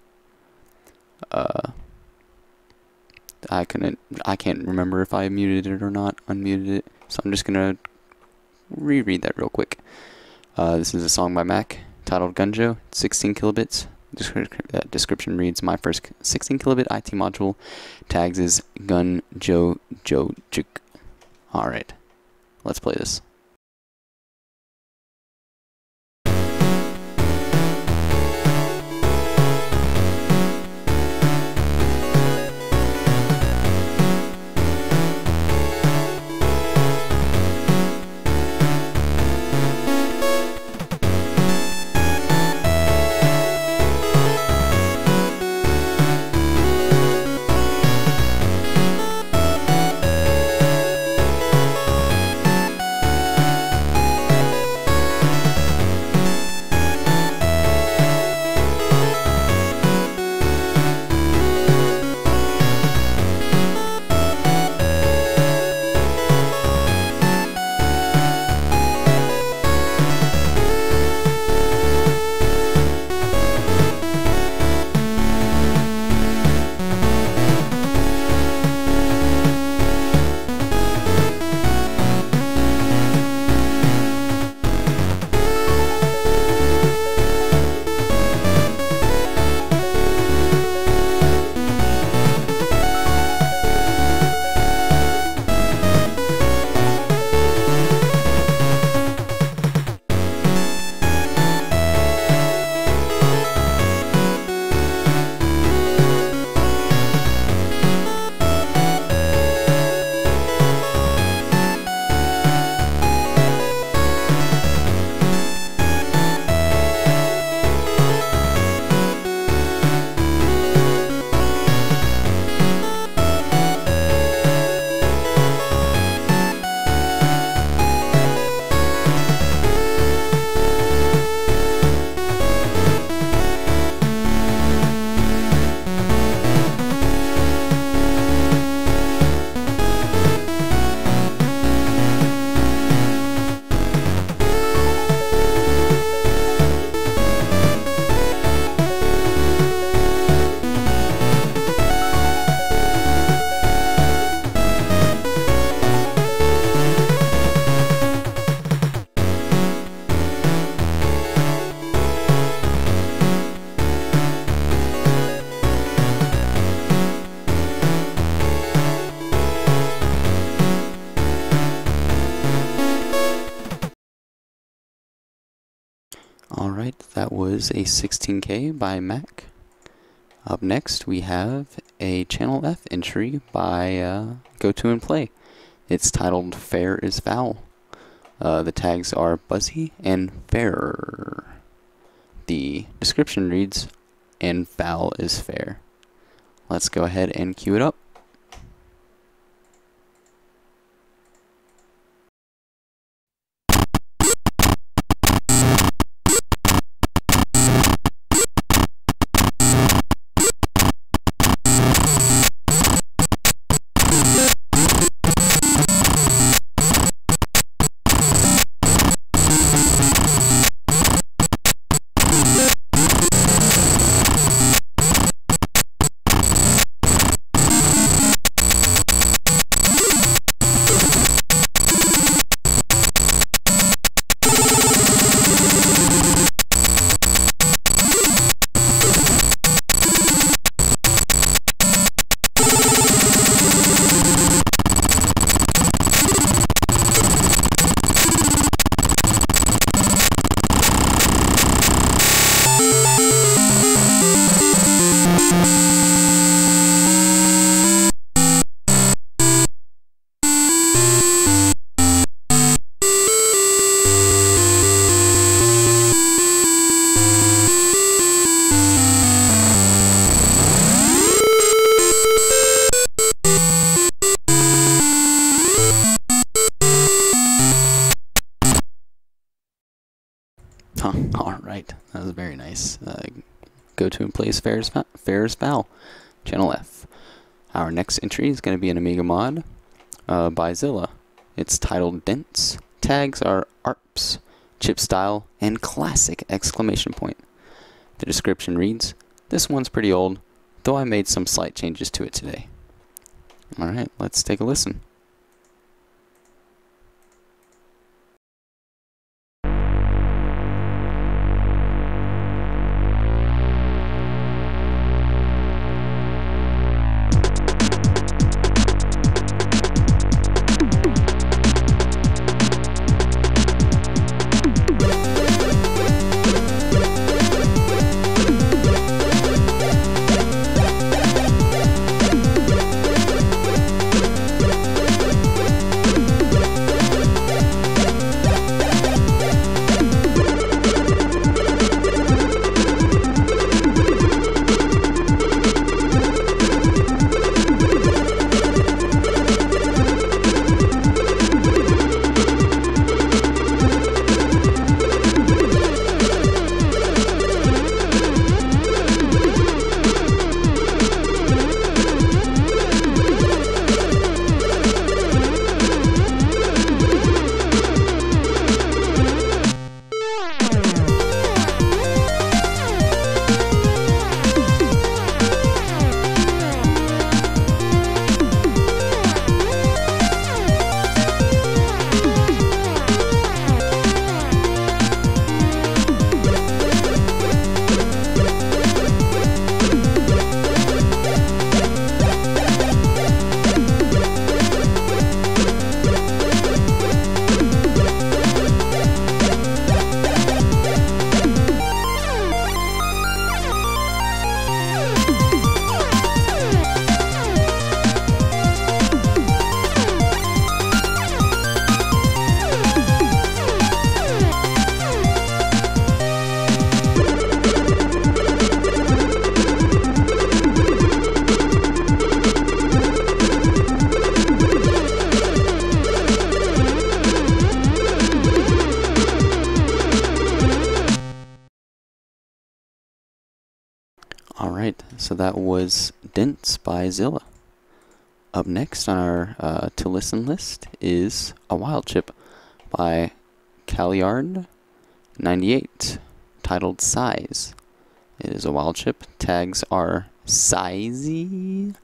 I can't remember if I muted it or not, unmuted it, so I'm just gonna reread that real quick. This is a song by Mac titled Gunjo, 16 kilobits. Description reads, "My first 16 kilobit IT module." Tags is Gunjojojuk. Alright, let's play this. Alright, that was a 16K by Mac. Up next, we have a Channel F entry by Go To and Play. It's titled Fair is Foul. The tags are Buzzy and Fairer. The description reads, "And foul is fair." Let's go ahead and cue it up. is fair as foul. Channel F. Our next entry is going to be an Amiga mod by Zilla. It's titled Dents. Tags are ARPS, chip style, and classic exclamation point. The description reads, "This one's pretty old, though I made some slight changes to it today." Alright, let's take a listen. Alright, so that was Dents by Zilla. Up next on our to listen list is a wild chip by Calyard98, titled Size. It is a wild chip. Tags are sizey.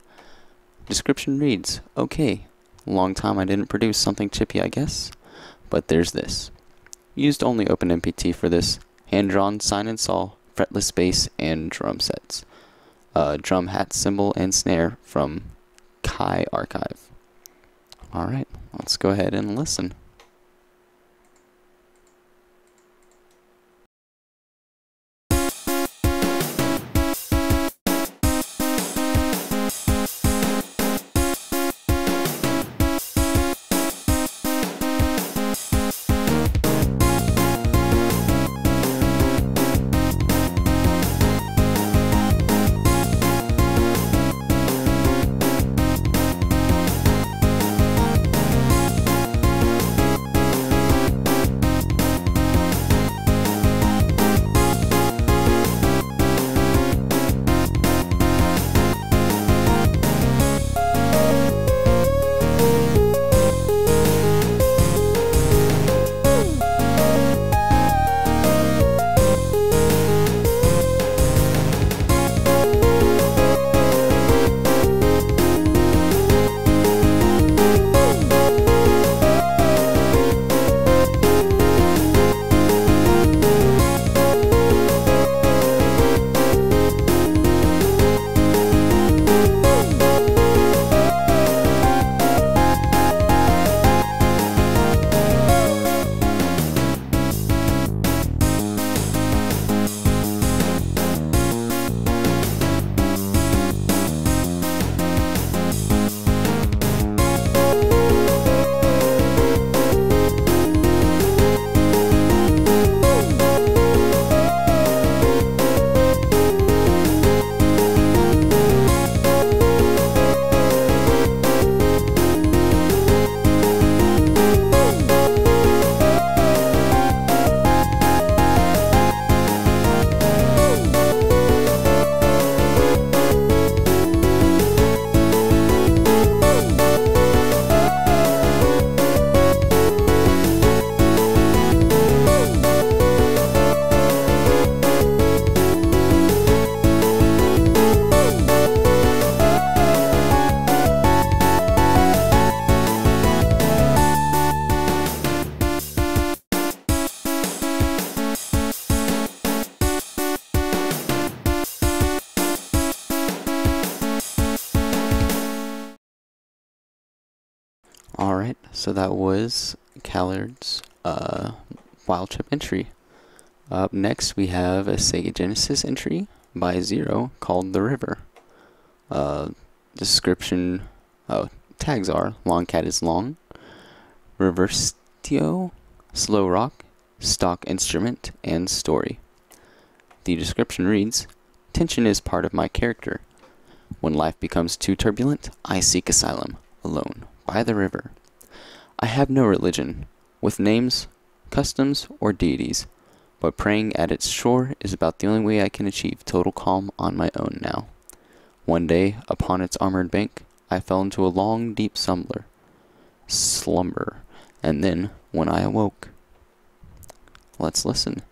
Description reads, "Okay, long time I didn't produce something chippy, I guess, but there's this. Used only OpenMPT for this. Hand-drawn sign and saw, fretless bass, and drum sets. Drum hat cymbal and snare from Kai Archive." Alright, let's go ahead and listen. Alright, so that was Callard's Wild Chip entry. Up next we have a Sega Genesis entry by Zero called The River. Description, tags are Long Cat is long, Reverstio, Slow Rock, Stock Instrument, and Story. The description reads, tension is part of my character. When life becomes too turbulent, I seek asylum, alone, by the river. I have no religion, with names, customs, or deities, but praying at its shore is about the only way I can achieve total calm on my own now. One day, upon its armored bank, I fell into a long, deep slumber, and then, when I awoke... Let's listen.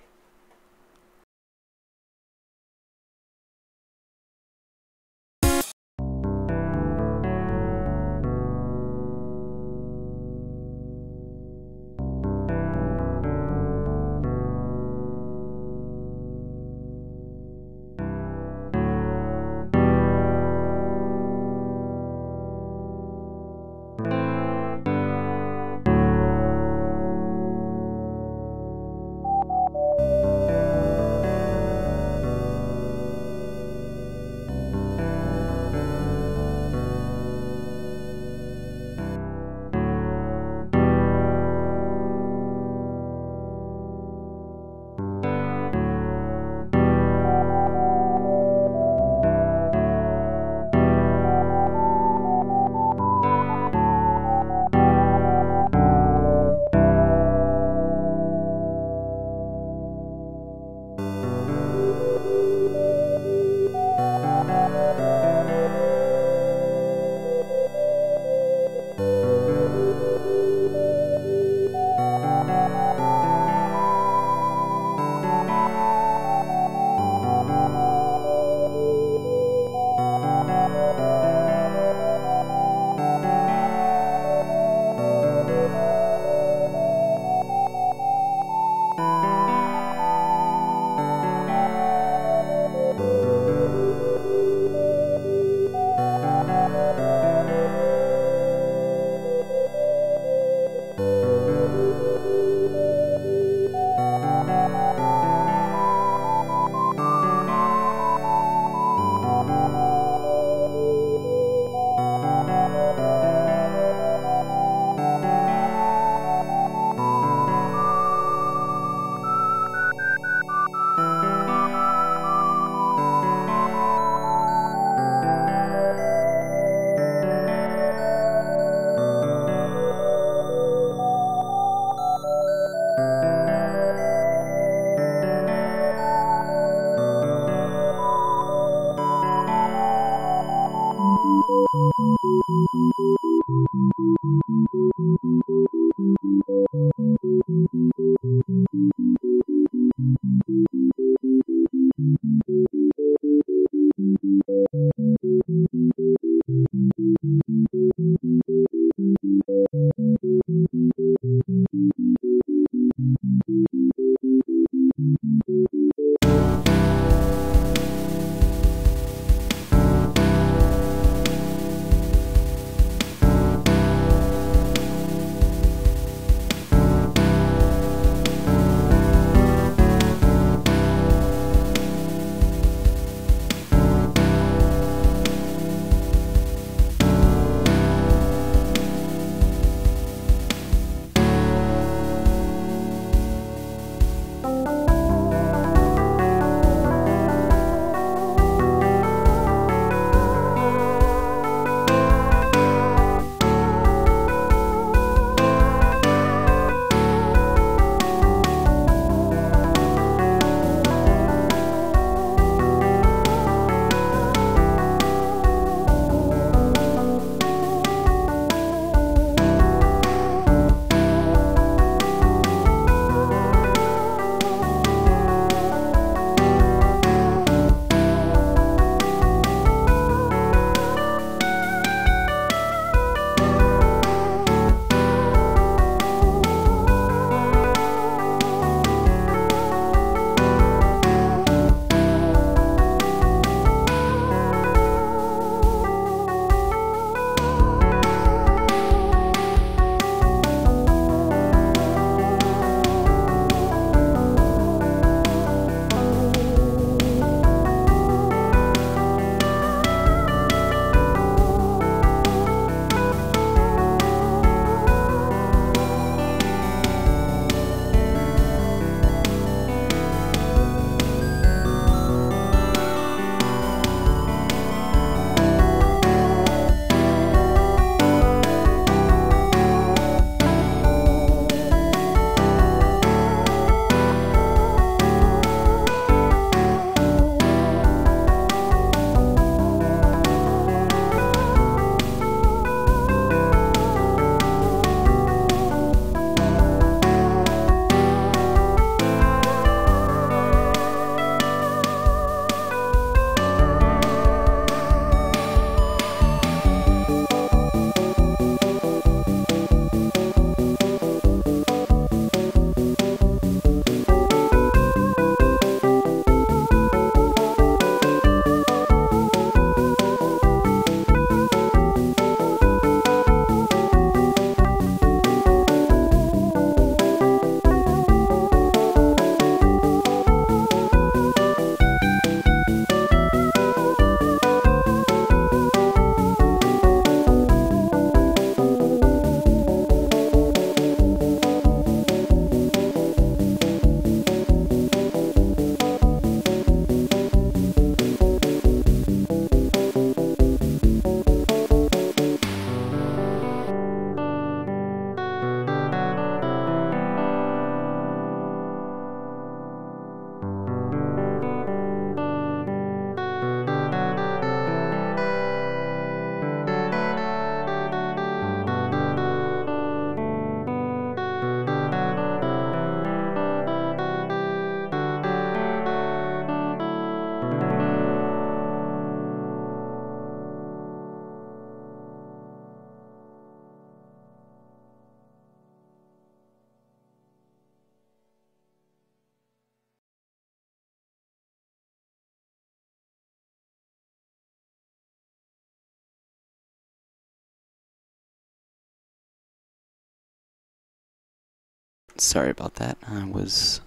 Sorry about that. I was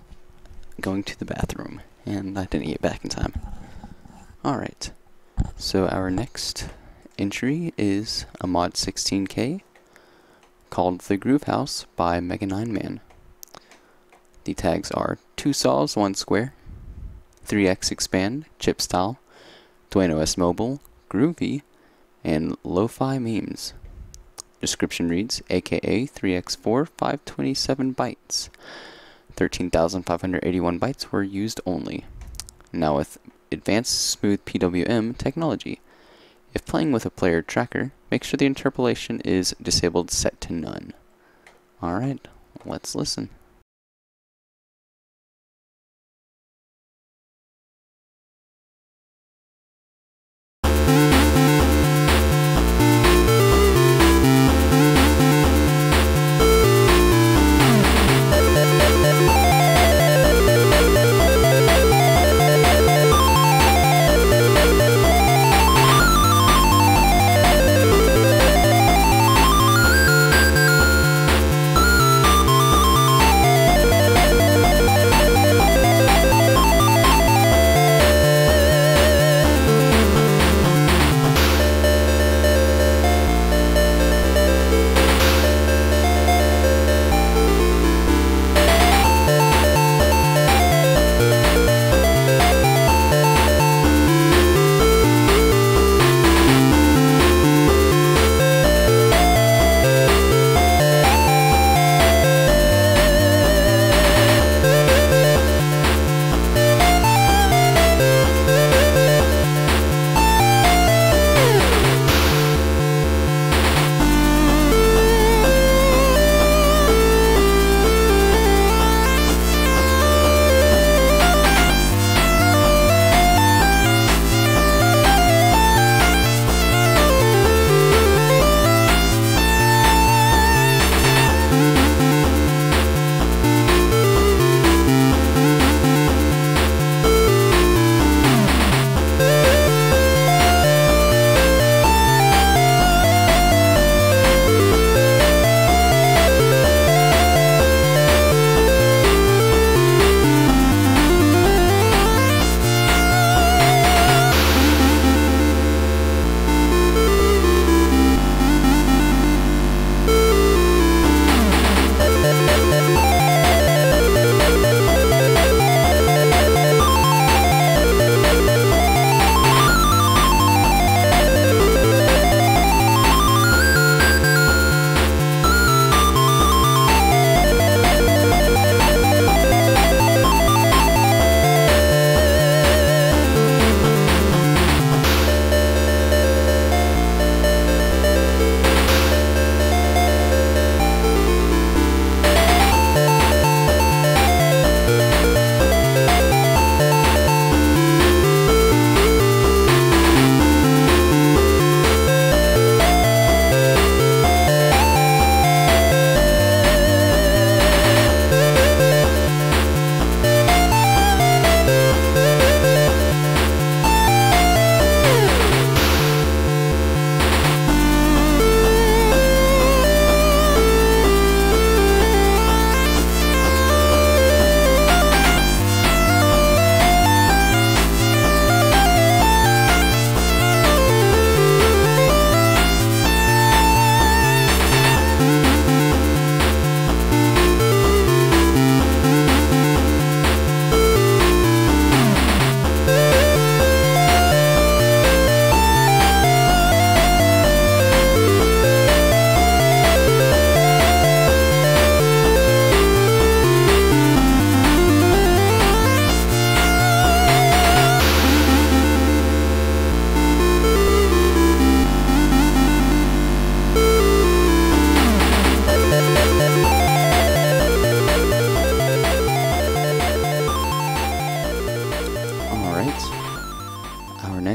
going to the bathroom and I didn't get back in time. Alright, so our next entry is a mod 16K called The Groove House by Mega9Man. The tags are 2 saws, 1 square, 3x expand, chip style, DwayneOS mobile, groovy, and lo-fi memes. Description reads, aka 3x4 527 bytes. 13,581 bytes were used only. Now with advanced smooth PWM technology. If playing with a player tracker, make sure the interpolation is disabled set to none. Alright, let's listen.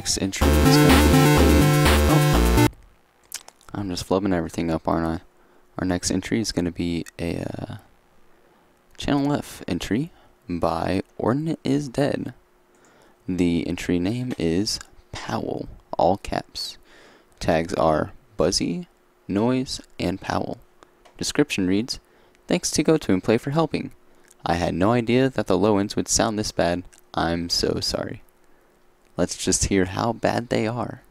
next entry is going to be a... Oh, I'm just flubbing everything up, aren't I? Our next entry is going to be a Channel F entry by Ordnance is Dead. The entry name is Powell, all caps. Tags are Buzzy, Noise, and Powell. Description reads, Thanks to GoTo and Play for helping. I had no idea that the low ends would sound this bad. I'm so sorry. Let's just hear how bad they are.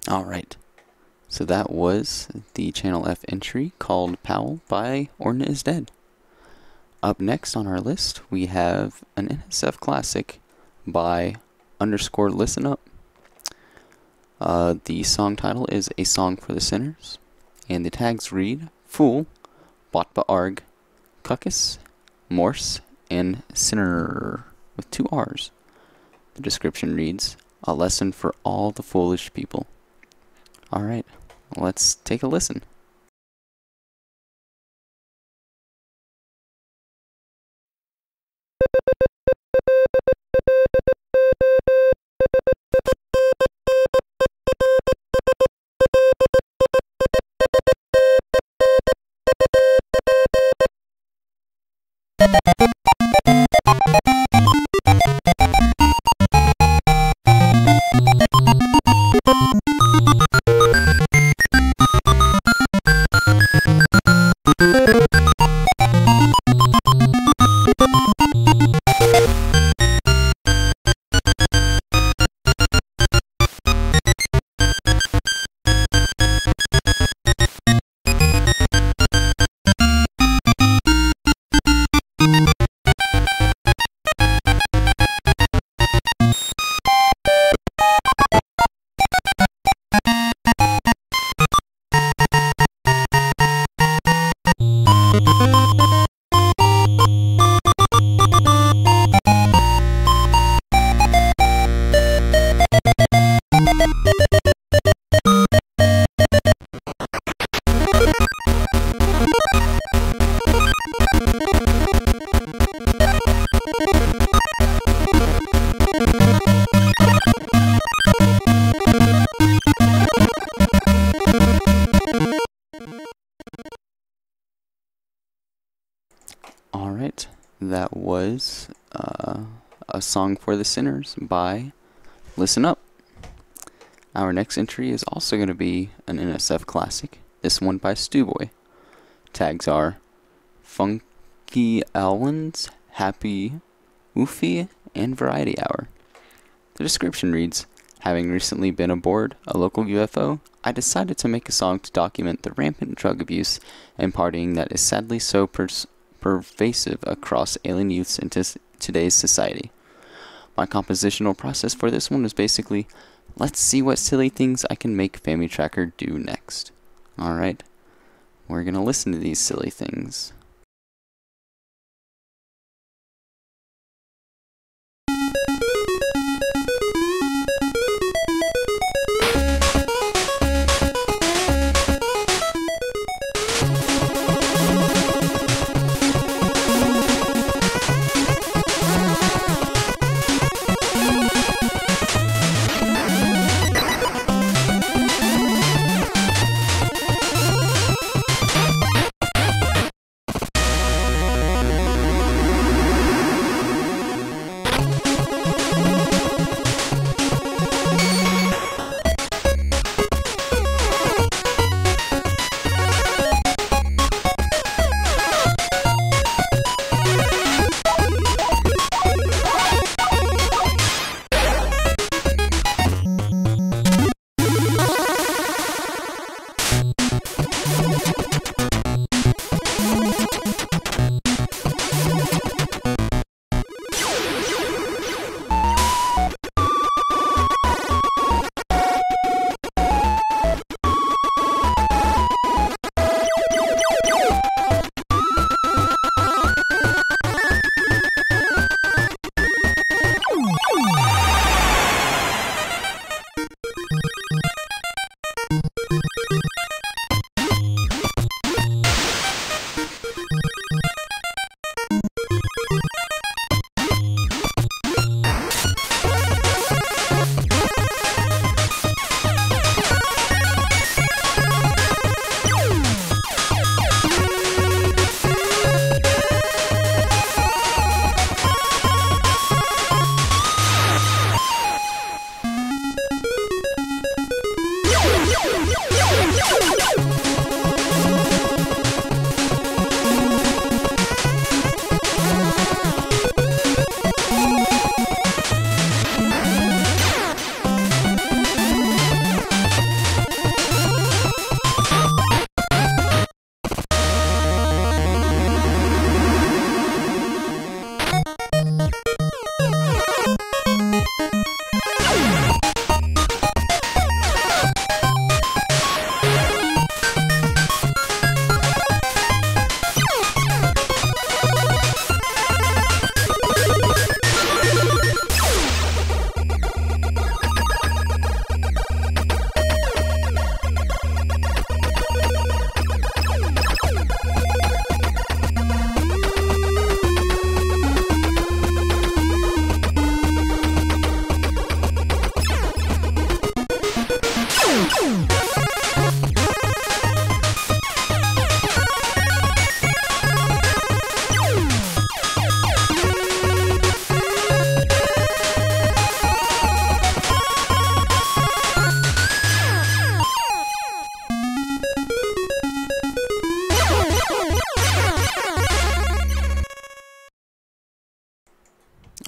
Alright, so that was the Channel F entry called Powell by Orna is Dead. Up next on our list, we have an NSF classic by _Listen Up. The song title is A Song for the Sinners, and the tags read Fool, BotB Arg, Cuckus, Morse, and Sinner with 2 R's. The description reads, A lesson for all the foolish people. Alright, let's take a listen. Alright, that was A Song for the Sinners by Listen Up. Our next entry is also going to be an NSF classic, this one by Stewboy. Tags are Funky Alwins, Happy Woofy, and Variety Hour. The description reads, Having recently been aboard a local UFO, I decided to make a song to document the rampant drug abuse and partying that is sadly so pervasive across alien youths in today's society. My compositional process for this one was basically, let's see what silly things I can make Family Tracker do next. Alright, we're gonna listen to these silly things.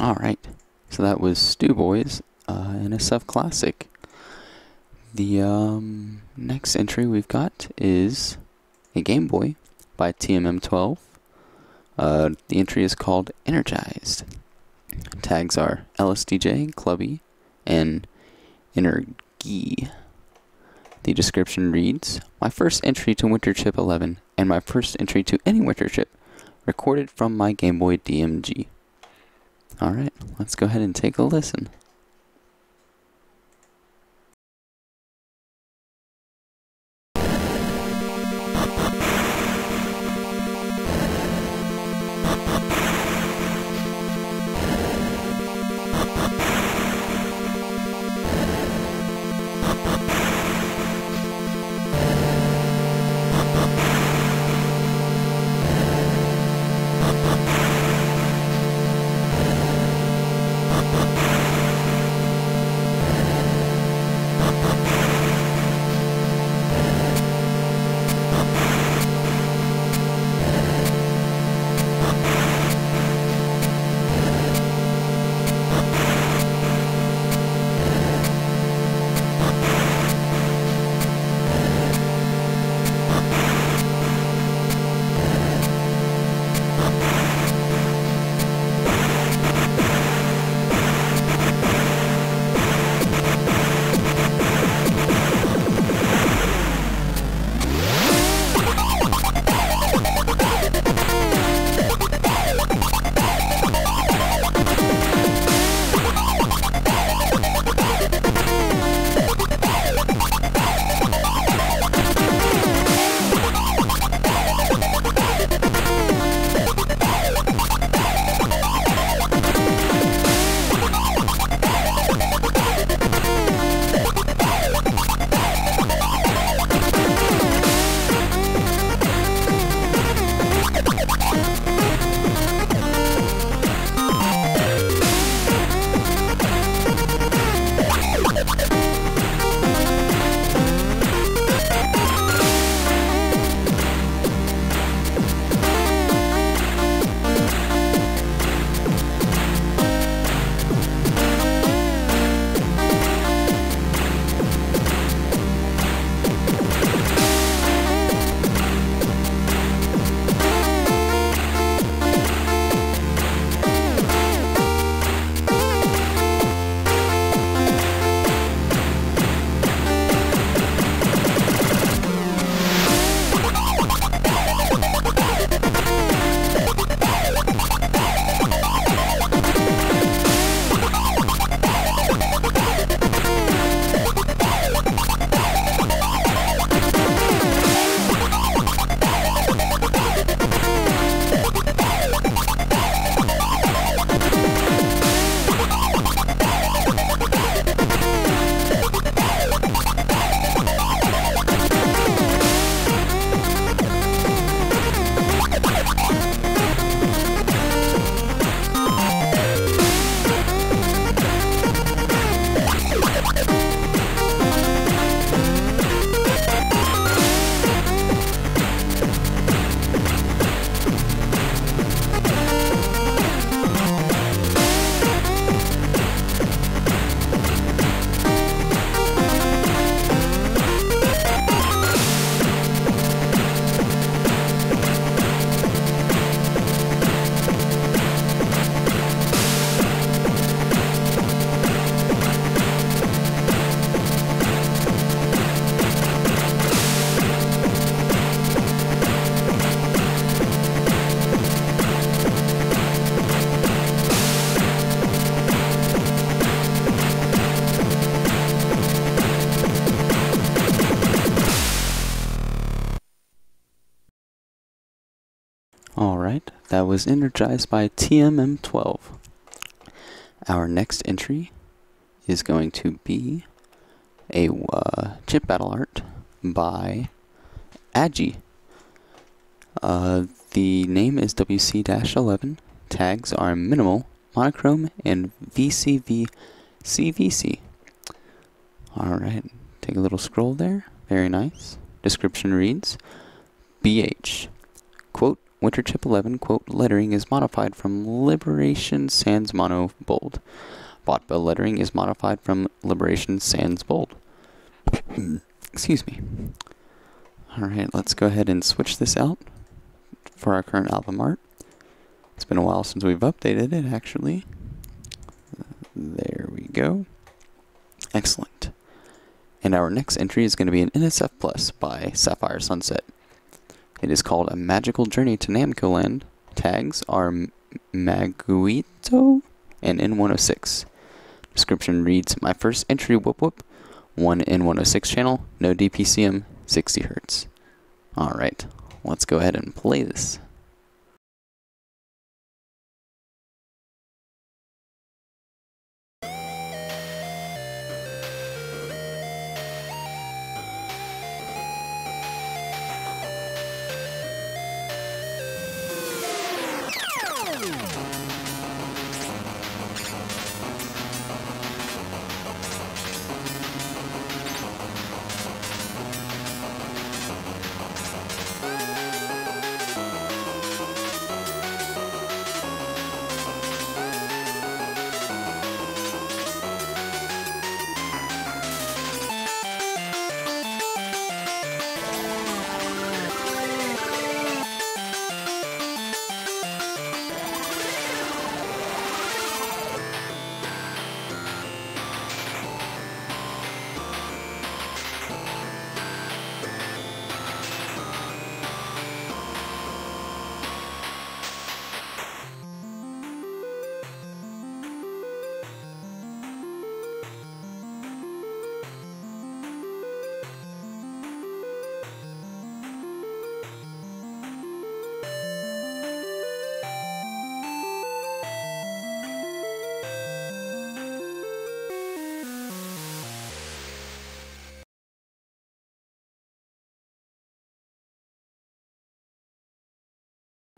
Alright, so that was Stew Boys, NSF Classic. The next entry we've got is a Game Boy by TMM12. The entry is called Energized. Tags are LSDJ, Clubby, and Energy. The description reads, my first entry to Winter Chip 11, and my first entry to any Winter Chip, recorded from my Game Boy DMG. Alright, let's go ahead and take a listen. Alright, that was energized by TMM12. Our next entry is going to be a chip battle art by Agi. The name is WC-11. Tags are minimal, monochrome, and VCV CVC. Alright, take a little scroll there. Very nice. Description reads, BH. Quote, Winter Chip 11, quote, lettering is modified from Liberation Sans Mono Bold. BotB lettering is modified from Liberation Sans Bold. Excuse me. Alright, let's go ahead and switch this out for our current album art. It's been a while since we've updated it, actually. There we go. Excellent. And our next entry is going to be an NSF Plus by Sapphire Sunset. It is called A Magical Journey to Namco Land. Tags are Maguito and N106. Description reads, my first entry, whoop whoop, one N106 channel, no DPCM, 60 Hz. Alright, let's go ahead and play this.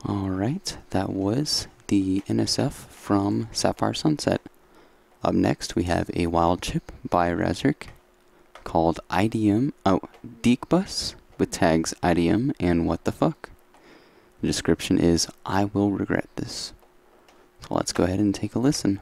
Alright, that was the NSF from Sapphire Sunset. Up next we have a wild chip by Razric called Deekbus with tags IDM and what the fuck. The description is, I will regret this. So let's go ahead and take a listen.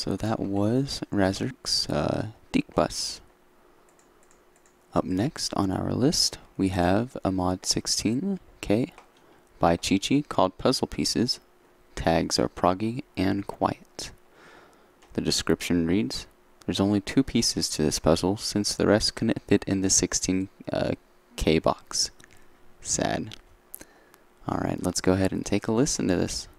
so that was Razork's Deek Bus. Up next on our list, we have a mod 16K by Chi-Chi called Puzzle Pieces. Tags are proggy and quiet. The description reads, there's only 2 pieces to this puzzle since the rest couldn't fit in the 16K box. Sad. Alright, let's go ahead and take a listen to this.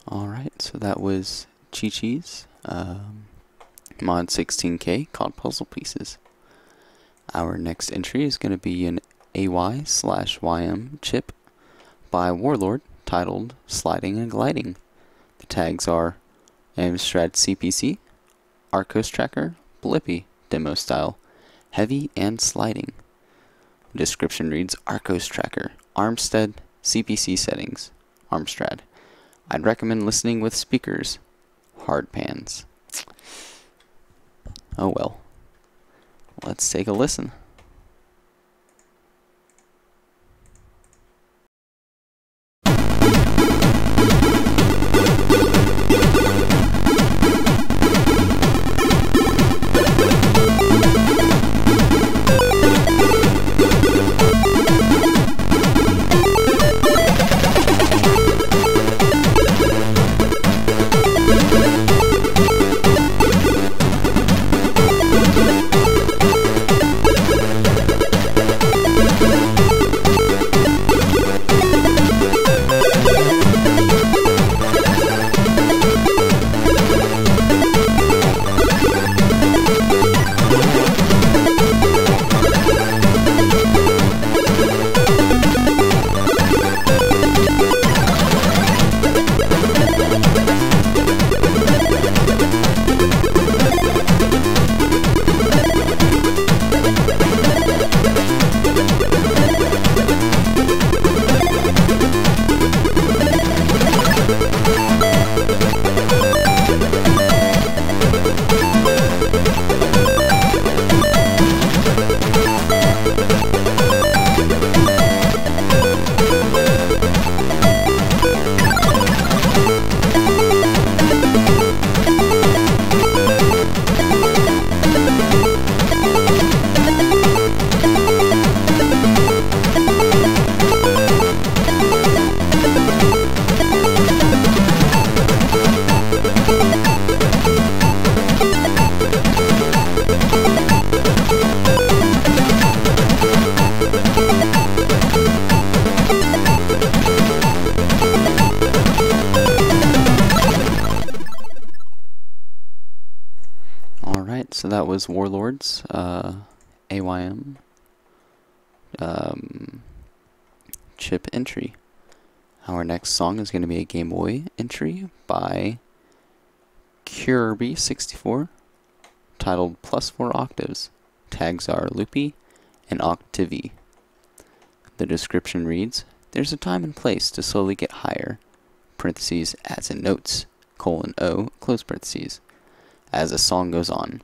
Alright, so that was Chi-Chi's mod 16K called Puzzle Pieces. Our next entry is going to be an AY/YM chip by Warlord titled Sliding and Gliding. The tags are Amstrad CPC, Arcos Tracker, Blippy, Demo Style, Heavy and Sliding. The description reads, Arcos Tracker, Armstead, CPC settings, Armstrad. I'd recommend listening with speakers. Hard pans. Oh well. Let's take a listen. So that was Warlord's AYM chip entry. Our next song is going to be a Game Boy entry by Kirby64, titled +4 octaves. Tags are loopy and octavy. The description reads, there's a time and place to slowly get higher, parentheses, as in notes, :O, close parentheses, as a song goes on.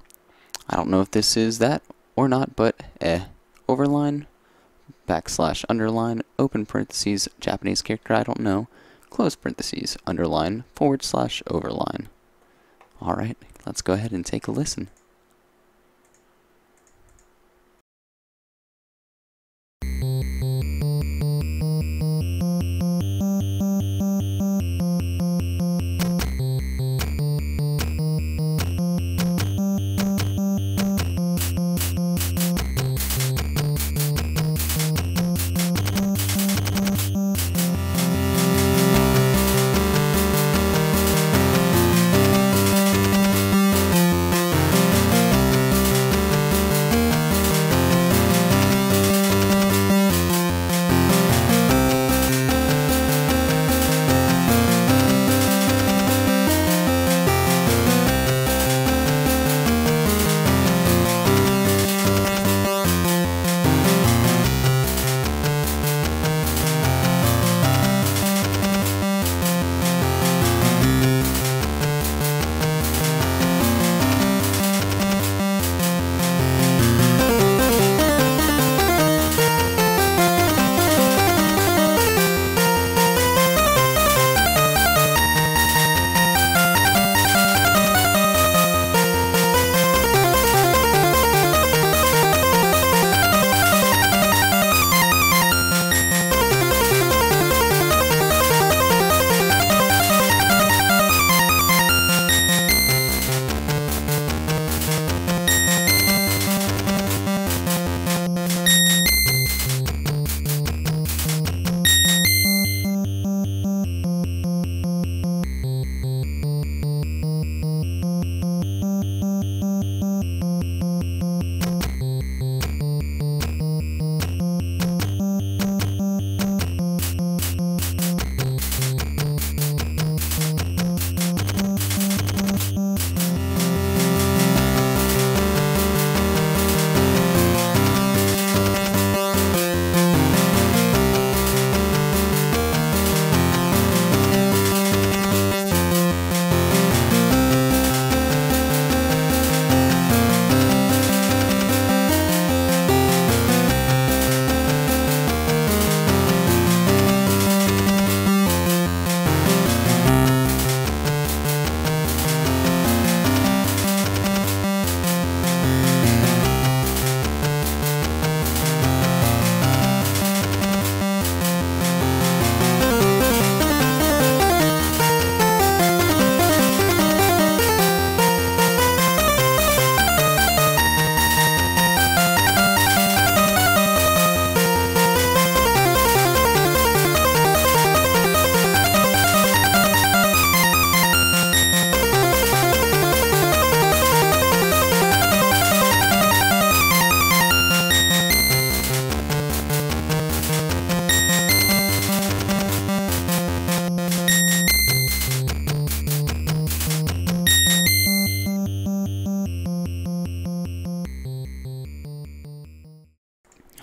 I don't know if this is that or not, but overline, / underline, open parentheses, Japanese character I don't know, close parentheses, underline, / overline. Alright, let's go ahead and take a listen.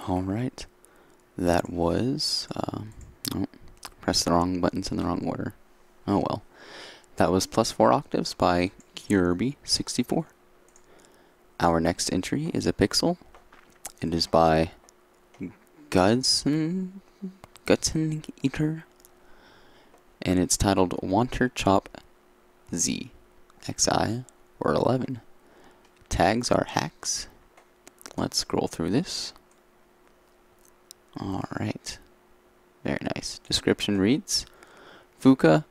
Alright, that was, pressed the wrong buttons in the wrong order. Oh well. That was +4 octaves by Kirby64. Our next entry is a pixel. It is by Gutsen Eater, and it's titled Wanter Chop Z, XI, or 11. Tags are hacks. Let's scroll through this. Alright. Very nice. Description reads, Fuka,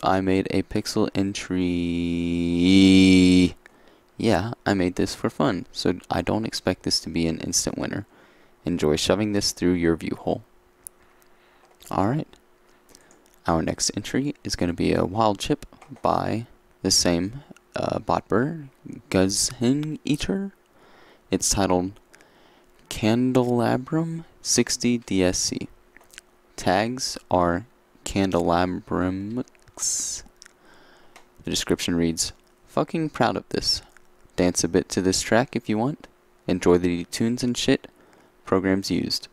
I made a pixel entry. Yeah, I made this for fun, so I don't expect this to be an instant winner. Enjoy shoving this through your view hole. Alright. Our next entry is going to be a wild chip by the same BotB, Gutsen Eater. It's titled Candelabrum 60 DSC. Tags are Candelabrum. The description reads, fucking proud of this. Dance a bit to this track if you want. Enjoy the tunes and shit. Programs used.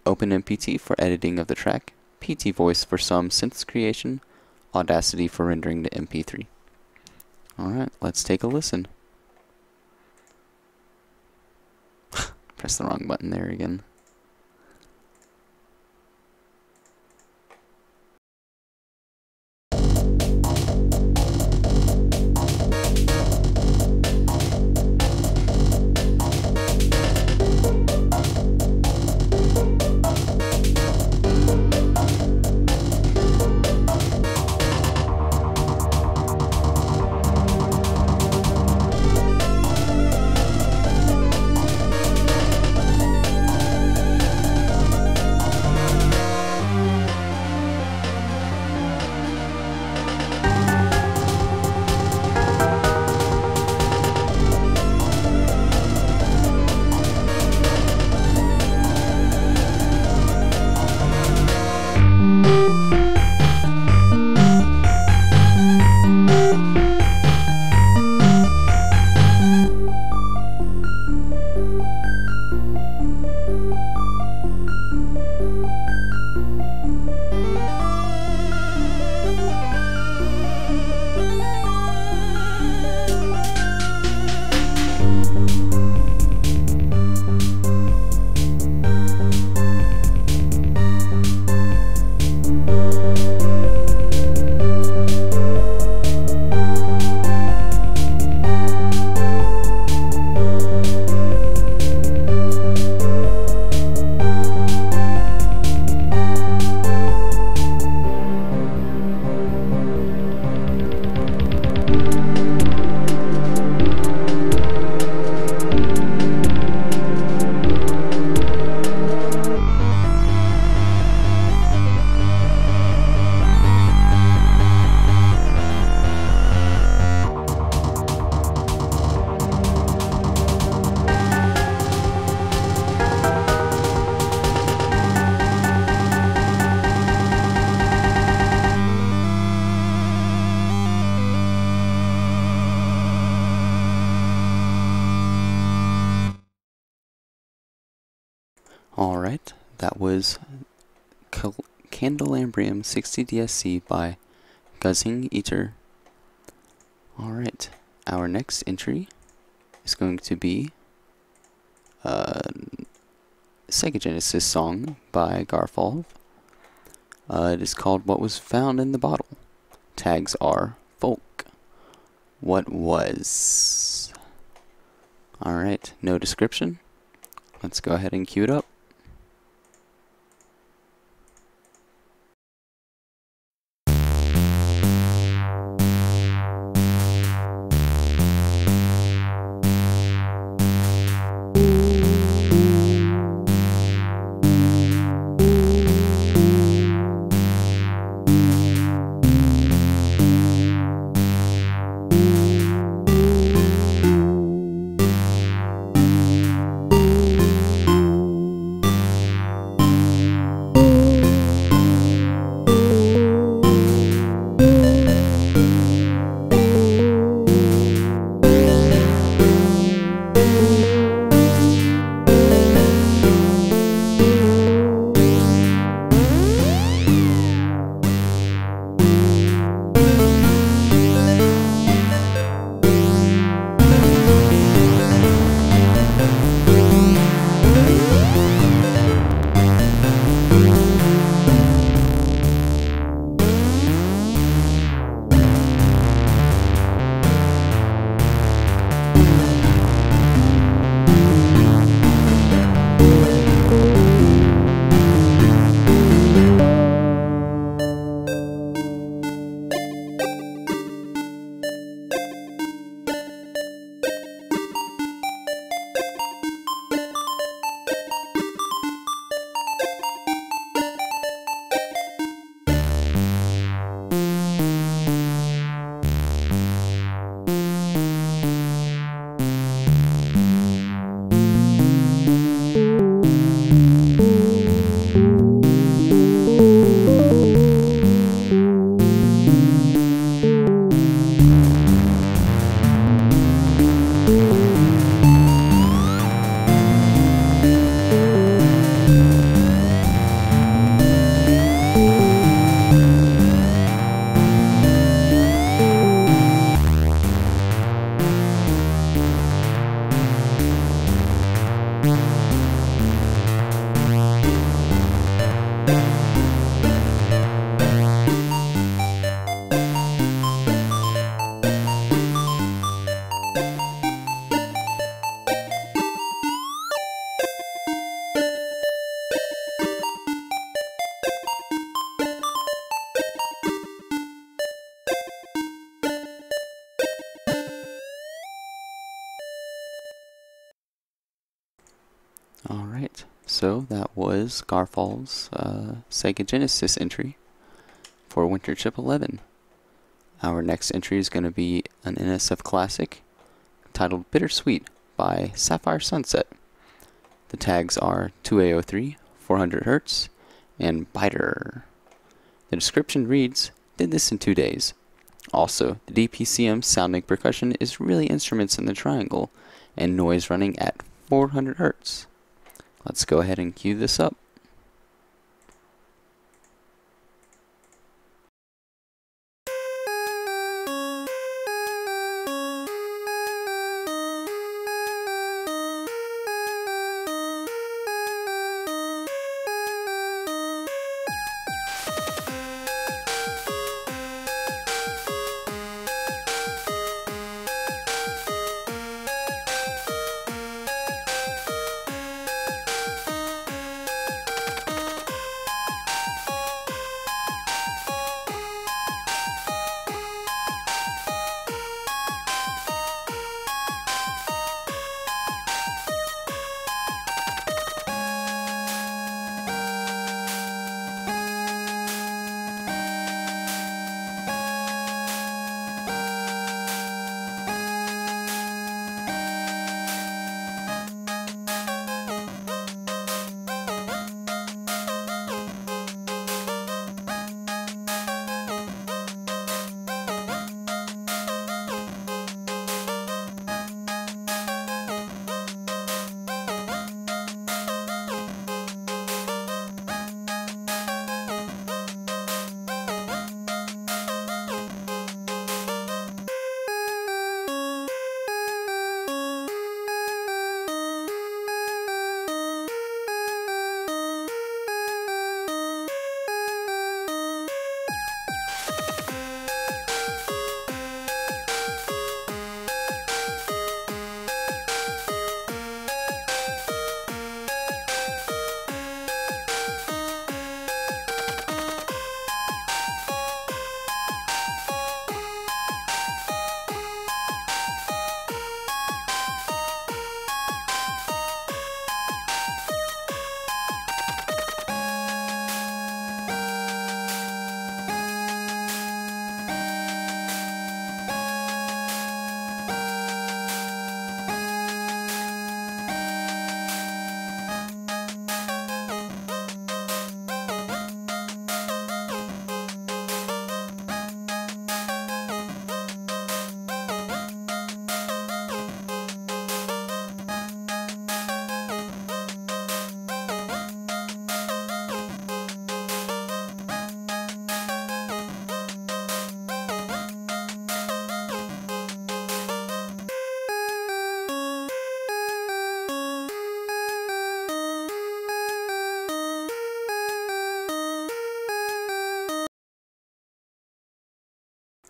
OpenMPT for editing of the track. PT Voice for some synths creation. Audacity for rendering to MP3. Alright, let's take a listen. Press the wrong button there again. Alright, that was Candelambrium 60 DSC by Guzzing Eater. Alright, our next entry is going to be a Sega Genesis song by Garfalv. It is called What Was Found in the Bottle. Tags are folk. What was? Alright, no description. Let's go ahead and cue it up. Alright, so that was Garfall's Sega Genesis entry for Winter Chip 11. Our next entry is going to be an NSF classic titled Bittersweet by Sapphire Sunset. The tags are 2A03, 400 Hz, and Biter. The description reads, did this in 2 days. Also, the DPCM sounding percussion is really instruments in the triangle, and noise running at 400 Hz. Let's go ahead and cue this up.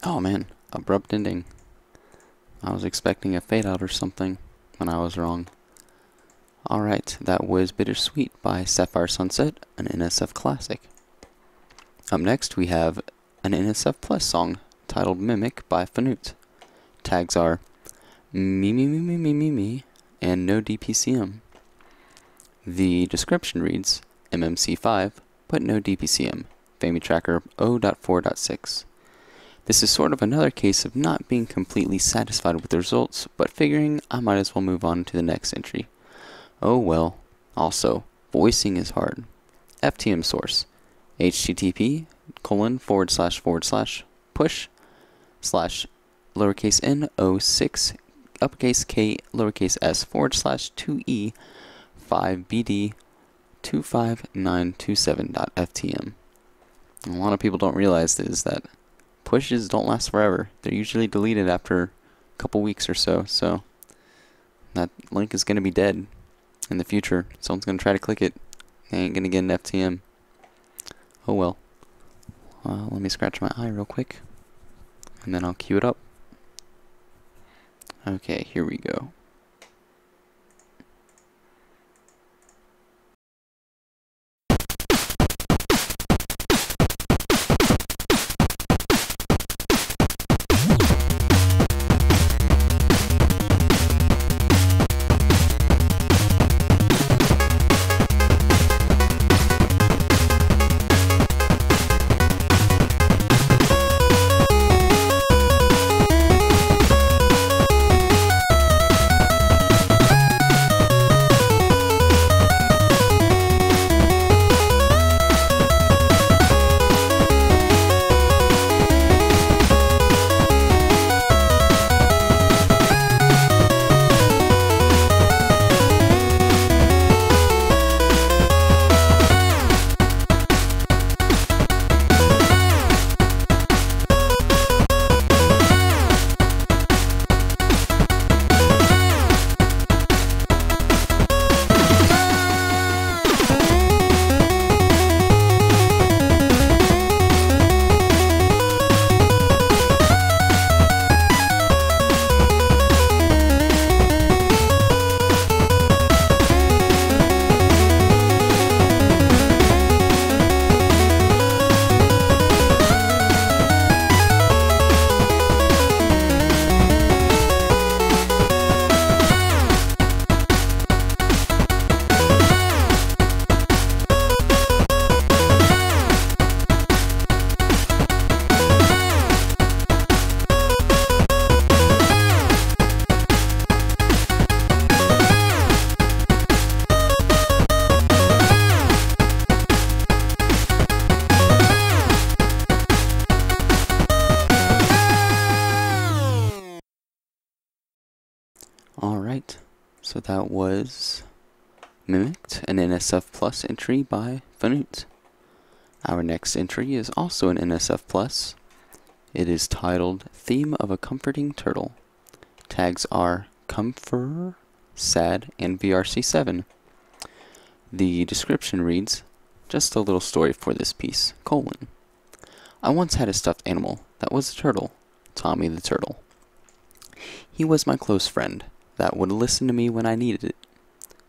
Oh man, abrupt ending. I was expecting a fade out or something when I was wrong. Alright, that was Bittersweet by Sapphire Sunset, an NSF classic. Up next we have an NSF Plus song titled Mimic by Fanute. Tags are me me me me me me me and no DPCM. The description reads MMC5 but no DPCM. FamiTracker 0.4.6. This is sort of another case of not being completely satisfied with the results, but figuring I might as well move on to the next entry. Oh well. Also, voicing is hard. FTM source. http://push/n06 uppercase k lowercase s /2e 5bd 25927.ftm. A lot of people don't realize is that pushes don't last forever. They're usually deleted after a couple weeks or so, so that link is going to be dead in the future. Someone's going to try to click it. They ain't going to get an FTM. Oh well. Let me scratch my eye real quick, and then I'll cue it up. Okay, here we go. Alright, so that was Mimicked, an NSF Plus entry by Fanut. Our next entry is also an NSF Plus. It is titled Theme of a Comforting Turtle. Tags are Comforter, Sad, and VRC7. The description reads, just a little story for this piece, : I once had a stuffed animal that was a turtle, Tommy the Turtle. He was my close friend that would listen to me when I needed it.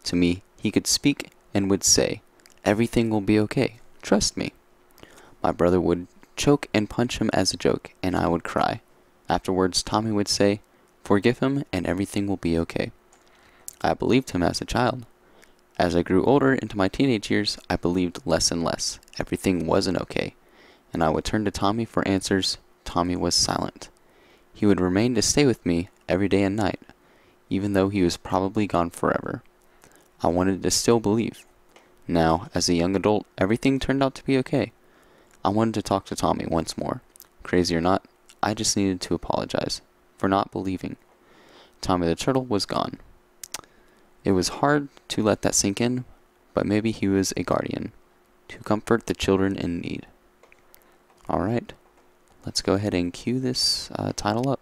To me, he could speak and would say, everything will be okay, trust me. My brother would choke and punch him as a joke, and I would cry. Afterwards, Tommy would say, forgive him and everything will be okay. I believed him as a child. As I grew older into my teenage years, I believed less and less. Everything wasn't okay. And I would turn to Tommy for answers. Tommy was silent. He would remain to stay with me every day and night, even though he was probably gone forever. I wanted to still believe. Now, as a young adult, everything turned out to be okay. I wanted to talk to Tommy once more. Crazy or not, I just needed to apologize for not believing. Tommy the Turtle was gone. It was hard to let that sink in, but maybe he was a guardian to comfort the children in need. Alright, let's go ahead and cue this title up.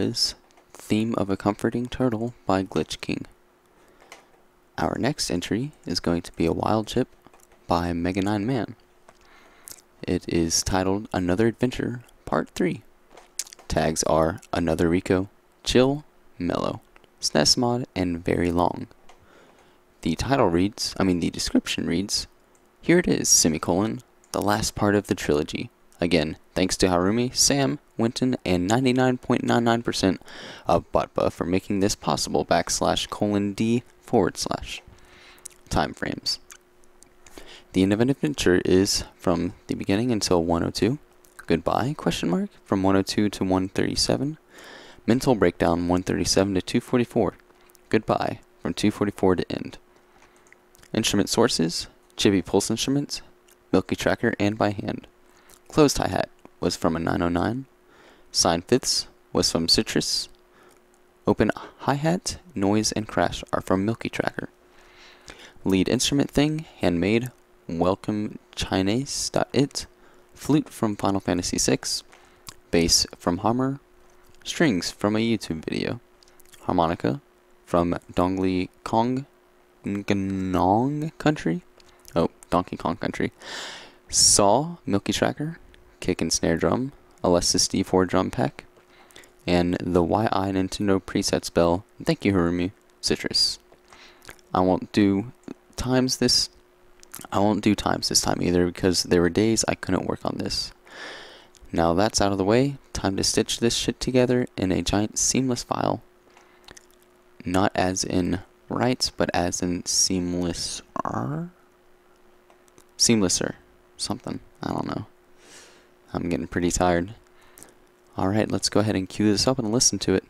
was Theme of a Comforting Turtle by Glitch King. Our next entry is going to be a wild chip by Mega 9 Man. It is titled Another Adventure Part 3. Tags are Another Rico, Chill, Mellow, SNES Mod, and Very Long. The description reads, "Here it is, semicolon, the last part of the trilogy. Again, thanks to Harumi, Sam, Winton, and 99.99% of BotB for making this possible, /:d/. Time frames. The end of an adventure is from the beginning until 102. Goodbye, ? From 102 to 137. Mental breakdown 137 to 244. Goodbye, from 244 to end. Instrument sources, Chibi Pulse Instruments, Milky Tracker, and by hand. Closed hi-hat was from a 909. Signed fifths was from Citrus. Open hi-hat, noise, and crash are from Milky Tracker. Lead instrument thing, handmade, Welcome Chinese.it. Flute from Final Fantasy VI. Bass from Hammer. Strings from a YouTube video. Harmonica from Donkey Kong Country. Donkey Kong Country. Saw, Milky Tracker. Kick and snare drum, Alessis D4 drum pack. And the YI Nintendo preset spell, thank you Harumi, Citrus. I won't do times this time either because there were days I couldn't work on this. Now that's out of the way, time to stitch this shit together in a giant seamless file. Not as in rights, but as in seamlesser? Something, I don't know. I'm getting pretty tired. Alright, let's go ahead and cue this up and listen to it.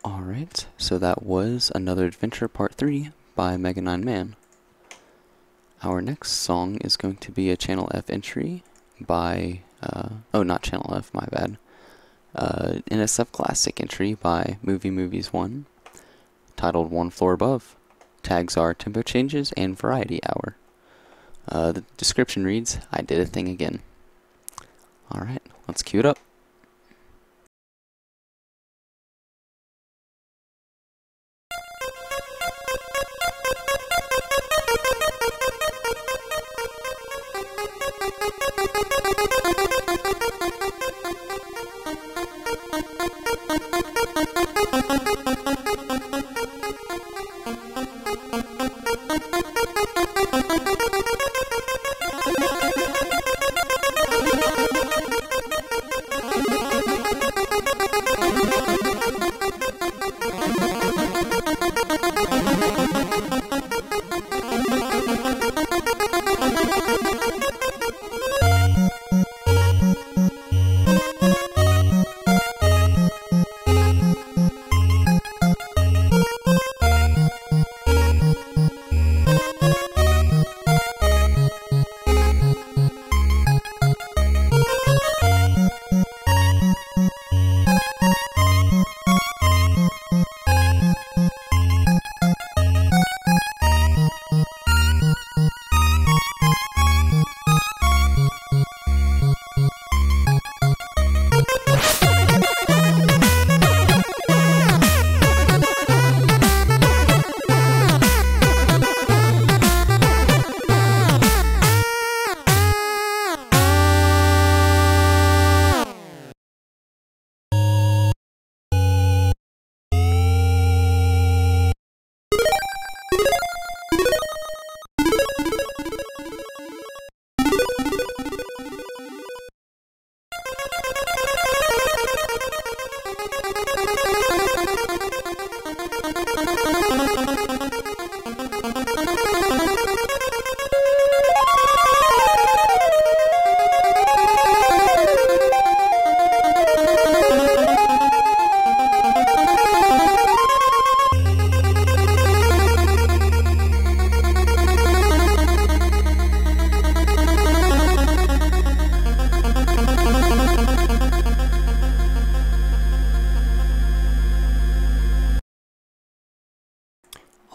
Alright, so that was Another Adventure Part 3 by Mega 9 Man. Our next song is going to be a Channel F entry by, oh, not Channel F, my bad. NSF Classic entry by Movie Movies 1, titled One Floor Above. Tags are Tempo Changes and Variety Hour. The description reads, I did a thing again. Alright, let's cue it up.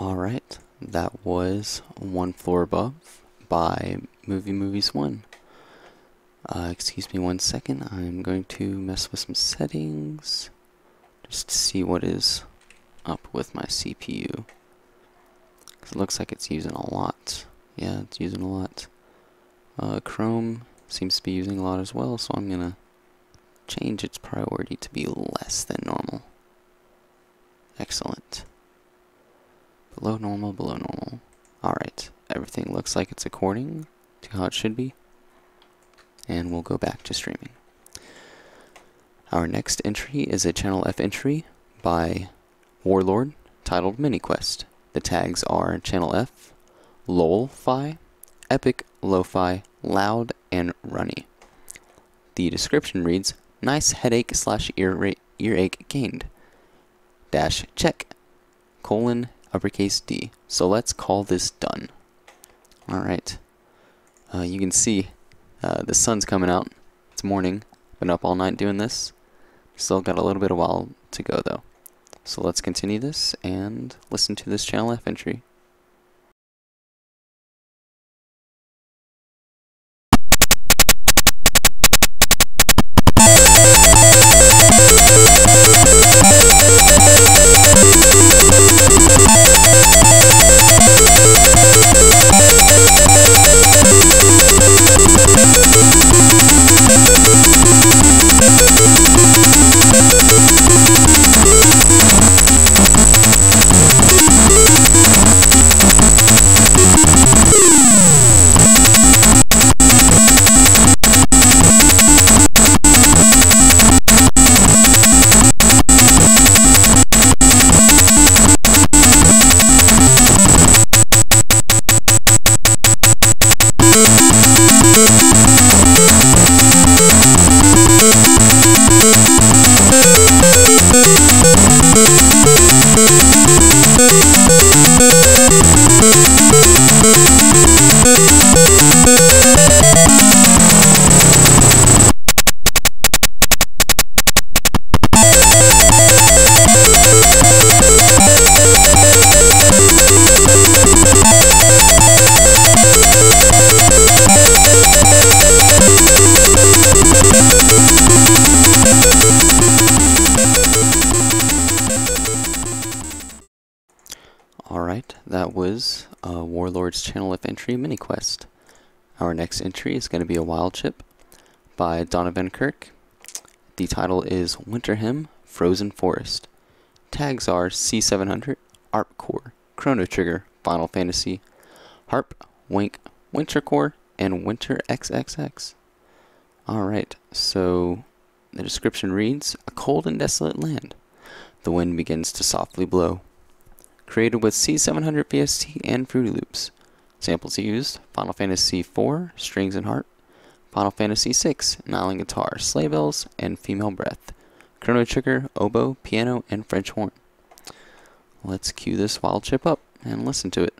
Alright, that was One Floor Above by Movie Movies 1. Excuse me 1 second, I'm going to mess with some settings just to see what is up with my CPU. 'Cause it looks like it's using a lot. Yeah, it's using a lot. Chrome seems to be using a lot as well, so I'm gonna change its priority to be less than normal. Excellent. Below normal, below normal. Alright, everything looks like it's according to how it should be. And we'll go back to streaming. Our next entry is a Channel F entry by Warlord titled Mini Quest. The tags are Channel F, Lol-Fi, Epic, Lo-Fi, Loud, and Runny. The description reads, nice headache / earache gained. Dash check, colon, uppercase D. So let's call this done. Alright. You can see the sun's coming out. It's morning. Been up all night doing this. Still got a little bit of while to go though. So let's continue this and listen to this Channel F entry. Alright, that was Warlord's Channel of Entry mini quest. Our next entry is going to be a wild chip by Donovan Kirk. The title is Winter Hymn, Frozen Forest. Tags are C700, ARP Core, Chrono Trigger, Final Fantasy, Harp, Wink, Winter Core, and Winter XXX. Alright, so the description reads, a cold and desolate land. The wind begins to softly blow. Created with C700 VST and Fruity Loops. Samples used, Final Fantasy IV, Strings and Harp, Final Fantasy VI, Nylon Guitar, Sleigh Bells, and Female Breath. Chrono Trigger, Oboe, Piano, and French Horn. Let's cue this wild chip up and listen to it.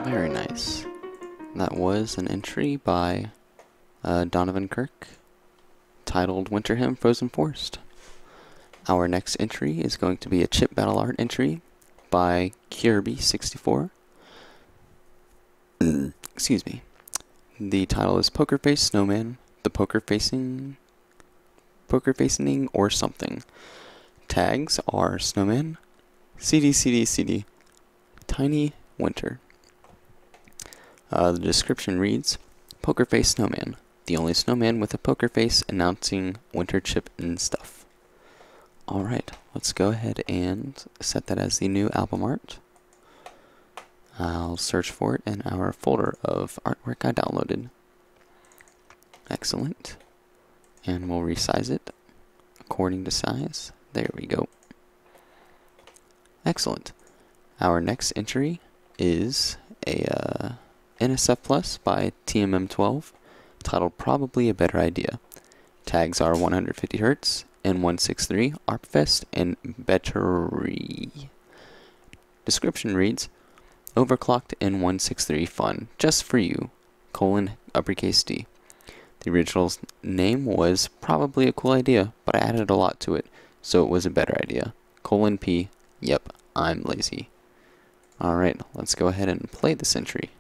Very nice. That was an entry by Donovan Kirk, titled Winter Hymn, Frozen Forest. Our next entry is going to be a chip battle art entry by Kirby64. Excuse me. The title is Poker Face Snowman, the poker facing or something. Tags are Snowman, CD, CD, CD, Tiny Winter. The description reads, Poker Face Snowman, the only snowman with a poker face announcing winter chip and stuff. Alright, let's go ahead and set that as the new album art. I'll search for it in our folder of artwork I downloaded. Excellent. And we'll resize it according to size. There we go. Excellent. Our next entry is a NSF Plus by TMM12, titled Probably a Better Idea. Tags are 150 Hz, N163, ARPFest, and Battery. Description reads, Overclocked N163 fun, just for you, uppercase D. The original name was probably a cool idea, but I added a lot to it, so it was a better idea. P, yep, I'm lazy. Alright, let's go ahead and play this entry.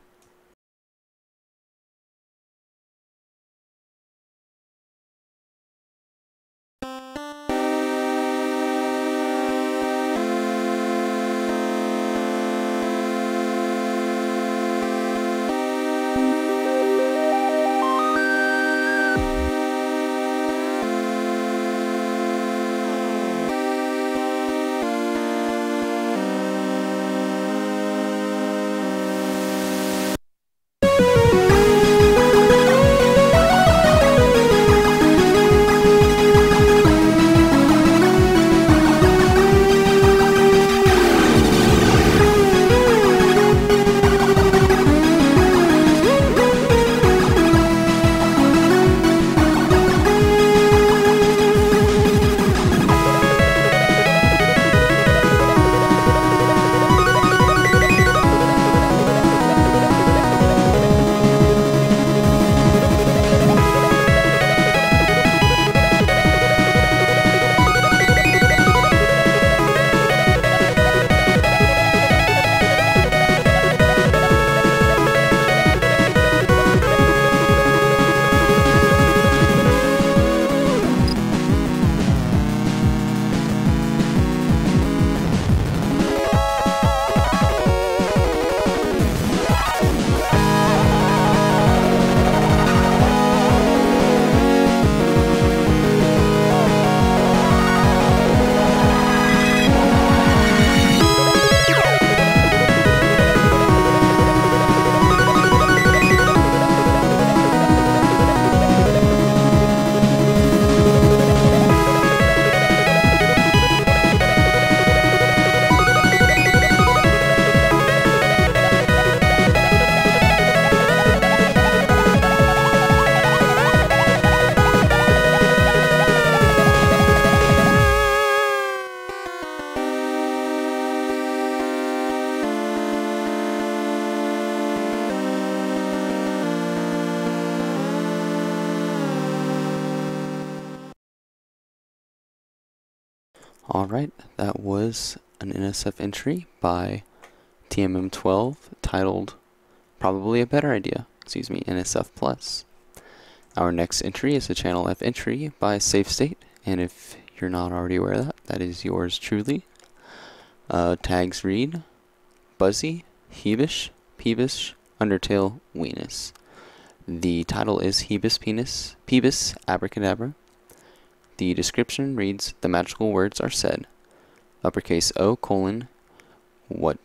Alright, that was an NSF entry by TMM12 titled Probably a Better Idea, NSF Plus. Our next entry is a Channel F entry by Safe State, and if you're not already aware of that, that is yours truly. Tags read Buzzy, Heebish, Peebish, Undertale, Weenus. The title is Peebus, Abracadabra. The description reads, the magical words are said. Uppercase O, what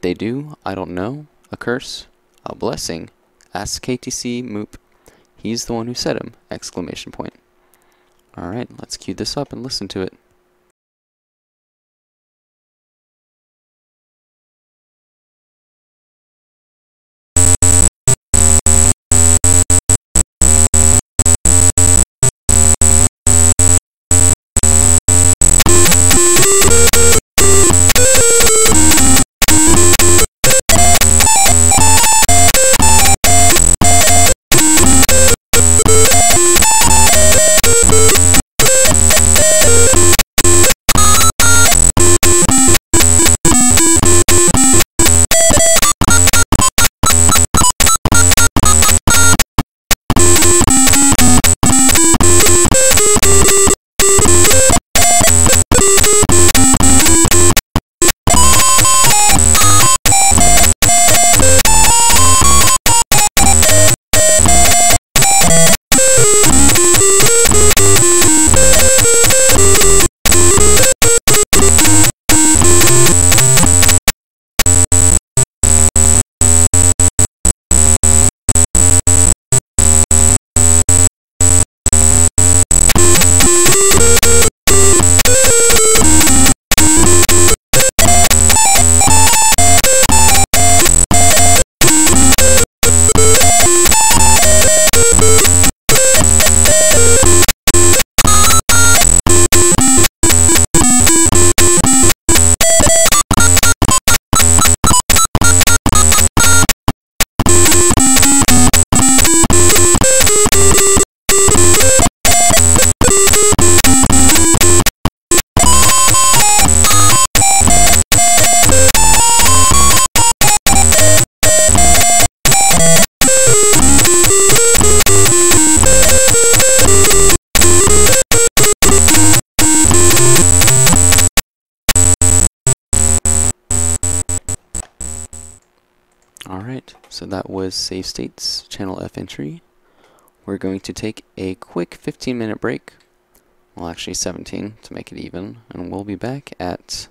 they do, I don't know. A curse, a blessing. Ask KTC Moop. He's the one who said him, exclamation point. Alright, let's cue this up and listen to it. Alright, so that was Save States, Channel F entry. We're going to take a quick 15-minute break. Well, actually 17 to make it even. And we'll be back at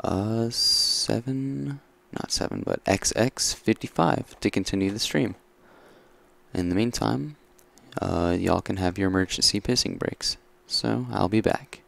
not 7, but XX55 to continue the stream. In the meantime, y'all can have your emergency pissing breaks. So, I'll be back.